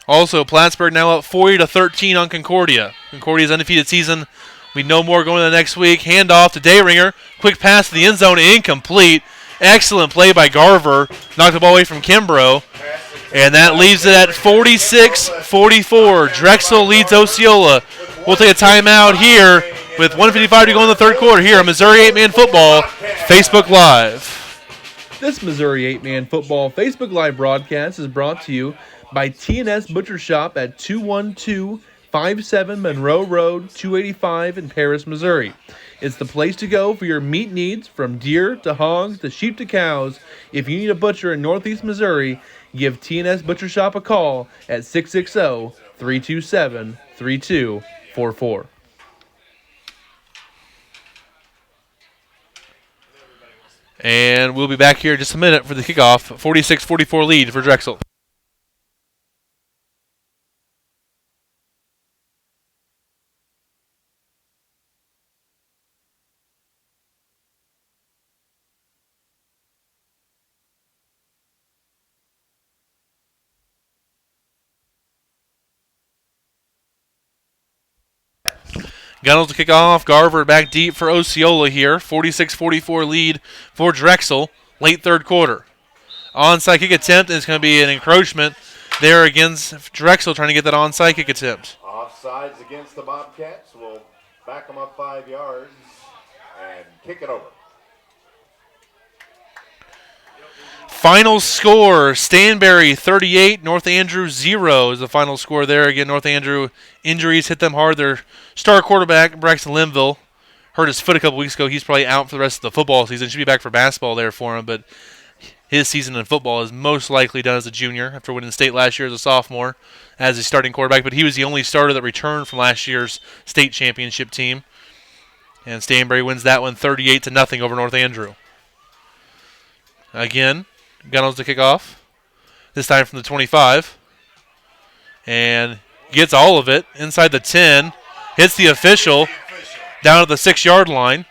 S1: Also, Plattsburgh now up 40-13 on Concordia. Concordia's undefeated season. We know more going into the next week. Handoff to Dayringer. Quick pass to the end zone, incomplete. Excellent play by Garver. Knocked the ball away from Kimbrough. And that leaves it at 46-44. Drexel leads Osceola. We'll take a timeout here with 1:55 to go in the third quarter here on Missouri 8-Man Football Facebook Live.
S4: This Missouri 8-Man Football Facebook Live broadcast is brought to you by T&S Butcher Shop at 21257 Monroe Road, 285 in Paris, Missouri. It's the place to go for your meat needs, from deer to hogs to sheep to cows. If you need a butcher in Northeast Missouri, give T&S Butcher Shop a call at 660-327-3244.
S1: And we'll be back here in just a minute for the kickoff. 46-44 lead for Drexel. Gunnels to kick off. Garver back deep for Osceola here. 46-44 lead for Drexel. Late third quarter. Onside kick attempt is going to be an encroachment there against Drexel, trying to get that onside kick attempt.
S2: Offsides against the Bobcats. We'll back them up 5 yards and kick it over.
S1: Final score, Stanberry 38, North Andrew 0 is the final score there. Again, North Andrew injuries hit them hard. Their star quarterback, Braxton Linville, hurt his foot a couple weeks ago. He's probably out for the rest of the football season. Should be back for basketball there for him, but his season in football is most likely done as a junior after winning state last year as a sophomore as a starting quarterback. But he was the only starter that returned from last year's state championship team. And Stanbury wins that one 38-0 over North Andrew. Again, Gunnels to kick off. This time from the 25. And gets all of it inside the 10. Hits the official down at the 6-yard line.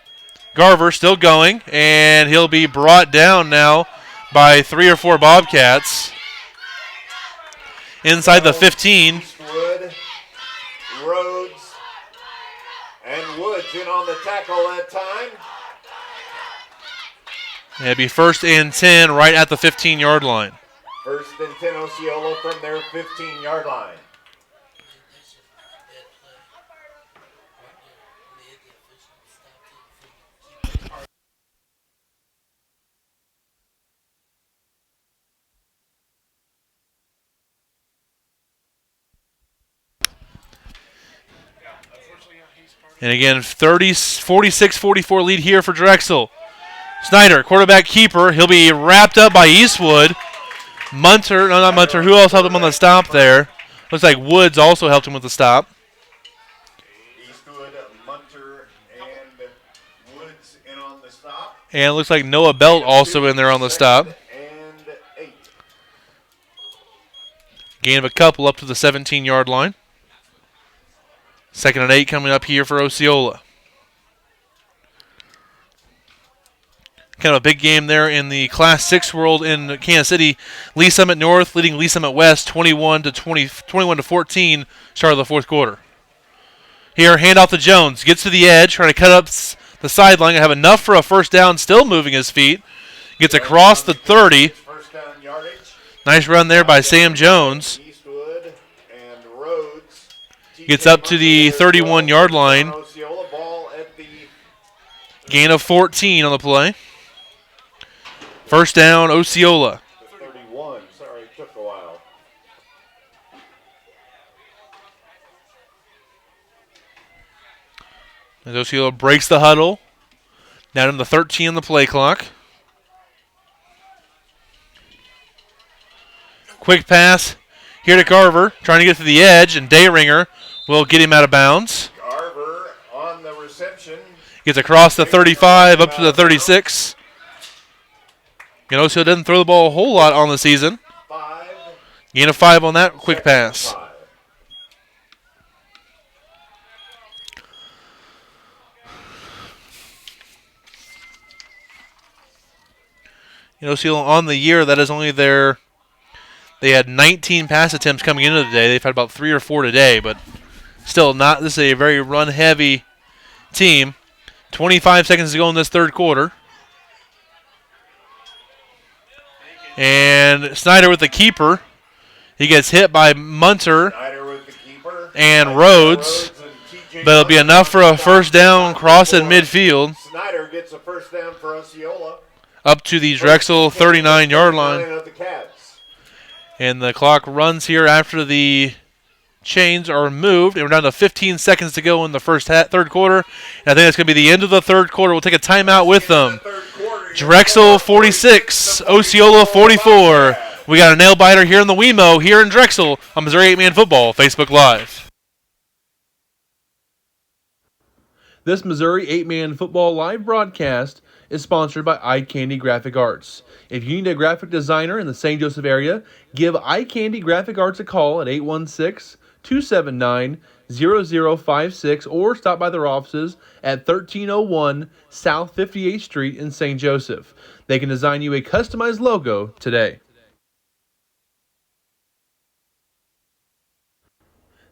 S1: Garver still going, and he'll be brought down now by 3 or 4 Bobcats. Inside the 15.
S2: Eastwood, Rhodes, and Woods in on the tackle that time.
S1: It'll be 1st and 10 right at the 15-yard line.
S2: 1st and 10 Osceola from their 15-yard line.
S1: And again, 46-44 lead here for Drexel. Snyder, quarterback keeper. He'll be wrapped up by Eastwood. Munter, no, not Munter. Who else helped him on the stop there? Looks like Woods also helped him with the stop.
S2: Eastwood, Munter, and Woods in on the stop.
S1: And it looks like Noah Belt also in there on the stop.
S2: And 8.
S1: Gain of a couple up to the 17-yard line. 2nd and 8 coming up here for Osceola. Kind of a big game there in the Class 6 world in Kansas City. Lee Summit North leading Lee Summit West 21-14, start of the 4th quarter. Here, handoff to Jones. Gets to the edge, trying to cut up the sideline. Have enough for a 1st down, still moving his feet. Gets across the 30.
S2: First down yardage.
S1: Nice run there by Sam Jones.
S2: Eastwood and Rhodes.
S1: Gets up to the 31-yard line.
S2: Osceola ball at the
S1: Gain of 14 on the play. 1st down, Osceola.
S2: 31. Sorry, it took a while.
S1: As Osceola breaks the huddle. Down to the 13 on the play clock. Quick pass here to Garver, trying to get to the edge, and Dayringer will get him out of bounds.
S2: Garver on the reception.
S1: Gets across the 35 up to the 36. And Osceola doesn't throw the ball a whole lot on the season.
S2: 5.
S1: Gain of 5 on that quick pass.
S2: 5.
S1: Osceola on the year, that is only their. They had 19 pass attempts coming into the day. They've had about 3 or 4 today, but still not. This is a very run-heavy team. 25 seconds to go in this 3rd quarter. And Snyder with the keeper. He gets hit by Munter
S2: Snyder with the keeper.
S1: and Rhodes. But it'll be enough for a 1st down cross in midfield.
S2: Snyder gets a 1st down for Osceola.
S1: Up to the Drexel 39-yard line.
S2: Of the Cavs.
S1: And the clock runs here after the chains are moved. And we're down to 15 seconds to go in the 3rd quarter. And I think that's going to be the end of the 3rd quarter. We'll take a timeout with them. Drexel 46, Osceola 44. We got a nail biter here in the WeMo here in Drexel on Missouri 8-Man Football Facebook Live.
S4: This Missouri 8-Man Football live broadcast is sponsored by Eye Candy Graphic Arts. If you need a graphic designer in the St. Joseph area, give Eye Candy Graphic Arts a call at 816-279-0056 or stop by their offices at 1301 South 58th Street in St. Joseph. They can design you a customized logo today.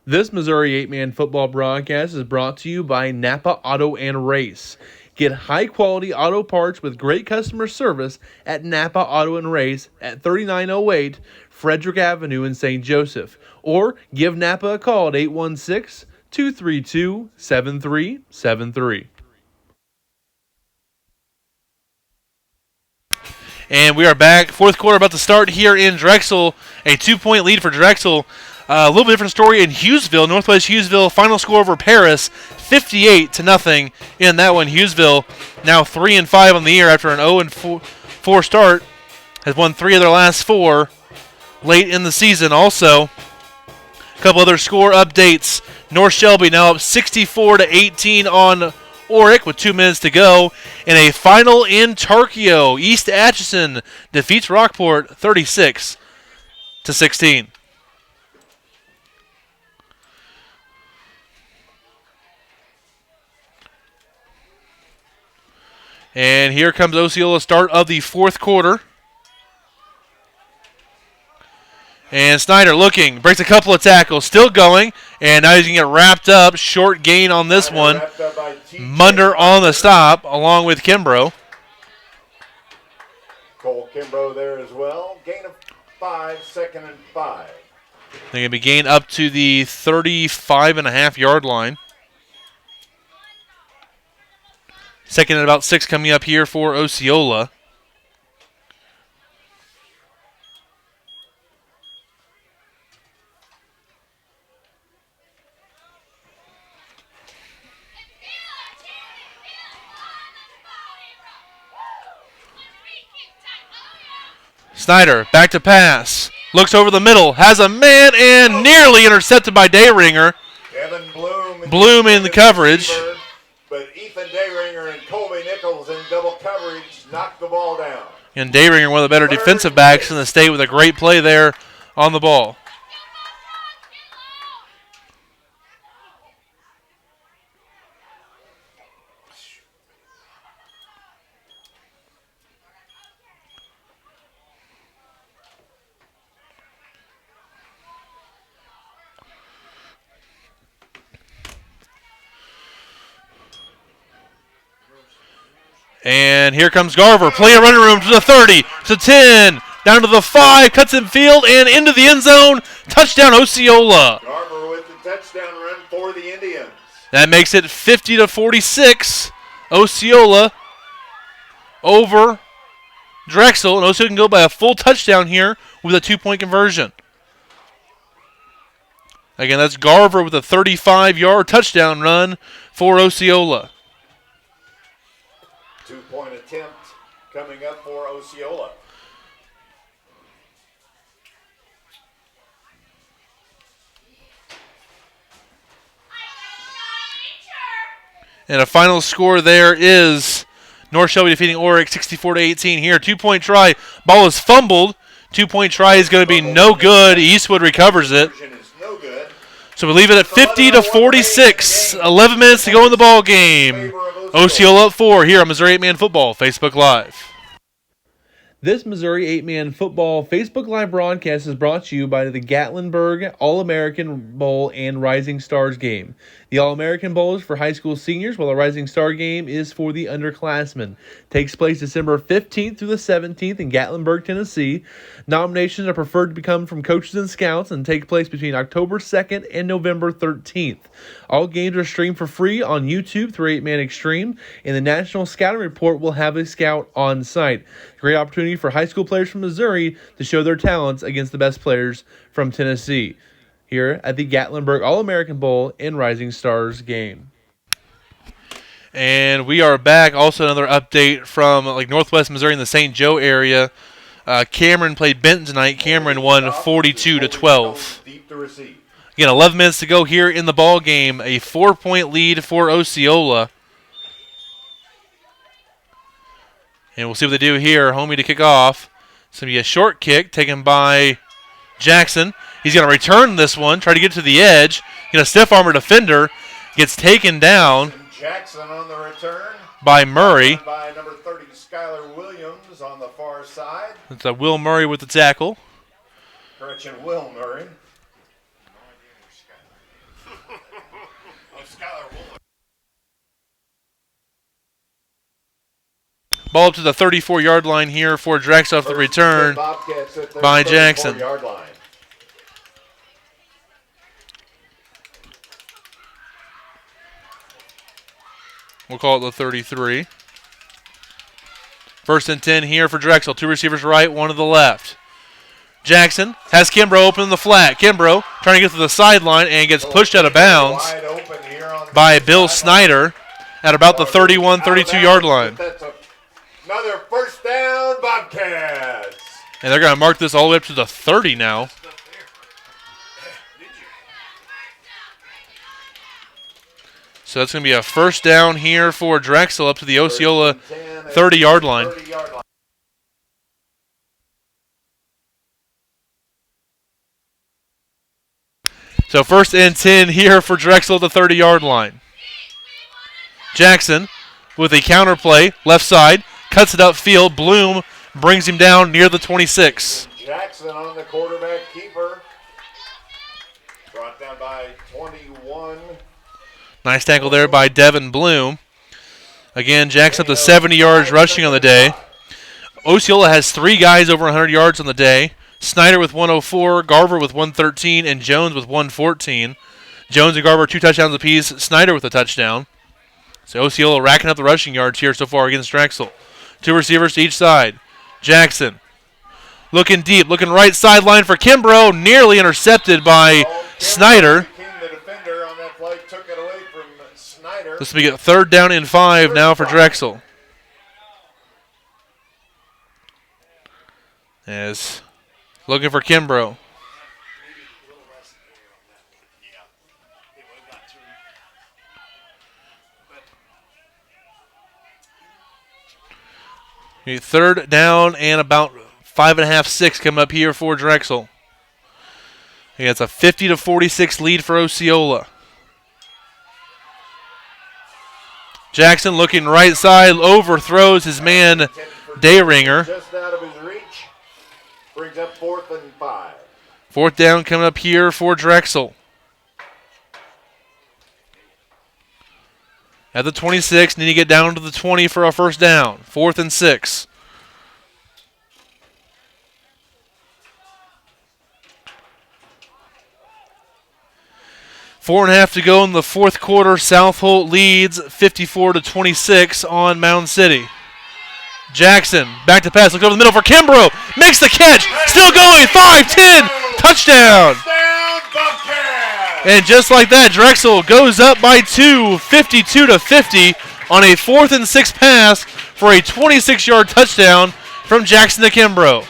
S4: This Missouri 8-Man Football broadcast is brought to you by Napa Auto and Race. Get high-quality auto parts with great customer service at Napa Auto and Race at 3908 Frederick Avenue in St. Joseph. Or give Napa a call at 816-232-7373.
S1: And we are back. 4th quarter about to start here in Drexel. A 2-point lead for Drexel. A little bit different story in Hughesville. Northwest Hughesville, final score over Paris, 58-0 in that one. Hughesville now 3-5 on the year after an 0-4 start. Has won 3 of their last 4 late in the season. Also, a couple other score updates. North Shelby now up 64-18 on Oric with 2 minutes to go. In a final in Tarkio, East Atchison defeats Rockport 36-16. And here comes Osceola, start of the fourth quarter. And Snyder looking, breaks a couple of tackles, still going, and now he's going to get wrapped up. Short gain on this one. Munder on the stop, along with Kimbrough.
S2: Cole Kimbrough there as well. Gain of 5, 2nd and 5.
S1: They're going to be gained up to the 35.5-yard line. 2nd and about 6 coming up here for Osceola. Snyder, back to pass. Looks over the middle, has a man, and nearly intercepted by Dayringer.
S2: Kevin
S1: Bloom in the coverage.
S2: Receiver, but Ethan Dayringer and Colby Nichols in double coverage knocked the ball down.
S1: And Dayringer, one of the better defensive backs in the state, with a great play there on the ball. And here comes Garver, playing running room to the 30, to 10, down to the 5, cuts in field, and into the end zone. Touchdown, Osceola.
S2: Garver with the touchdown run for the Indians.
S1: That makes it 50-46. Osceola over Drexel, and Osceola can go by a full touchdown here with a 2-point conversion. Again, that's Garver with a 35-yard touchdown run for Osceola.
S2: 2-point attempt coming up for Osceola.
S1: And a final score there is North Shelby defeating Oric 64-18 here. 2-point try. Ball is fumbled. 2-point try is going to be no good. Eastwood recovers it. So we leave it at 50-46. 11 minutes to go in the ball game. Osceola up 4 here on Missouri 8-Man Football Facebook Live.
S4: This Missouri 8-Man Football Facebook Live broadcast is brought to you by the Gatlinburg All-American Bowl and Rising Stars game. The All-American Bowl is for high school seniors, while the Rising Star game is for the underclassmen. Takes place December 15th through the 17th in Gatlinburg, Tennessee. Nominations are preferred to become from coaches and scouts and take place between October 2nd and November 13th. All games are streamed for free on YouTube through 8-Man Extreme, and the National Scouting Report will have a scout on site. Great opportunity for high school players from Missouri to show their talents against the best players from Tennessee here at the Gatlinburg All-American Bowl and Rising Stars game.
S1: And we are back. Also another update from Northwest Missouri in the St. Joe area. Cameron played Benton tonight. Cameron won 42-12. Again, 11 minutes to go here in the ball game. A 4-point lead for Osceola. And we'll see what they do here. Homie to kick off. It's going to be a short kick taken by Jackson. He's going to return this one, try to get to the edge. Get a stiff armor defender. Gets taken down
S2: Jackson on the return
S1: by Murray.
S2: By number 30, Skylar Williams on the far side.
S1: It's Will Murray with the tackle.
S2: Correction, Will Murray.
S1: Ball up to the 34-yard line here for Drexel off the return by Jackson. We'll call it the 33. 1st and 10 here for Drexel. 2 receivers right, 1 to the left. Jackson has Kimbrough open in the flat. Kimbrough trying to get to the sideline and gets pushed out of bounds by Bill Snyder at about the 31, 32-yard line.
S2: Another first down, Bobcats.
S1: And they're going to mark this all the way up to the 30 now. So that's going to be a first down here for Drexel up to the Osceola 30-yard line. So first and 10 here for Drexel at the 30-yard line. Jackson with a counter play, left side, cuts it upfield. Bloom brings him down near the 26.
S2: Jackson on the quarterback keeper. Brought down by 21.
S1: Nice tackle there by Devin Bloom. Again, Jackson up to 70 yards rushing on the day. Osceola has 3 guys over 100 yards on the day. Snyder with 104, Garver with 113, and Jones with 114. Jones and Garver 2 touchdowns apiece. Snyder with a touchdown. So Osceola racking up the rushing yards here so far against Drexel. 2 receivers to each side. Jackson looking deep, looking right sideline for Kimbrough. Nearly intercepted by Snyder. This will be a 3rd down and 5 now for Drexel. As looking for Kimbrough. A 3rd down and about 5.5, 6 coming up here for Drexel. Yeah, it's a 50-46 lead for Osceola. Jackson looking right side, overthrows his man Dayringer.
S2: Just out of his reach. Brings up 4th and 5.
S1: 4th down coming up here for Drexel. At the 26, need to get down to the 20 for a first down. 4th and 6. Four and a half to go in the 4th quarter. South Holt leads 54-26 on Mound City. Jackson back to pass. Looks over the middle for Kimbrough. Makes the catch. Still going. 5-10. Touchdown. And just like that, Drexel goes up by 2, 52-50 on a 4th and 6 pass for a 26-yard touchdown from Jackson to Kimbrough.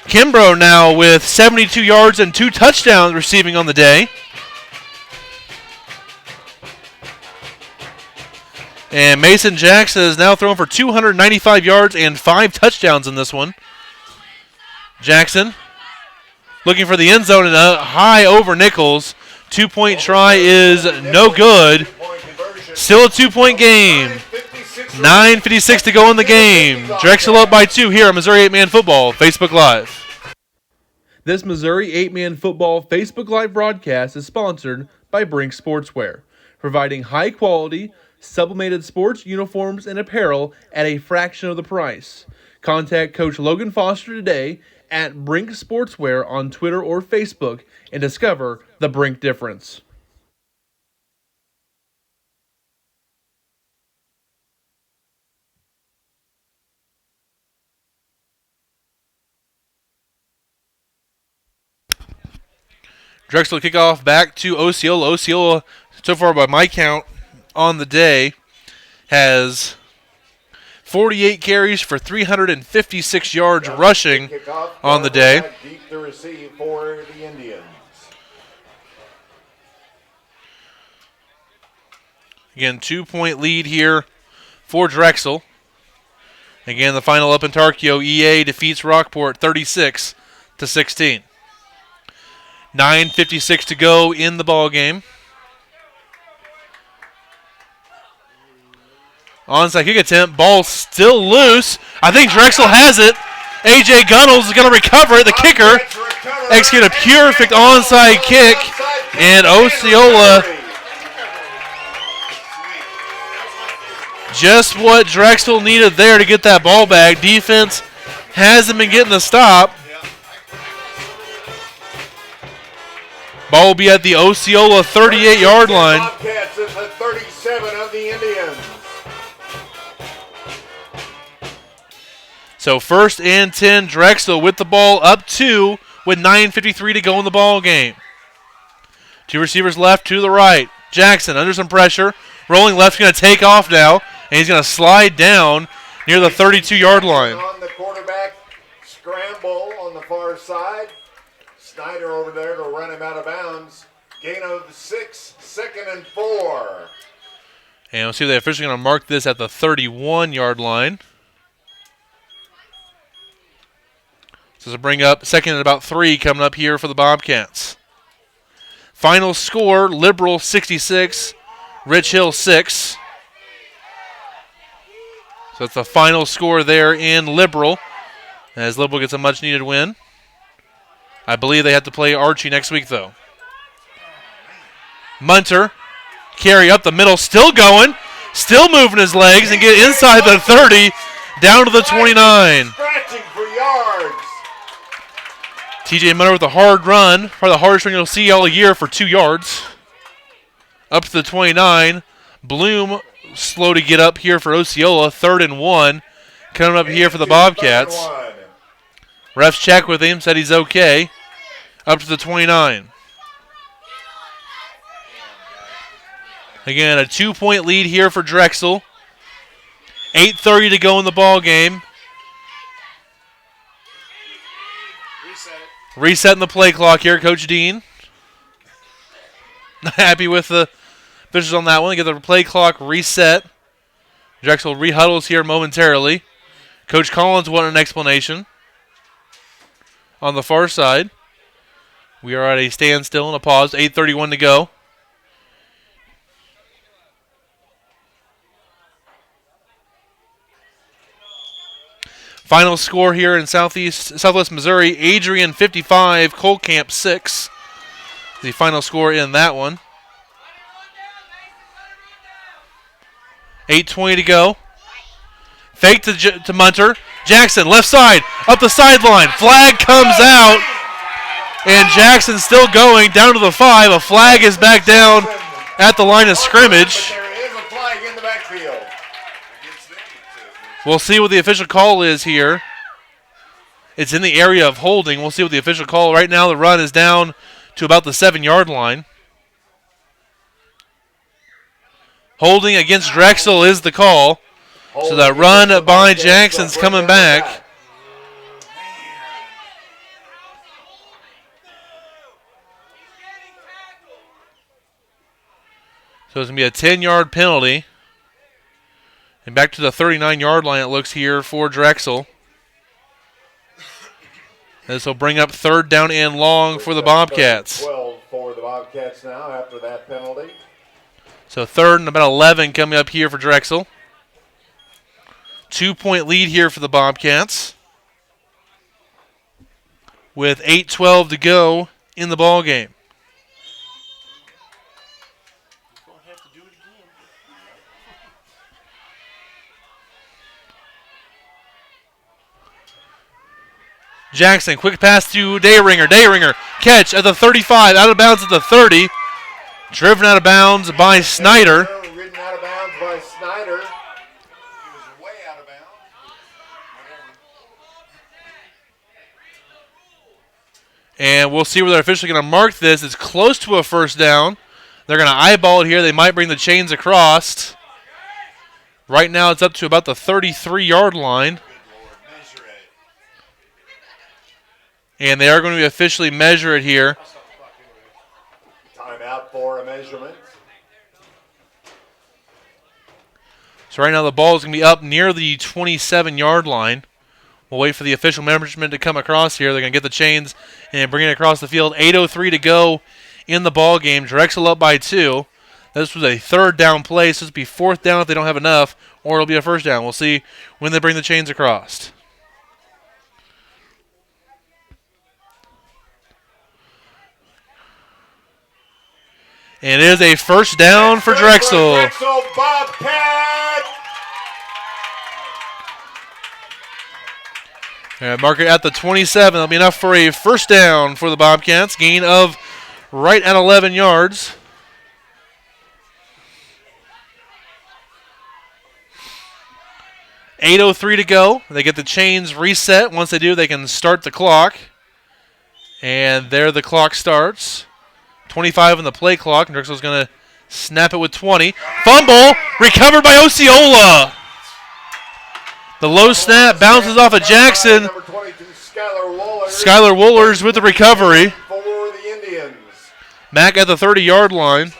S1: Kimbrough now with 72 yards and 2 touchdowns receiving on the day. And Mason Jackson is now thrown for 295 yards and 5 touchdowns in this one. Jackson looking for the end zone and a high over Nichols. 2-point try is no good. Still a 2-point game. 9:56 to go in the game. Drexel up by 2 here on Missouri 8-Man Football Facebook Live.
S4: This Missouri 8-Man Football Facebook Live broadcast is sponsored by Brink Sportswear, providing high-quality, sublimated sports uniforms and apparel at a fraction of the price. Contact Coach Logan Foster today at Brink Sportswear on Twitter or Facebook and discover the Brink difference.
S1: Drexel kickoff back to Osceola. Osceola, so far by my count on the day, has 48 carries for 356 yards rushing on the day.
S2: Deep to receive for the Indians.
S1: Again, 2-point lead here for Drexel. Again, the final up in Tarkio, EA defeats Rockport 36-16. 9:56 to go in the ball game. Onside kick attempt. Ball still loose. I think Drexel has it. A.J. Gunnels is going to recover it. The kicker execute a perfect onside kick. And Osceola, just what Drexel needed there to get that ball back. Defense hasn't been getting the stop. Ball will be at the Osceola 38-yard line.
S2: Bobcats at the 37 of the Indians.
S1: So 1st and 10, Drexel with the ball up 2 with 9:53 to go in the ball game. 2 receivers left to the right. Jackson under some pressure. Rolling left, going to take off now. And he's going to slide down near the 32-yard line.
S2: On the quarterback scramble on the far side. Snyder over there to run him out of bounds. Gain of 6, 2nd and 4.
S1: And we'll see if they're officially going to mark this at the 31-yard line. So this will bring up 2nd and about 3 coming up here for the Bobcats. Final score, Liberal 66, Rich Hill 6. So that's the final score there in Liberal, as Liberal gets a much-needed win. I believe they have to play Archie next week, though. Munter, carry up the middle, still going, still moving his legs, and get inside the 30, down to the 29.
S2: Scratching for yards.
S1: TJ Munter with a hard run, probably the hardest run you'll see all year for 2 yards. Up to the 29. Bloom slow to get up here for Osceola, 3rd and 1. Coming up here for the Bobcats. Refs check with him, said he's okay. Up to the 29. Again, a 2-point lead here for Drexel. 8:30 to go in the ball game. Resetting the play clock here, Coach Dean. Not happy with the officials on that one. They get the play clock reset. Drexel rehuddles here momentarily. Coach Collins wanted an explanation. On the far side, we are at a standstill and a pause. 8:31 to go. Final score here in Southwest Missouri, Adrian 55, Colcamp 6. The final score in that one. 8:20 to go. Fake to Munter. Jackson, left side, up the sideline. Flag comes out, and Jackson still going down to the 5. A flag is back down at the line of scrimmage.
S2: There is a flag in the backfield.
S1: We'll see what the official call is here. It's in the area of holding. We'll see what the official call. Right now the run is down to about the 7-yard line. Holding against Drexel is the call. So that run by Jackson's coming back. So it's going to be a 10-yard penalty. And back to the 39-yard line it looks here for Drexel. This will bring up 3rd down and long for the Bobcats.
S2: 12 for the Bobcats now after that penalty.
S1: So 3rd and about 11 coming up here for Drexel. 2-point lead here for the Bobcats. With 8:12 to go in the ball game. Jackson, quick pass to Dayringer. Dayringer, catch at the 35, out of bounds at the 30. Driven out of bounds by Snyder.
S2: Ridden out of bounds by Snyder.
S3: He was way out of bounds.
S1: And we'll see where they're officially going to mark this. It's close to a 1st down. They're going to eyeball it here. They might bring the chains across. Right now it's up to about the 33-yard line. And they are going to officially measure it here.
S2: Timeout for a measurement.
S1: So right now the ball is going to be up near the 27-yard line. We'll wait for the official measurement to come across here. They're going to get the chains and bring it across the field. 8:03 to go in the ball game. Drexel up by 2. This was a 3rd down play, so this will be 4th down if they don't have enough, or it'll be a 1st down. We'll see when they bring the chains across. And it is a 1st down for Drexel.
S2: Drexel Bobcat.
S1: Mark it at the 27. That'll be enough for a 1st down for the Bobcats. Gain of right at 11 yards. $8:03 to go. They get the chains reset. Once they do, they can start the clock. And there the clock starts. 25 on the play clock. And Drexel's going to snap it with 20. Fumble recovered by Osceola. The low snap bounces off of Jackson.
S2: Number 22, Skylar Woolers.
S1: Skylar Woolers with the recovery.
S2: For the Indians.
S1: Mack at the 30-yard line.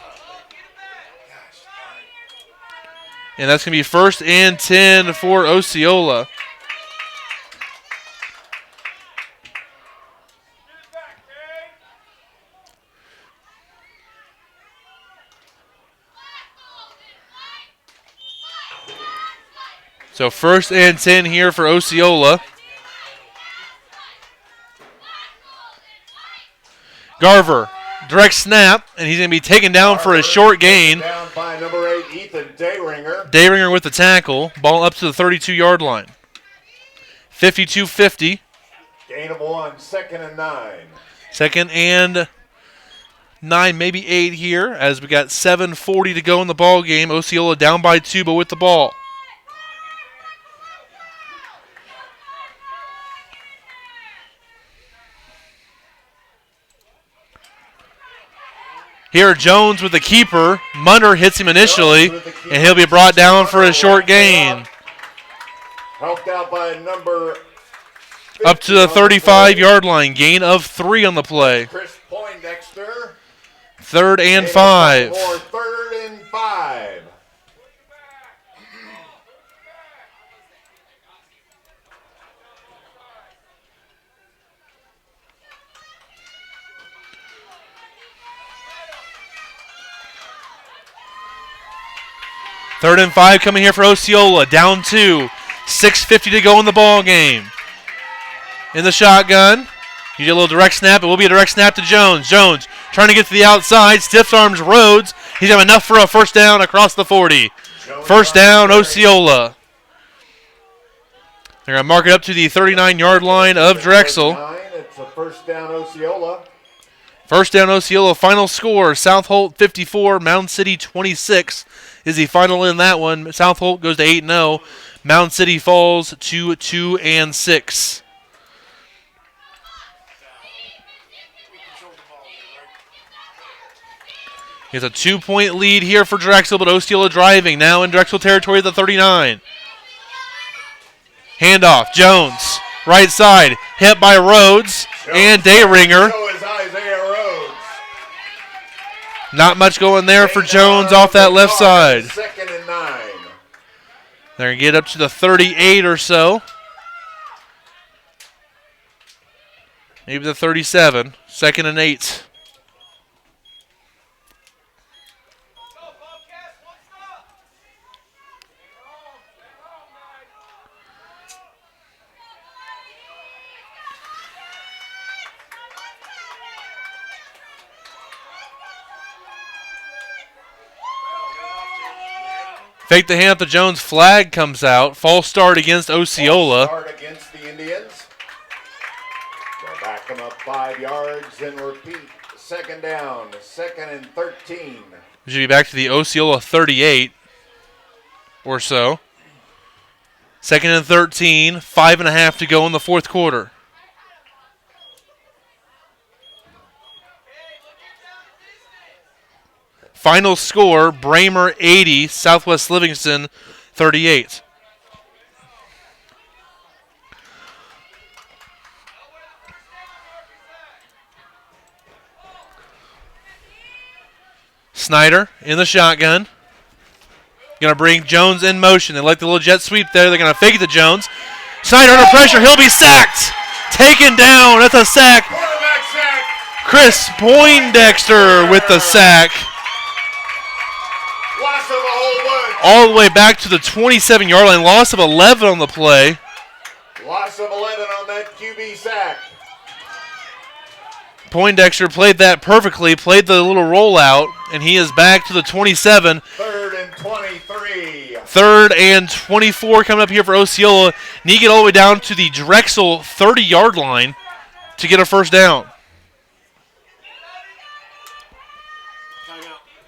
S1: And that's going to be 1st and 10 for Osceola. So 1st and 10 here for Osceola. Garver, direct snap, and he's going to be taken down for a short gain.
S2: Down by number 8, Ethan Dayringer.
S1: Dayringer with the tackle. Ball up to the 32-yard line. 52-50.
S2: Gain of 1, 2nd and 9.
S1: 2nd and 9, maybe 8 here, as we got 7:40 to go in the ball game. Osceola down by 2, but with the ball. Here, Jones with the keeper. Munner hits him initially, and he'll be brought down for a short gain.
S2: Helped out by number
S1: Up to the 35-yard line. Gain of 3 on the play.
S2: Chris Poindexter.
S1: 3rd and 5.
S2: For 3rd and 5.
S1: Third and 5 coming here for Osceola. Down 2. 6:50 to go in the ball game. In the shotgun. You get a little direct snap. It will be a direct snap to Jones. Jones trying to get to the outside. Stiff arms Rhodes. He's got enough for a 1st down across the 40. 1st down, Osceola. They're going to mark it up to the 39-yard line of Drexel.
S2: It's a 1st down, Osceola.
S1: 1st down, Osceola. Final score, South Holt 54, Mound City 26 is the final in that one. South Holt goes to 8-0. Mound City falls to 2-6. He has a 2-point lead here for Drexel, but Osceola driving now in Drexel territory at the 39. Handoff, Jones, right side, hit by Rhodes and Dayringer. Not much going there for Jones off that left side.
S2: 2nd and 9.
S1: They're going to get up to the 38 or so. Maybe the 37. 2nd and 8. Fake the hand to Jones. Flag comes out. False start against Osceola.
S2: False start against the Indians. They'll back them up 5 yards and repeat. 2nd down. 2nd and 13.
S1: We should be back to the Osceola 38 or so. 2nd and 13. 5.5 to go in the 4th quarter. Final score, Bramer 80, Southwest Livingston 38. Snyder in the shotgun. Going to bring Jones in motion. They like the little jet sweep there. They're going to fake it to Jones. Snyder under pressure. He'll be sacked. Taken down. That's a sack. Chris Poindexter with the sack.
S2: Loss of a whole bunch.
S1: All the way back to the 27-yard line. Loss of 11 on the play.
S2: Loss of 11 on that QB sack.
S1: Poindexter played that perfectly, played the little rollout, and he is back to the 27.
S2: 3rd and 23.
S1: 3rd and 24 coming up here for Osceola. Need to get all the way down to the Drexel 30-yard line to get a 1st down.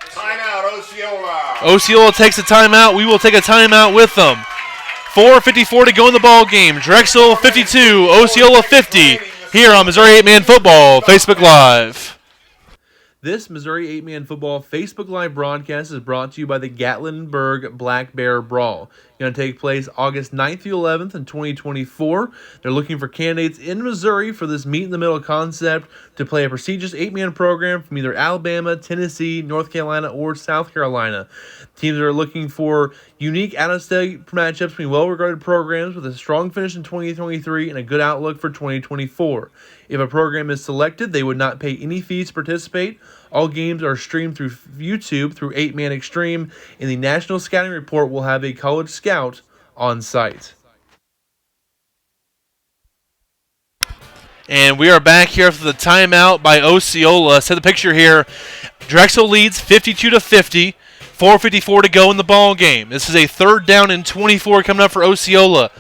S2: Timeout, Osceola.
S1: Osceola takes a timeout. We will take a timeout with them. 4:54 to go in the ball game. Drexel 52, Osceola 50. Here on Missouri 8-Man Football, Facebook Live. This Missouri 8-Man Football Facebook Live broadcast is brought to you by the Gatlinburg Black Bear Brawl.
S4: Going to take place August 9th through 11th in 2024. They're looking for candidates in Missouri for this meet-in-the-middle concept to play a prestigious 8-man program from either Alabama, Tennessee, North Carolina, or South Carolina. Teams are looking for unique out-of-state matchups between well-regarded programs with a strong finish in 2023 and a good outlook for 2024. If a program is selected, they would not pay any fees to participate. All games are streamed through YouTube through 8-Man Extreme, and the National Scouting Report will have a college scout on site.
S1: And we are back here for the timeout by Osceola. Set the picture here. Drexel leads 52-50. 4:54 to go in the ball game. This is a 3rd down and 24 coming up for Osceola.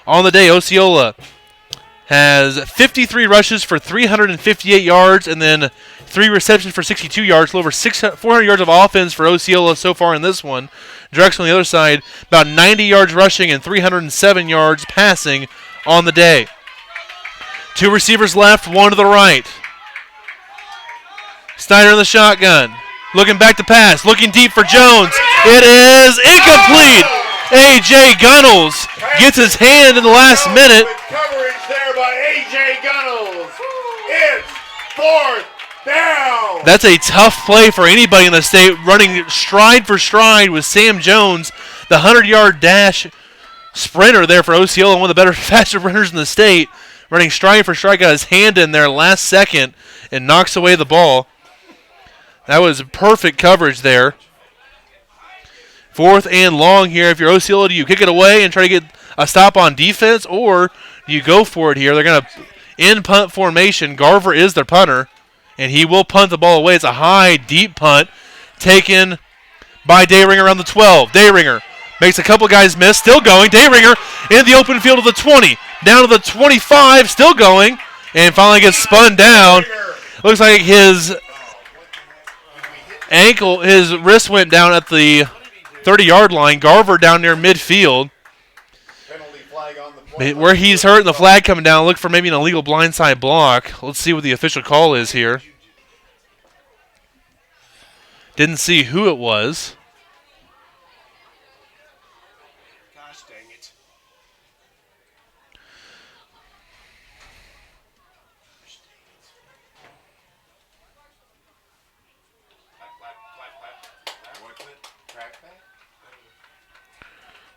S1: On the day, Osceola has 53 rushes for 358 yards and then 3 receptions for 62 yards. A little over 400 yards of offense for Osceola so far in this one. Drexel on the other side, about 90 yards rushing and 307 yards passing on the day. 2 receivers left, 1 to the right. Snyder in the shotgun. Looking back to pass. Looking deep for Jones. It is incomplete. A.J. Gunnels gets his hand in the last minute.
S2: Coverage there by A.J. Gunnels. It's 4th down.
S1: That's a tough play for anybody in the state. Running stride for stride with Sam Jones, the 100-yard dash sprinter there for Osceola, one of the better, faster runners in the state. Running stride for stride, got his hand in there last second and knocks away the ball. That was perfect coverage there. 4th and long here. If you're Osceola, do you kick it away and try to get a stop on defense, or do you go for it here? They're going to in punt formation. Garver is their punter, and he will punt the ball away. It's a high, deep punt taken by Dayringer around the 12. Dayringer makes a couple guys miss. Still going. Dayringer in the open field of the 20. Down to the 25. Still going. And finally gets spun down. Looks like his wrist went down at the 30-yard line. Garver down near midfield.
S2: Penalty flag on the play.
S1: Where he's hurt and the flag coming down, look for maybe an illegal blindside block. Let's see what the official call is here. Didn't see who it was.
S3: Gosh dang it.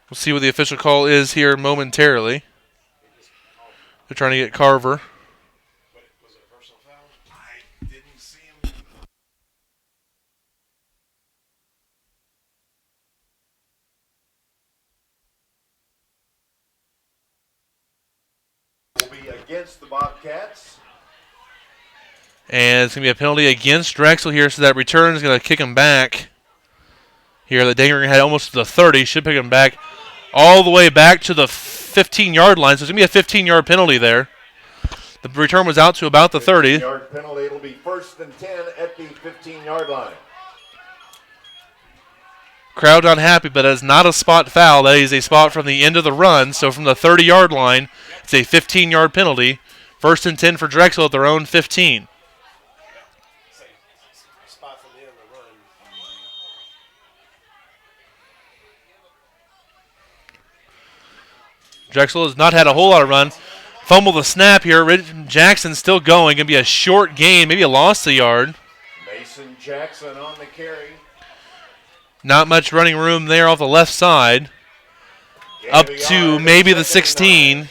S1: We'll see what the official call is here momentarily. They're trying to get Carver.
S3: But was it a personal foul? I didn't see him.
S2: Will be against the Bobcats.
S1: And it's going to be a penalty against Drexel here, so that return is going to kick him back. Here, the Dayringer had almost to the 30. Should pick him back all the way back to the 15-yard line. So it's going to be a 15-yard penalty there. The return was out to about the 30.
S2: 15-yard penalty. It'll be 1st and 10 at the 15-yard line.
S1: Crowd unhappy, but that is not a spot foul. That is a spot from the end of the run. So from the 30-yard line, it's a 15-yard penalty. 1st and 10 for Drexel at their own 15.
S3: Spot from the end of the run.
S1: Drexel has not had a whole lot of run. Fumble the snap here. Jackson still going. Going to be a short gain, maybe a loss of yard.
S2: Mason Jackson on the carry.
S1: Not much running room there off the left side. Up to maybe the 16.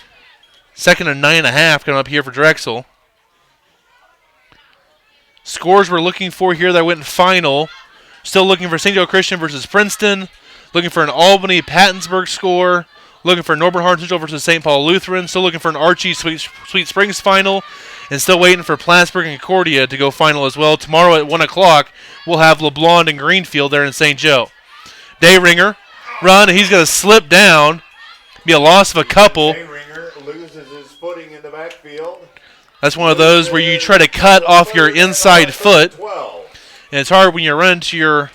S1: 2nd and 9.5 coming up here for Drexel. Scores we're looking for here that went final. Still looking for St. Joe Christian versus Princeton. Looking for an Albany-Pattonsburg score. Looking for Norbert Central versus St. Paul Lutheran. Still looking for an Archie Sweet Springs final. And still waiting for Plattsburgh and Concordia to go final as well. Tomorrow at 1 o'clock, we'll have LeBlond and Greenfield there in St. Joe. Dayringer, run. He's going to slip down. Be a loss of a couple.
S2: Dayringer loses his footing in the backfield.
S1: That's one of those where you try to cut off your inside foot.
S2: 12.
S1: And it's hard when you're running to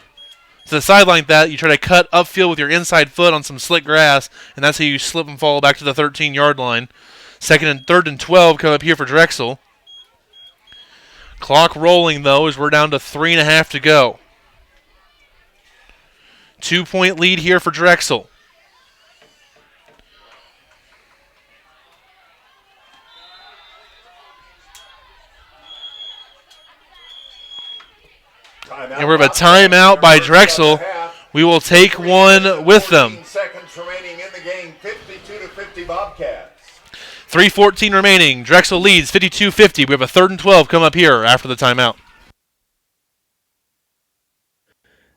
S1: the sideline like that. You try to cut upfield with your inside foot on some slick grass, and that's how you slip and fall back to the 13-yard line. 3rd and 12 come up here for Drexel. Clock rolling, though, as we're down to 3.5 to go. 2-point lead here for Drexel. And we have a timeout by Drexel. We will take one with them.
S2: 14 seconds remaining in the game, 52-50 Bobcats.
S1: 3:14 remaining. Drexel leads 52-50. We have a 3rd and 12 come up here after the timeout.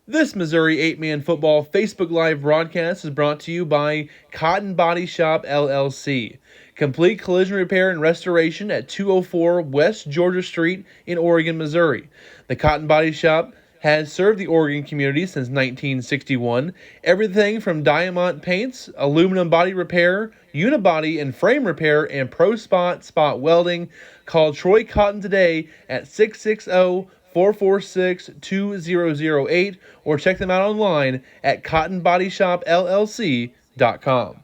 S4: This Missouri 8-Man Football Facebook Live broadcast is brought to you by Cotton Body Shop, LLC. Complete collision repair and restoration at 204 West Georgia Street in Oregon, Missouri. The Cotton Body Shop has served the Oregon community since 1961. Everything from diamond paints, aluminum body repair, unibody and frame repair, and pro spot welding. Call Troy Cotton today at 660-446-2008 or check them out online at cottonbodyshopllc.com.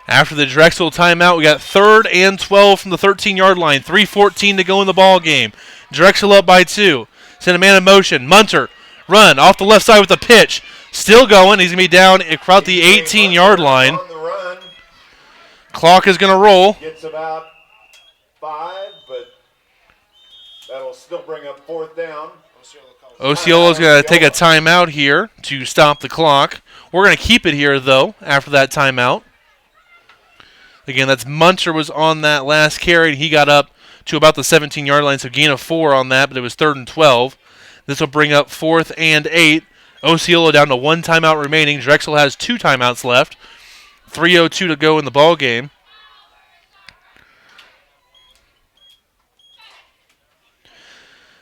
S1: After the Drexel timeout, we got 3rd and 12 from the 13-yard line. 3:14 to go in the ball game. Drexel up by 2. Send a man in motion. Munter, run off the left side with the pitch. Still going. He's going to be down about the 18-yard line.
S2: On the run.
S1: Clock is going to roll.
S2: Gets about 5, but that'll still bring up 4th down.
S1: Osceola is going to take a timeout here to stop the clock. We're going to keep it here, though, after that timeout. Again, that's Munter was on that last carry. He got up to about the 17-yard line, so gain of 4 on that, but it was 3rd and 12. This will bring up 4th and 8. Osceola down to 1 timeout remaining. Drexel has 2 timeouts left. 3:02 to go in the ball game.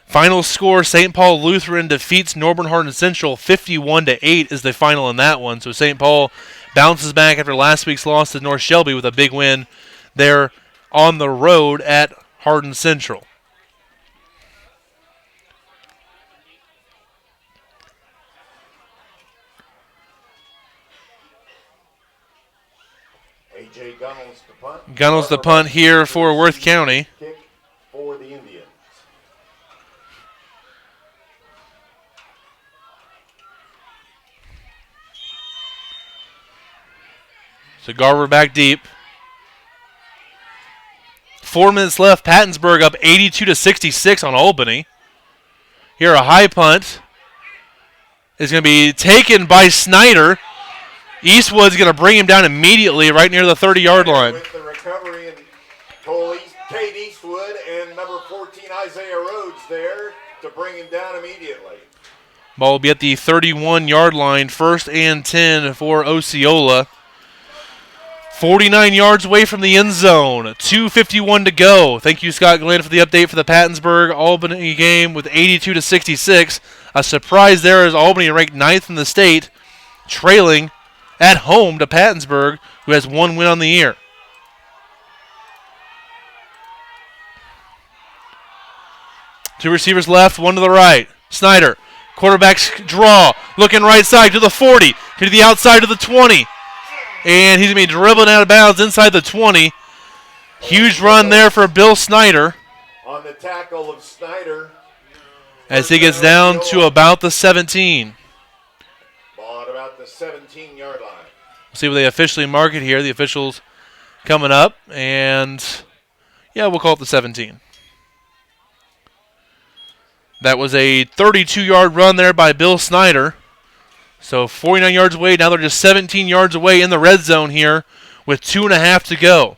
S1: Final score, St. Paul Lutheran defeats Norborn Hardin Central 51-8 is the final in that one. So St. Paul bounces back after last week's loss to North Shelby with a big win there on the road at Hardin Central.
S2: A.J. Gunnels the punt.
S1: Gunnels the punt here for Worth County.
S2: Kick for the Indians.
S1: So Garver back deep. 4 minutes left. Pattonsburg up 82-66 on Albany. Here a high punt is going to be taken by Snyder. Eastwood's going to bring him down immediately right near the 30-yard line.
S2: With the recovery and Kate Eastwood and number 14 Isaiah Rhodes there to bring him down immediately.
S1: Ball will be at the 31-yard line. 1st and 10 for Osceola. 49 yards away from the end zone. 2:51 to go. Thank you, Scott Glenn, for the update for the Pattonsburg-Albany game with 82-66. A surprise there as Albany ranked 9th in the state, trailing at home to Pattonsburg, who has 1 win on the year. Two receivers left, 1 to the right. Snyder, quarterback's draw, looking right side to the 40, to the outside of the 20. And he's going to be dribbling out of bounds inside the 20. Huge run there for Bill Snyder.
S2: On the tackle of Snyder.
S1: As he gets down to about the 17.
S2: Ball at about the 17-yard line.
S1: We'll see what they officially mark it here. The officials coming up. And, yeah, we'll call it the 17. That was a 32-yard run there by Bill Snyder. So 49 yards away. Now they're just 17 yards away in the red zone here with 2.5 to go.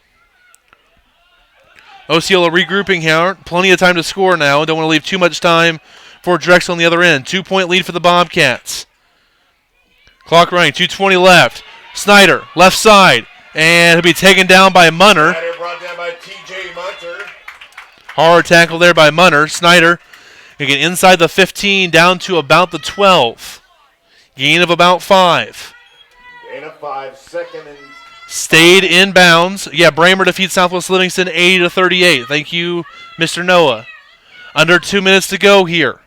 S1: Osceola regrouping here. Plenty of time to score now. Don't want to leave too much time for Drexel on the other end. 2-point lead for the Bobcats. Clock running. 2:20 left. Snyder, left side. And he'll be taken down by Munter.
S2: Snyder brought down by T.J. Munter.
S1: Hard tackle there by Munter. Snyder, again, inside the 15 down to about the 12. Gain of about 5.
S2: Gain of 5, 2nd and...
S1: Stayed in bounds. Yeah, Bramer defeats Southwest Livingston 80-38. Thank you, Mr. Noah. Under 2 minutes to go here.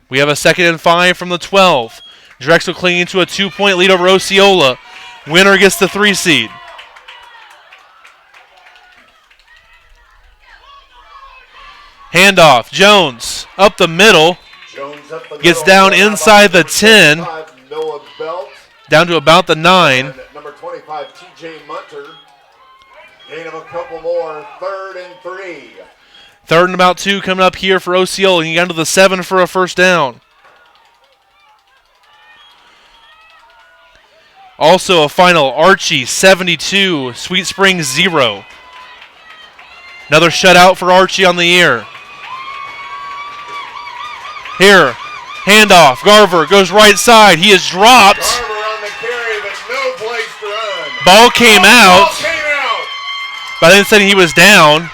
S1: We have a 2nd and 5 from the 12. Drexel clinging to a 2-point lead over Osceola. Winner gets the 3 seed. Handoff. Jones up the middle.
S2: Jones up the
S1: Gets
S2: middle.
S1: down inside the 10.
S2: Noah Belt.
S1: Down to about the 9.
S2: And number 25, T.J. Munter. Gain of a couple more. 3rd and 3.
S1: 3rd and about 2 coming up here for Osceola. You got to the 7 for a first down. Also a final, Archie 72, Sweet Springs 0. Another shutout for Archie on the year. Here, handoff, Garver goes right side. He is dropped.
S2: Garver on the carry, but no place to run.
S1: Ball came out.
S2: Ball came out.
S1: But they said he was down.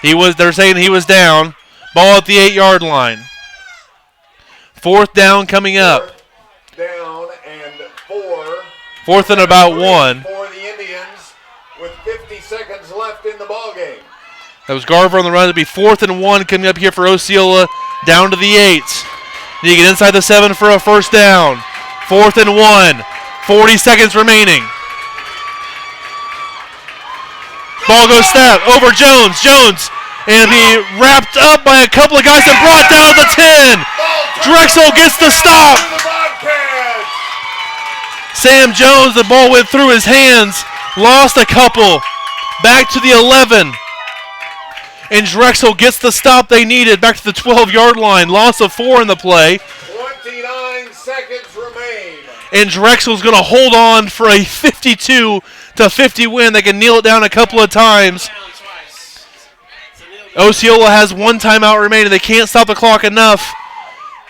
S1: They're saying he was down. Ball at the 8-yard line. 4th down coming up.
S2: 4th down and 4.
S1: 4th and about 1.
S2: For the Indians with 50 seconds left in the ballgame.
S1: That was Garver on the run. It'll be 4th and 1 coming up here for Osceola, down to the 8. You get inside the 7 for a first down. 4th and 1. 40 seconds remaining. Ball goes snap over Jones. Jones and be wrapped up by a couple of guys and brought down to the 10. Drexel gets the stop. Sam Jones, the ball went through his hands, lost a couple. Back to the 11. And Drexel gets the stop they needed back to the 12-yard line. Loss of 4 in the play.
S2: 29 seconds remain.
S1: And Drexel's going to hold on for a 52-50 win. They can kneel it down a couple of times. Osceola has 1 timeout remaining. They can't stop the clock enough.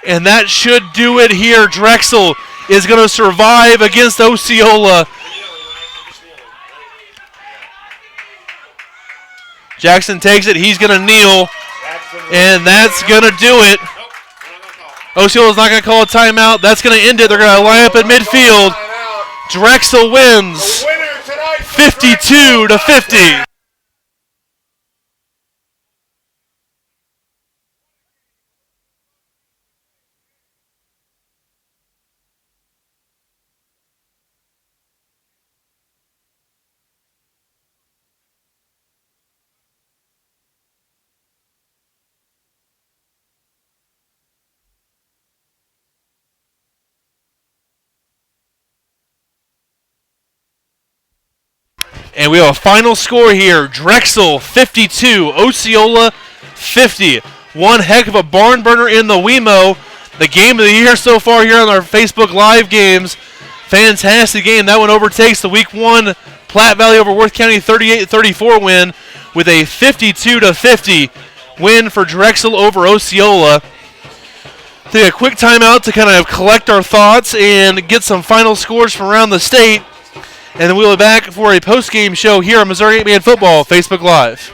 S1: And that should do it here. Drexel is going to survive against Osceola. Jackson takes it. He's going to kneel. And that's going to do it. Osceola's not going to call a timeout. That's going to end it. They're going to line up at midfield. Drexel wins 52-50. And we have a final score here. Drexel 52, Osceola 50. One heck of a barn burner in the WeMo. The game of the year so far here on our Facebook Live games. Fantastic game. That one overtakes the Week 1 Platte Valley over Worth County 38-34 win with a 52-50 win for Drexel over Osceola. Take a quick timeout to kind of collect our thoughts and get some final scores from around the state. And then we'll be back for a post-game show here on Missouri 8-Man Football Facebook Live.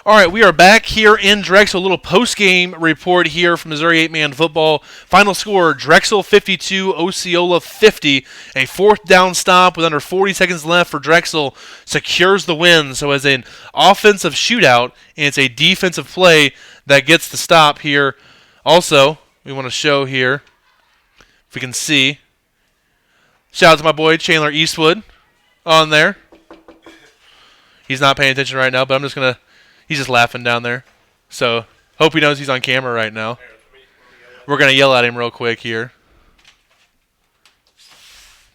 S1: All right, we are back here in Drexel. A little post-game report here from Missouri 8-man football. Final score, Drexel 52, Osceola 50. A fourth down stop with under 40 seconds left for Drexel secures the win. So as an offensive shootout, and it's a defensive play that gets the stop here. Also, we want to show here, if we can see, shout out to my boy Chandler Eastwood on there. He's not paying attention right now, but I'm just going to... He's just laughing down there. So, hope he knows he's on camera right now. We're going to yell at him real quick here.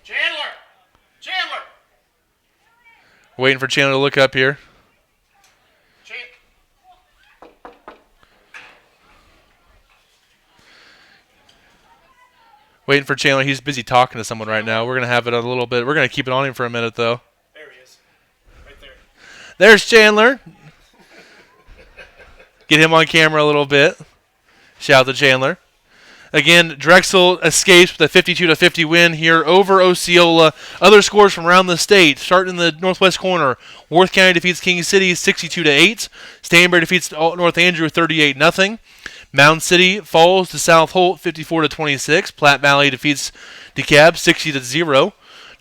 S3: Chandler! Chandler!
S1: Waiting for Chandler to look up here. Waiting for Chandler. He's busy talking to someone right now. We're going to have it a little bit. We're going to keep it on him for a minute, though.
S3: There he is. Right there.
S1: There's Chandler. Get him on camera a little bit. Shout out to Chandler. Again, Drexel escapes with a 52-50 win here over Osceola. Other scores from around the state. Starting in the northwest corner, Worth County defeats King City 62-8. Stanbury defeats North Andrew 38-0. Mound City falls to South Holt 54-26. Platte Valley defeats DeKalb 60-0.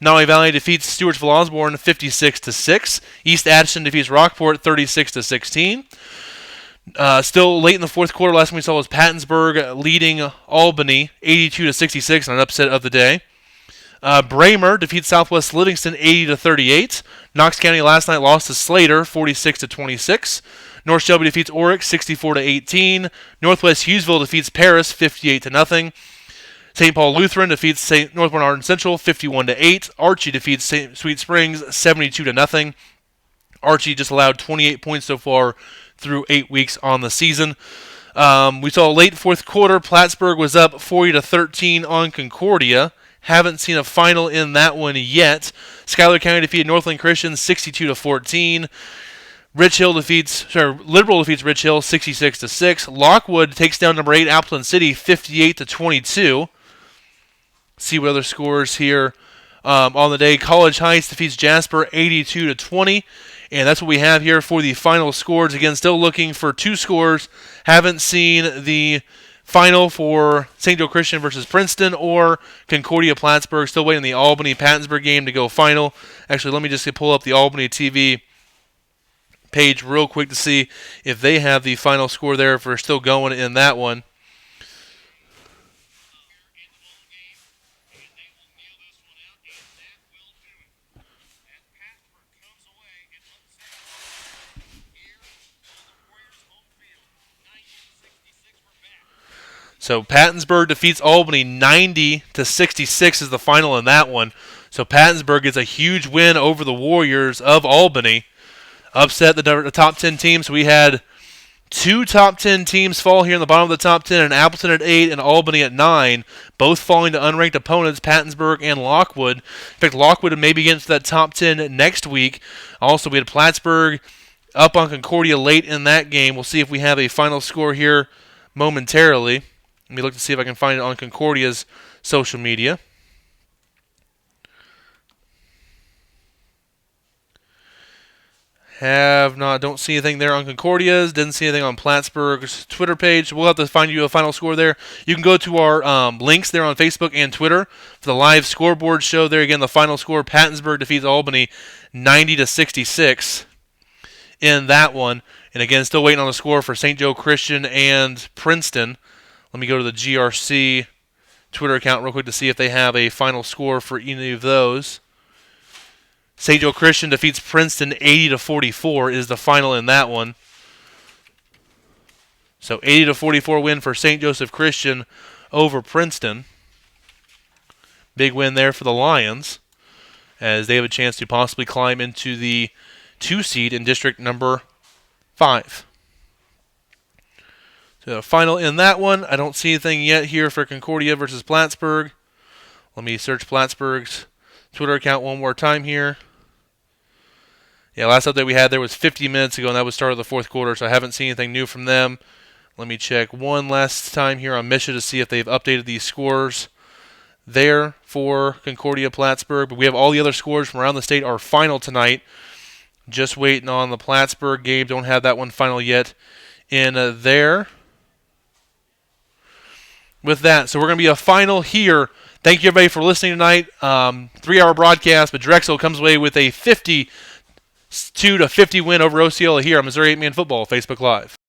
S1: Nolly Valley defeats Stewartsville Osborne 56-6. East Addison defeats Rockport 36-16. Still late in the fourth quarter, last time we saw was Pattonsburg leading Albany 82-66 on an upset of the day. Bramer defeats Southwest Livingston 80-38. Knox County last night lost to Slater 46-26. North Shelby defeats Orick 64-18. Northwest Hughesville defeats Paris 58-0. St. Paul Lutheran defeats Northbourne Arden Central 51-8. Archie defeats Sweet Springs 72-0. Archie just allowed 28 points so far through 8 weeks on the season. We saw late fourth quarter, Plattsburgh was up 40-13 on Concordia. Haven't seen a final in that one yet. Schuyler County defeated Northland Christian 62-14. Liberal defeats Rich Hill 66-6. Lockwood takes down number 8 Appleton City 58-22. See what other scores here on the day. College Heights defeats Jasper 82-20. And that's what we have here for the final scores. Again, still looking for two scores. Haven't seen the final for St. Joe Christian versus Princeton or Concordia Plattsburgh. Still waiting on the Albany Pattonsburg game to go final. Actually, let me just pull up the Albany TV page real quick to see if they have the final score there, if we're still going in that one. So Pattonsburg defeats Albany 90-66 is the final in that one. So Pattonsburg gets a huge win over the Warriors of Albany. Upset the top 10 teams. So we had two top 10 teams fall here in the bottom of the top 10, and Appleton at 8 and Albany at 9, both falling to unranked opponents, Pattonsburg and Lockwood. In fact, Lockwood maybe get into that top 10 next week. Also, we had Plattsburgh up on Concordia late in that game. We'll see if we have a final score here momentarily. Let me look to see if I can find it on Concordia's social media. Don't see anything there on Concordia's. Didn't see anything on Plattsburgh's Twitter page. We'll have to find you a final score there. You can go to our links there on Facebook and Twitter for the live scoreboard show. There again, the final score: Pattonsburg defeats Albany 90-66 in that one. And again, still waiting on the score for St. Joe Christian and Princeton. Let me go to the GRC Twitter account real quick to see if they have a final score for any of those. St. Joe Christian defeats Princeton 80-44 is the final in that one. So 80-44 win for St. Joseph Christian over Princeton. Big win there for the Lions, as they have a chance to possibly climb into the 2 seed in district number 5. So the final in that one. I don't see anything yet here for Concordia versus Plattsburgh. Let me search Plattsburgh's Twitter account one more time here. Yeah, last update we had there was 50 minutes ago, and that was start of the fourth quarter, so I haven't seen anything new from them. Let me check one last time here on Misha to see if they've updated these scores there for Concordia Plattsburgh. But we have all the other scores from around the state are final tonight. Just waiting on the Plattsburgh game. Don't have that one final yet in there. With that, so we're going to be a final here. Thank you, everybody, for listening tonight. 3-hour broadcast, but Drexel comes away with a 52-50 win over Osceola here on Missouri 8-Man Football Facebook Live.